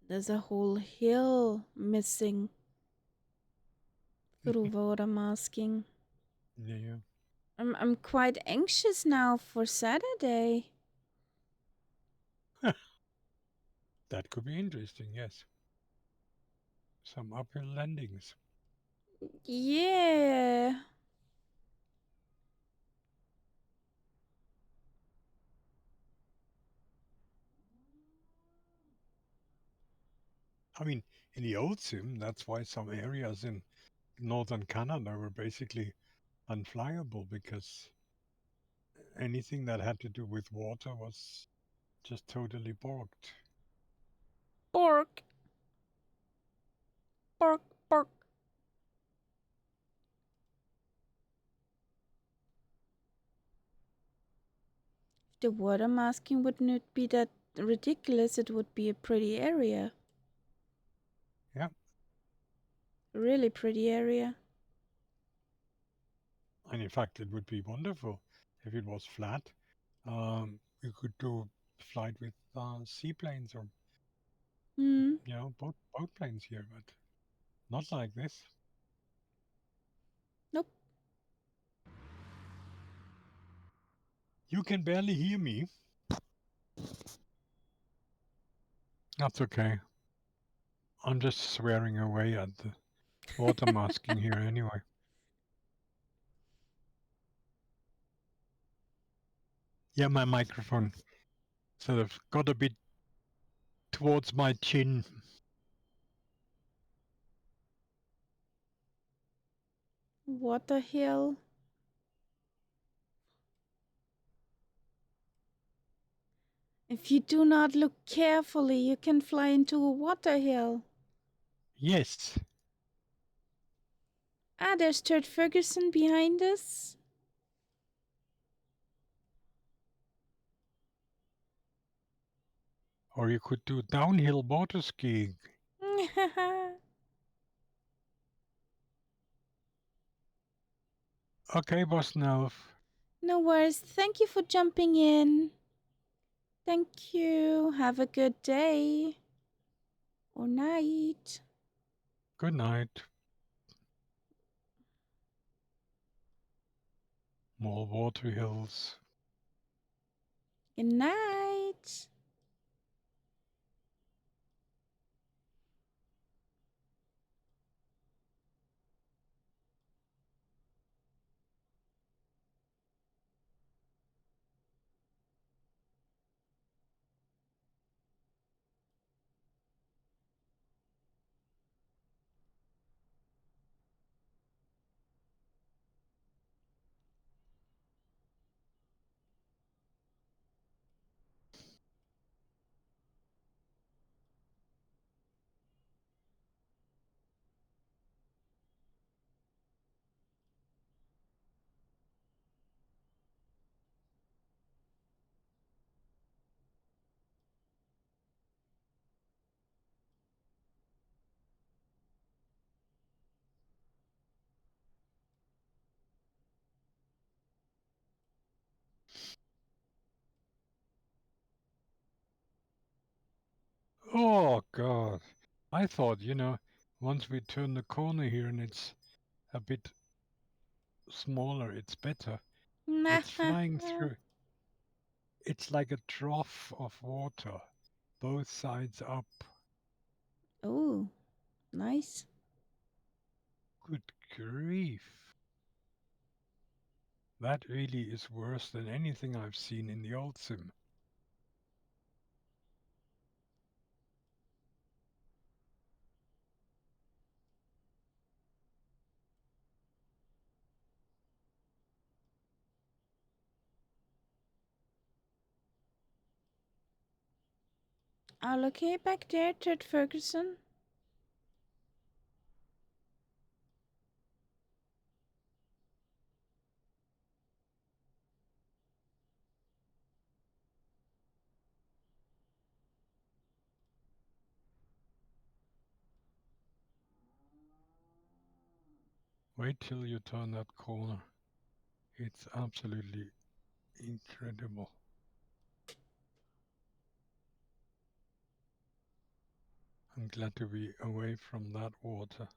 There's a whole hill missing through water masking. Yeah, I'm quite anxious now for Saturday. that could be interesting. Yes, some uphill landings. Yeah. I mean, in the old sim, that's why some areas in northern Canada were basically unflyable because anything that had to do with water was just totally bogged. Pork. Pork, pork. If the water masking would not be that ridiculous, it would be a pretty area. Yeah. Really pretty area. And in fact, it would be wonderful if it was flat. You could do flight with seaplanes or Hmm. boat planes here, but not like this. Nope. You can barely hear me. That's okay. I'm just swearing away at the water masking here anyway. Yeah, my microphone sort of got a bit towards my chin. What the hell? If you do not look carefully, you can fly into a water hill. Yes. Ah, there's Stuart Ferguson behind us. Or you could do downhill water skiing. Okay, Boss Nelf. No worries. Thank you for jumping in. Thank you. Have a good day. Or night. Good night. More water hills. Good night. Oh, God. I thought, once we turn the corner here and it's a bit smaller, it's better. It's flying through. It's like a trough of water, both sides up. Oh, nice. Good grief. That really is worse than anything I've seen in the old sim. All okay back there, Stuart Ferguson? Wait till you turn that corner. It's absolutely incredible. I'm glad to be away from that water.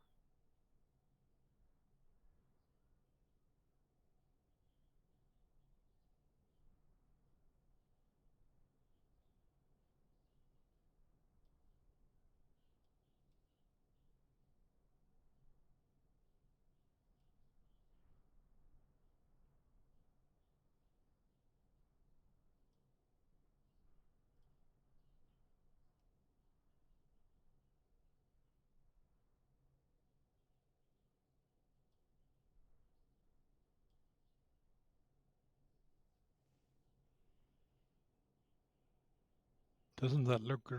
Doesn't that look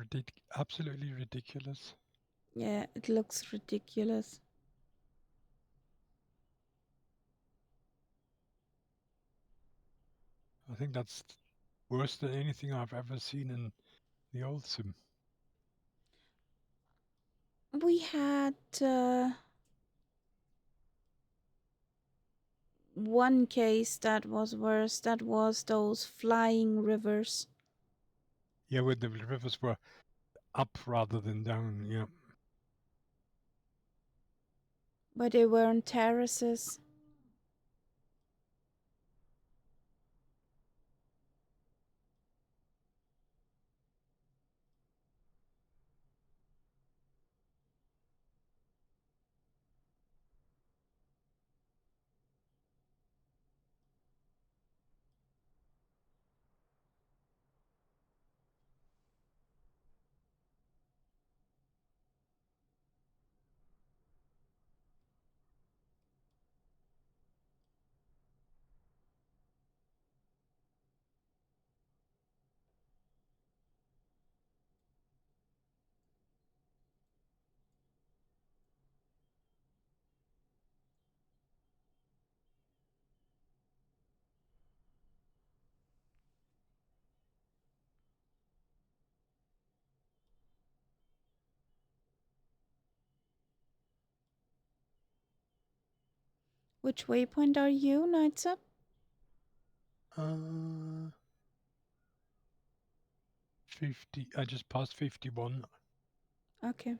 absolutely ridiculous? Yeah, it looks ridiculous. I think that's worse than anything I've ever seen in the old sim. We had one case that was worse. That was those flying rivers. Yeah, where the rivers were up rather than down, yeah. But they weren't terraces. Which waypoint are you, Knights Up? 50. I just passed 51. Okay.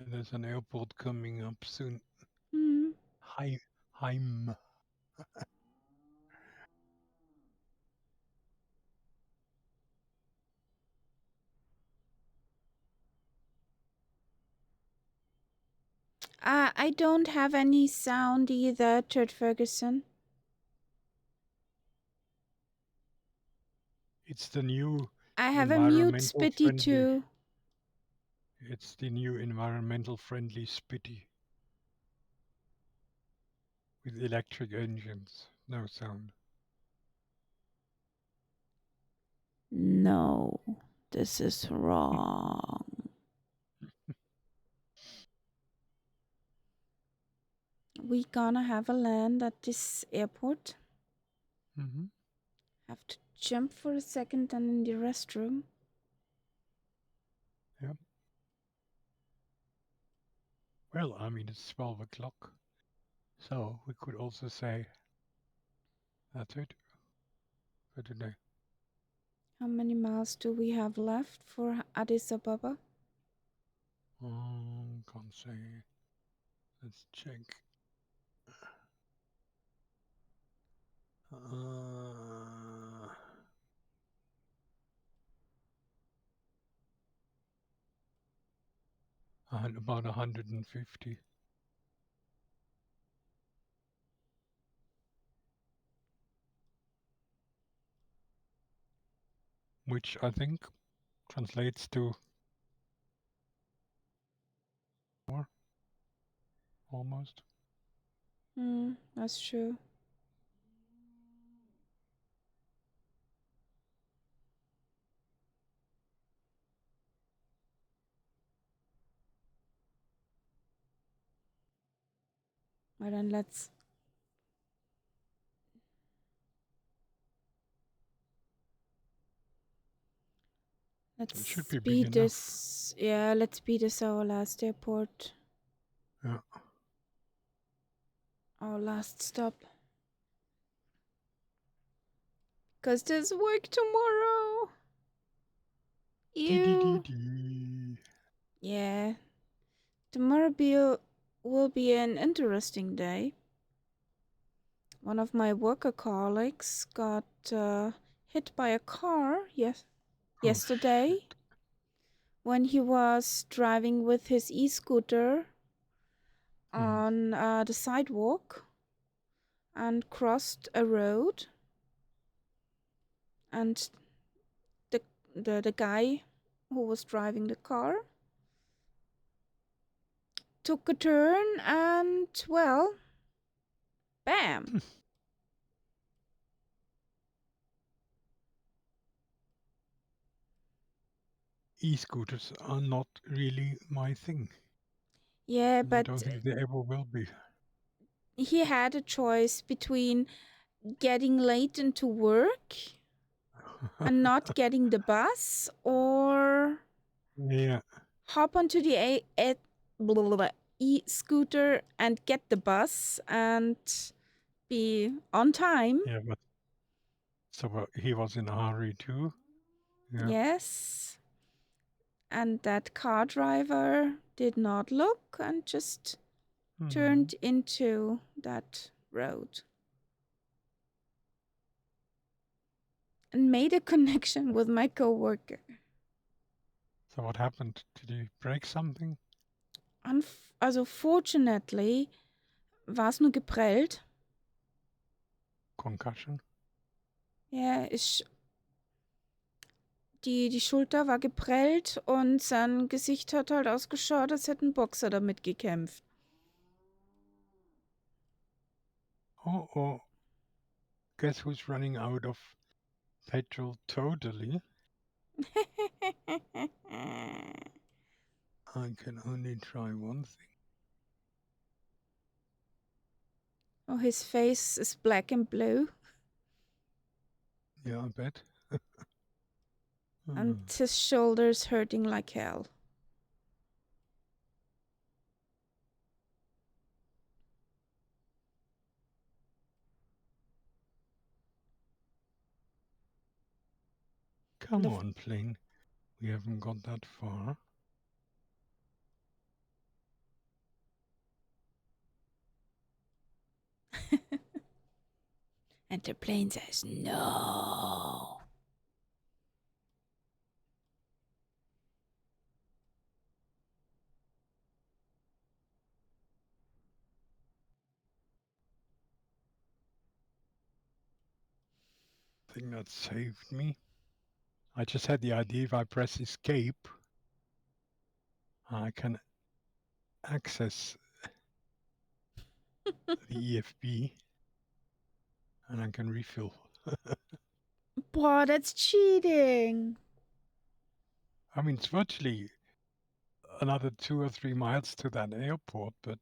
And there's an airport coming up soon. Hmm. Heim. I don't have any sound either, Church Ferguson. It's the new I have a mute environmental Spitty friendly. too. It's the new environmental friendly Spitty. With electric engines. No sound. No, this is wrong. We gonna have a land at this airport. Mm-hmm. Have to jump for a second and in the restroom. Yep. Well, I mean, it's 12 o'clock. So we could also say that's it for today. How many miles do we have left for Addis Ababa? Can't say. Let's check. 150. Which I think translates to more, almost. That's true. Well, then let's It should be big speed enough. this. Yeah, let's speed this our last airport. Yeah. Our last stop. Cause there's work tomorrow. You. Yeah. Tomorrow will be an interesting day. One of my worker colleagues got hit by a car yesterday when he was driving with his e-scooter on the sidewalk and crossed a road. And the guy who was driving the car took a turn and, well, bam. E-scooters are not really my thing. Yeah, And I but don't think they ever will be. he had a choice between getting late into work and not getting the bus, or Yeah, hop onto the e-scooter and get the bus and be on time. yeah, but so he was in a hurry too. Yeah. Yes. And that car driver did not look and just turned into that road and made a connection with my coworker. So what happened? Did he break something? Also fortunately war es nur geprellt. Concussion? Ja, die Schulter war geprellt und sein Gesicht hat halt ausgeschaut, als hätte ein Boxer damit gekämpft. Oh, guess who's running out of petrol totally? I can only try one thing. Oh, his face is black and blue. Yeah, I bet. And his shoulders hurting like hell. Come on, plane. We haven't got that far. And the plane says no. Thing that saved me. I just had the idea if I press escape, I can access the EFB and I can refill. Boah, that's cheating. I mean, it's virtually another 2 or 3 miles to that airport, but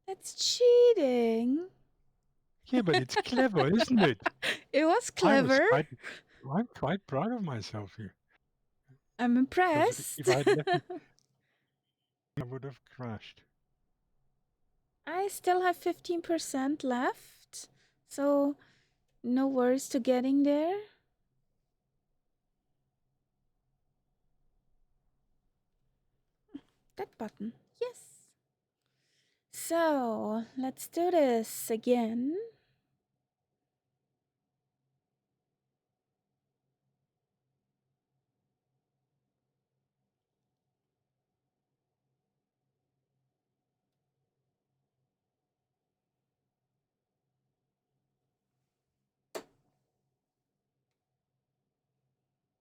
That's cheating. yeah, but it's clever, isn't it? It was I'm clever. quite proud of myself here. I'm 'Cause impressed. if I had left it, I would have crashed. I still have 15% left, so no worries to getting there. That button, yes. So let's do this again.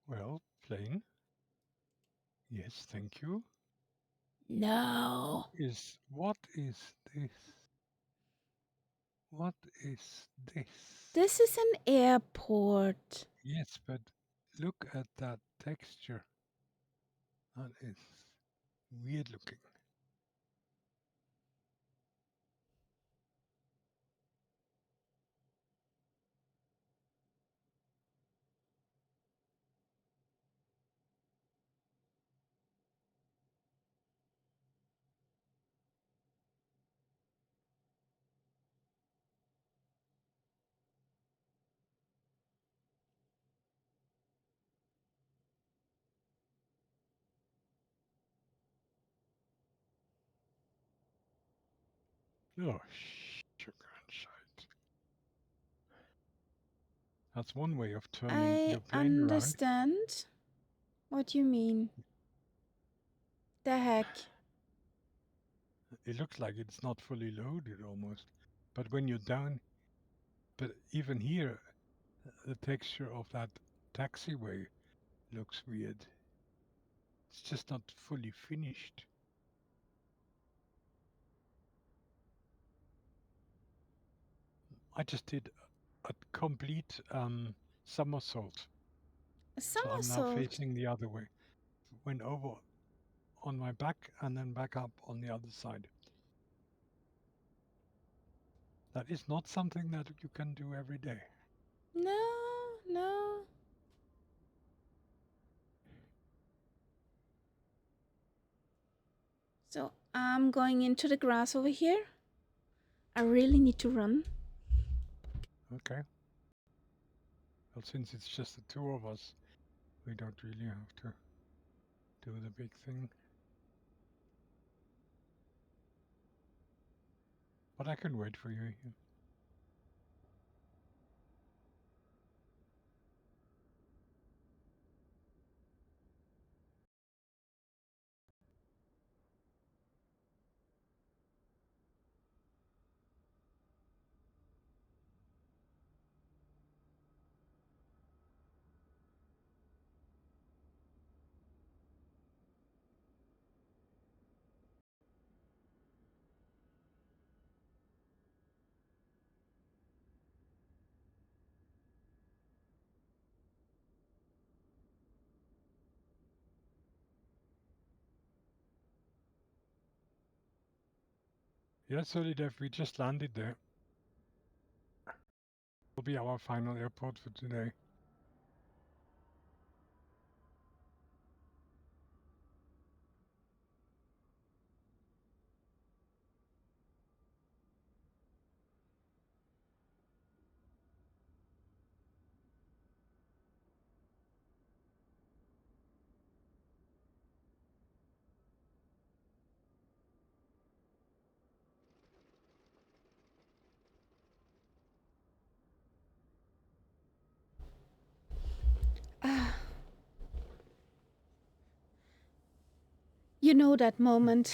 Well, plane. Yes, thank you. No. What is this? What is this? This is an airport. Yes, but look at that texture. That is weird looking. Oh, sugar and shite. That's one way of turning I your plane around. understand what you mean. The heck? It looks like it's not fully loaded almost. But when you're down, but even here, the texture of that taxiway looks weird. It's just not fully finished. I just did a complete somersault. A So I'm now somersault. facing the other way. Went over on my back and then back up on the other side. That is not something that you can do every day. No, no. So I'm going into the grass over here. I really need to run. Okay. Well, since it's just the two of us, we don't really have to do the big thing. But I can wait for you here. Yes, Solidev, we just landed there. Will be our final airport for today. You know that moment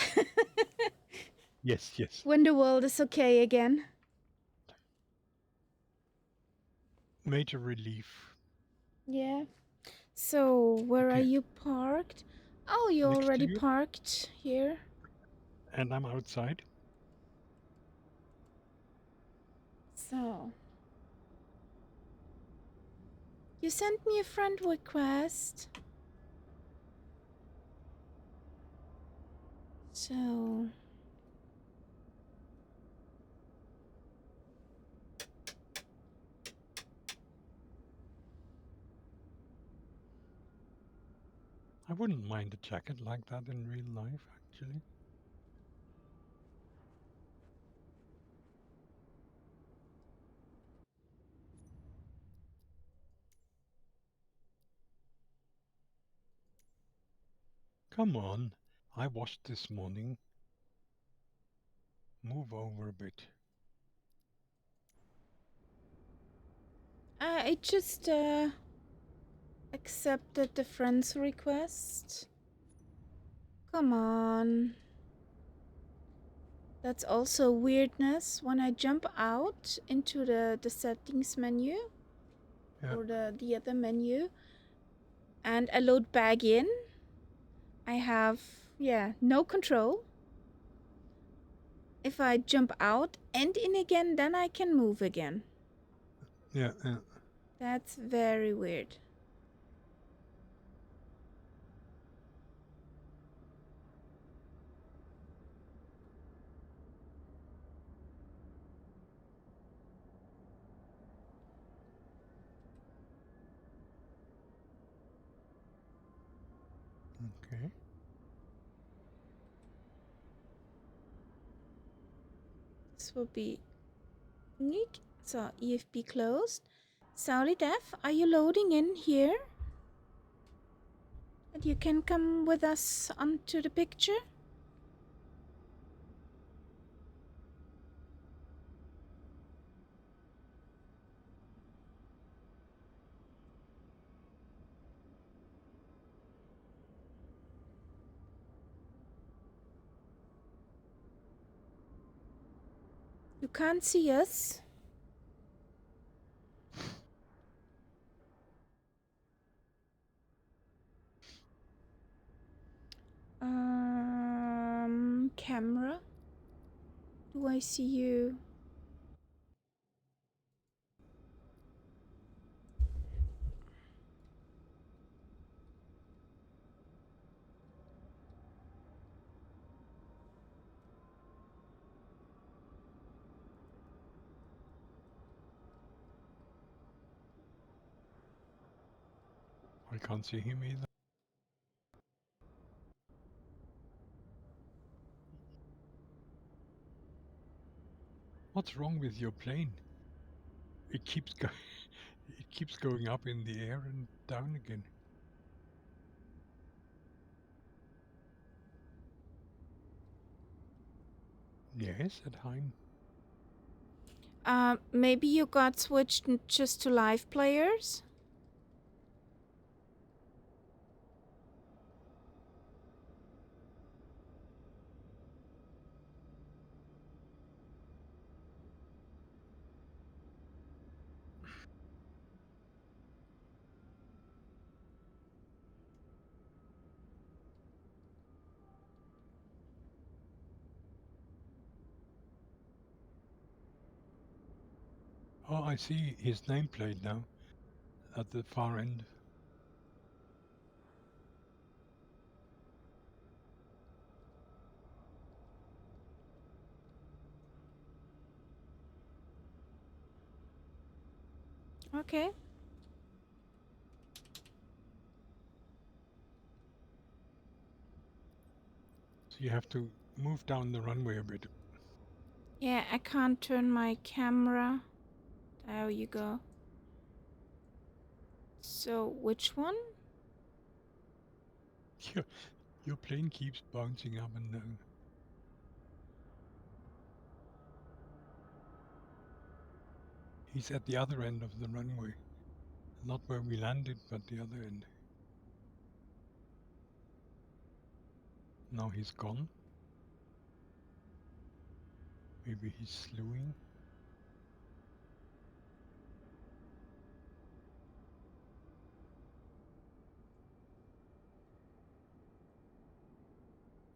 Yes, yes. when the world is okay again. Major relief. Yeah. So, where are Okay. you parked? Oh, you Next to already you. parked here. And I'm outside. So, you sent me a friend request. So, I wouldn't mind a jacket like that in real life, actually. Come on. I washed this morning. Move over a bit. I just accepted the friend's request. Come on. That's also weirdness when I jump out into the settings menu Yeah. or the other menu and I load back in. I have, no control. If I jump out and in again, then I can move again. Yeah, yeah. That's very weird. Okay. This will be neat. So EFP closed. Saudi Def, are you loading in here? And you can come with us onto the picture? You can't see us. Do I see you? I can't see him either. What's wrong with your plane? It keeps it keeps going up in the air and down again. Yes, at Heim. Maybe you got switched just to live players? Oh, I see his nameplate now at the far end. Okay. So you have to move down the runway a bit. Yeah, I can't turn my camera. There you go. So, which one? Your plane keeps bouncing up and down. He's at the other end of the runway. Not where we landed, but the other end. Now he's gone. Maybe he's slewing.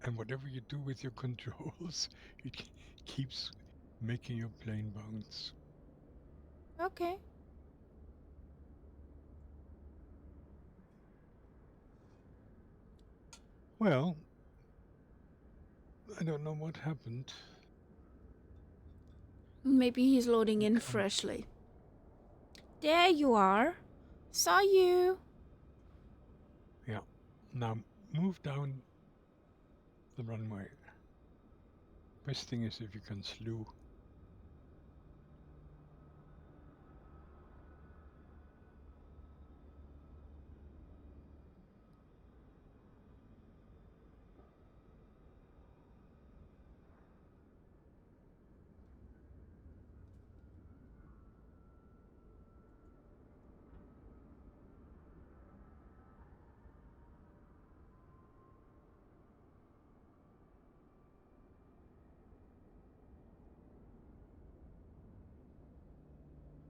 And whatever you do with your controls, it keeps making your plane bounce. Okay. Well, I don't know what happened. Maybe he's loading in Can't- freshly. There you are. Saw you. Yeah. Now move down the runway. Best thing is if you can slew.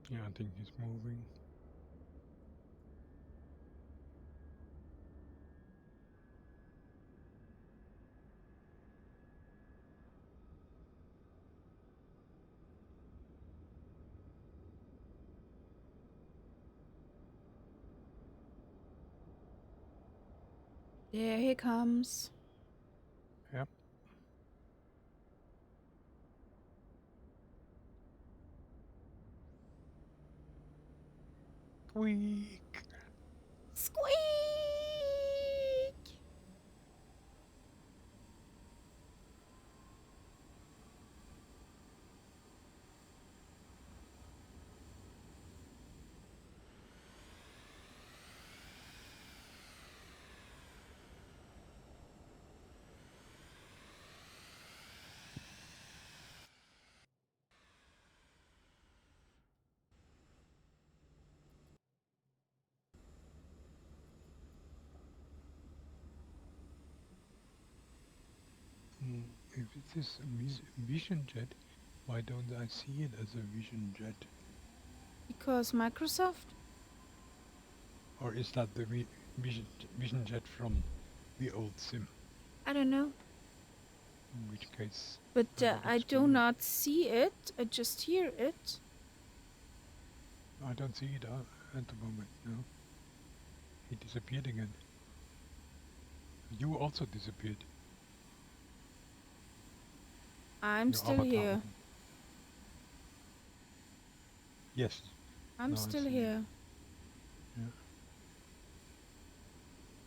Yeah, I think he's moving. There he comes. Yep. Squeak. Squeak! If it is a vision jet, why don't I see it as a vision jet? Because Microsoft? Or is that the vision jet from the old sim? I don't know. In which case, But robotics I do will- not see it. I just hear it. I don't see it at the moment. No, he disappeared again. You also disappeared. I'm Your still avatar. here. Yes. I'm No, I still see. here. Yeah.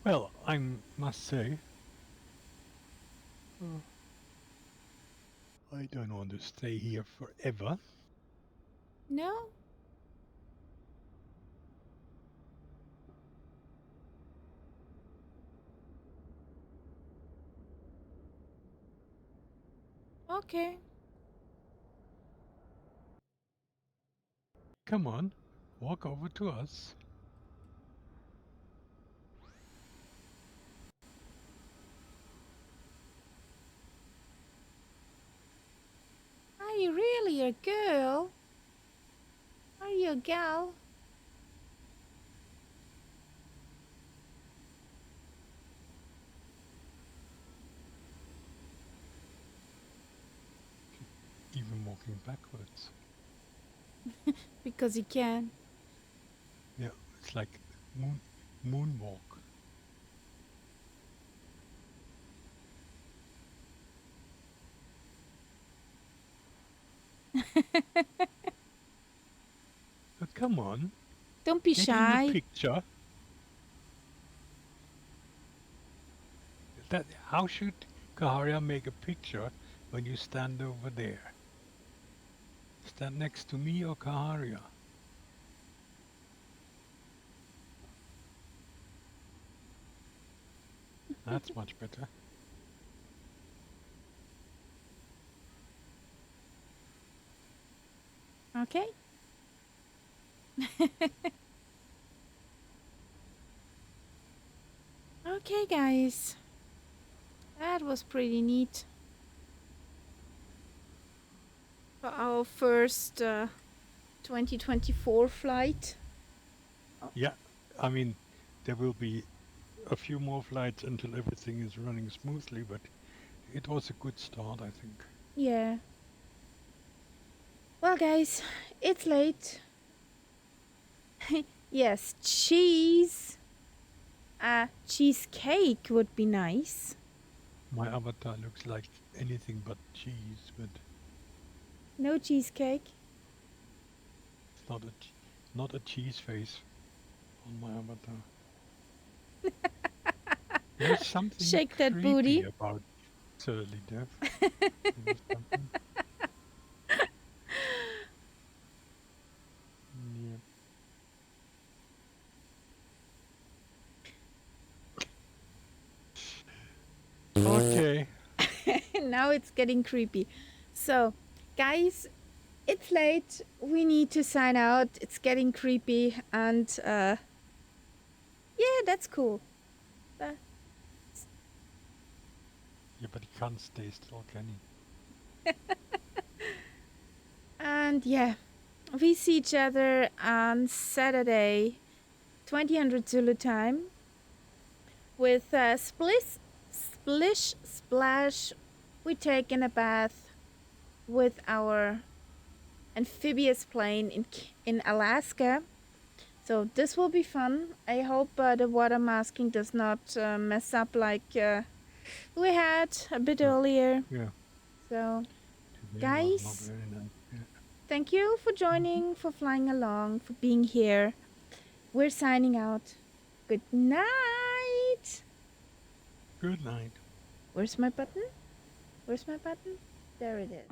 Well, I must say, I don't want to stay here forever. No? Okay. Come on, walk over to us. Are you really a girl? Are you a gal? Even walking backwards. Because you can. Yeah, it's like moonwalk. But come on, Don't be get in shy. the picture. How should Kaharia make a picture when you stand over there? Stand next to me or Kaharia? That's much better. Okay. Okay, guys. That was pretty neat. For our first 2024 flight. Yeah, I mean, there will be a few more flights until everything is running smoothly, but it was a good start, I think. Yeah. Well, guys, it's late. Yes, cheese. Cheesecake would be nice. My avatar looks like anything but cheese, but No cheesecake. it's not a cheese face on my avatar. There's something Shake that creepy booty. about Surly Death. There's something. Yeah. Okay. Now it's getting creepy. So, guys, it's late. We need to sign out. It's getting creepy, and yeah, that's cool. Yeah, but he can't stay still, can he? And yeah, we see each other on Saturday, 2000 Zulu time, with Splish Splash. We taking a bath with our amphibious plane in Alaska. So this will be fun. I hope the water masking does not mess up like we had a bit earlier. Yeah. So, Today was not guys, very nice. Yeah. thank you for joining, for flying along, for being here. We're signing out. Good night. Good night. Where's my button? Where's my button? There it is.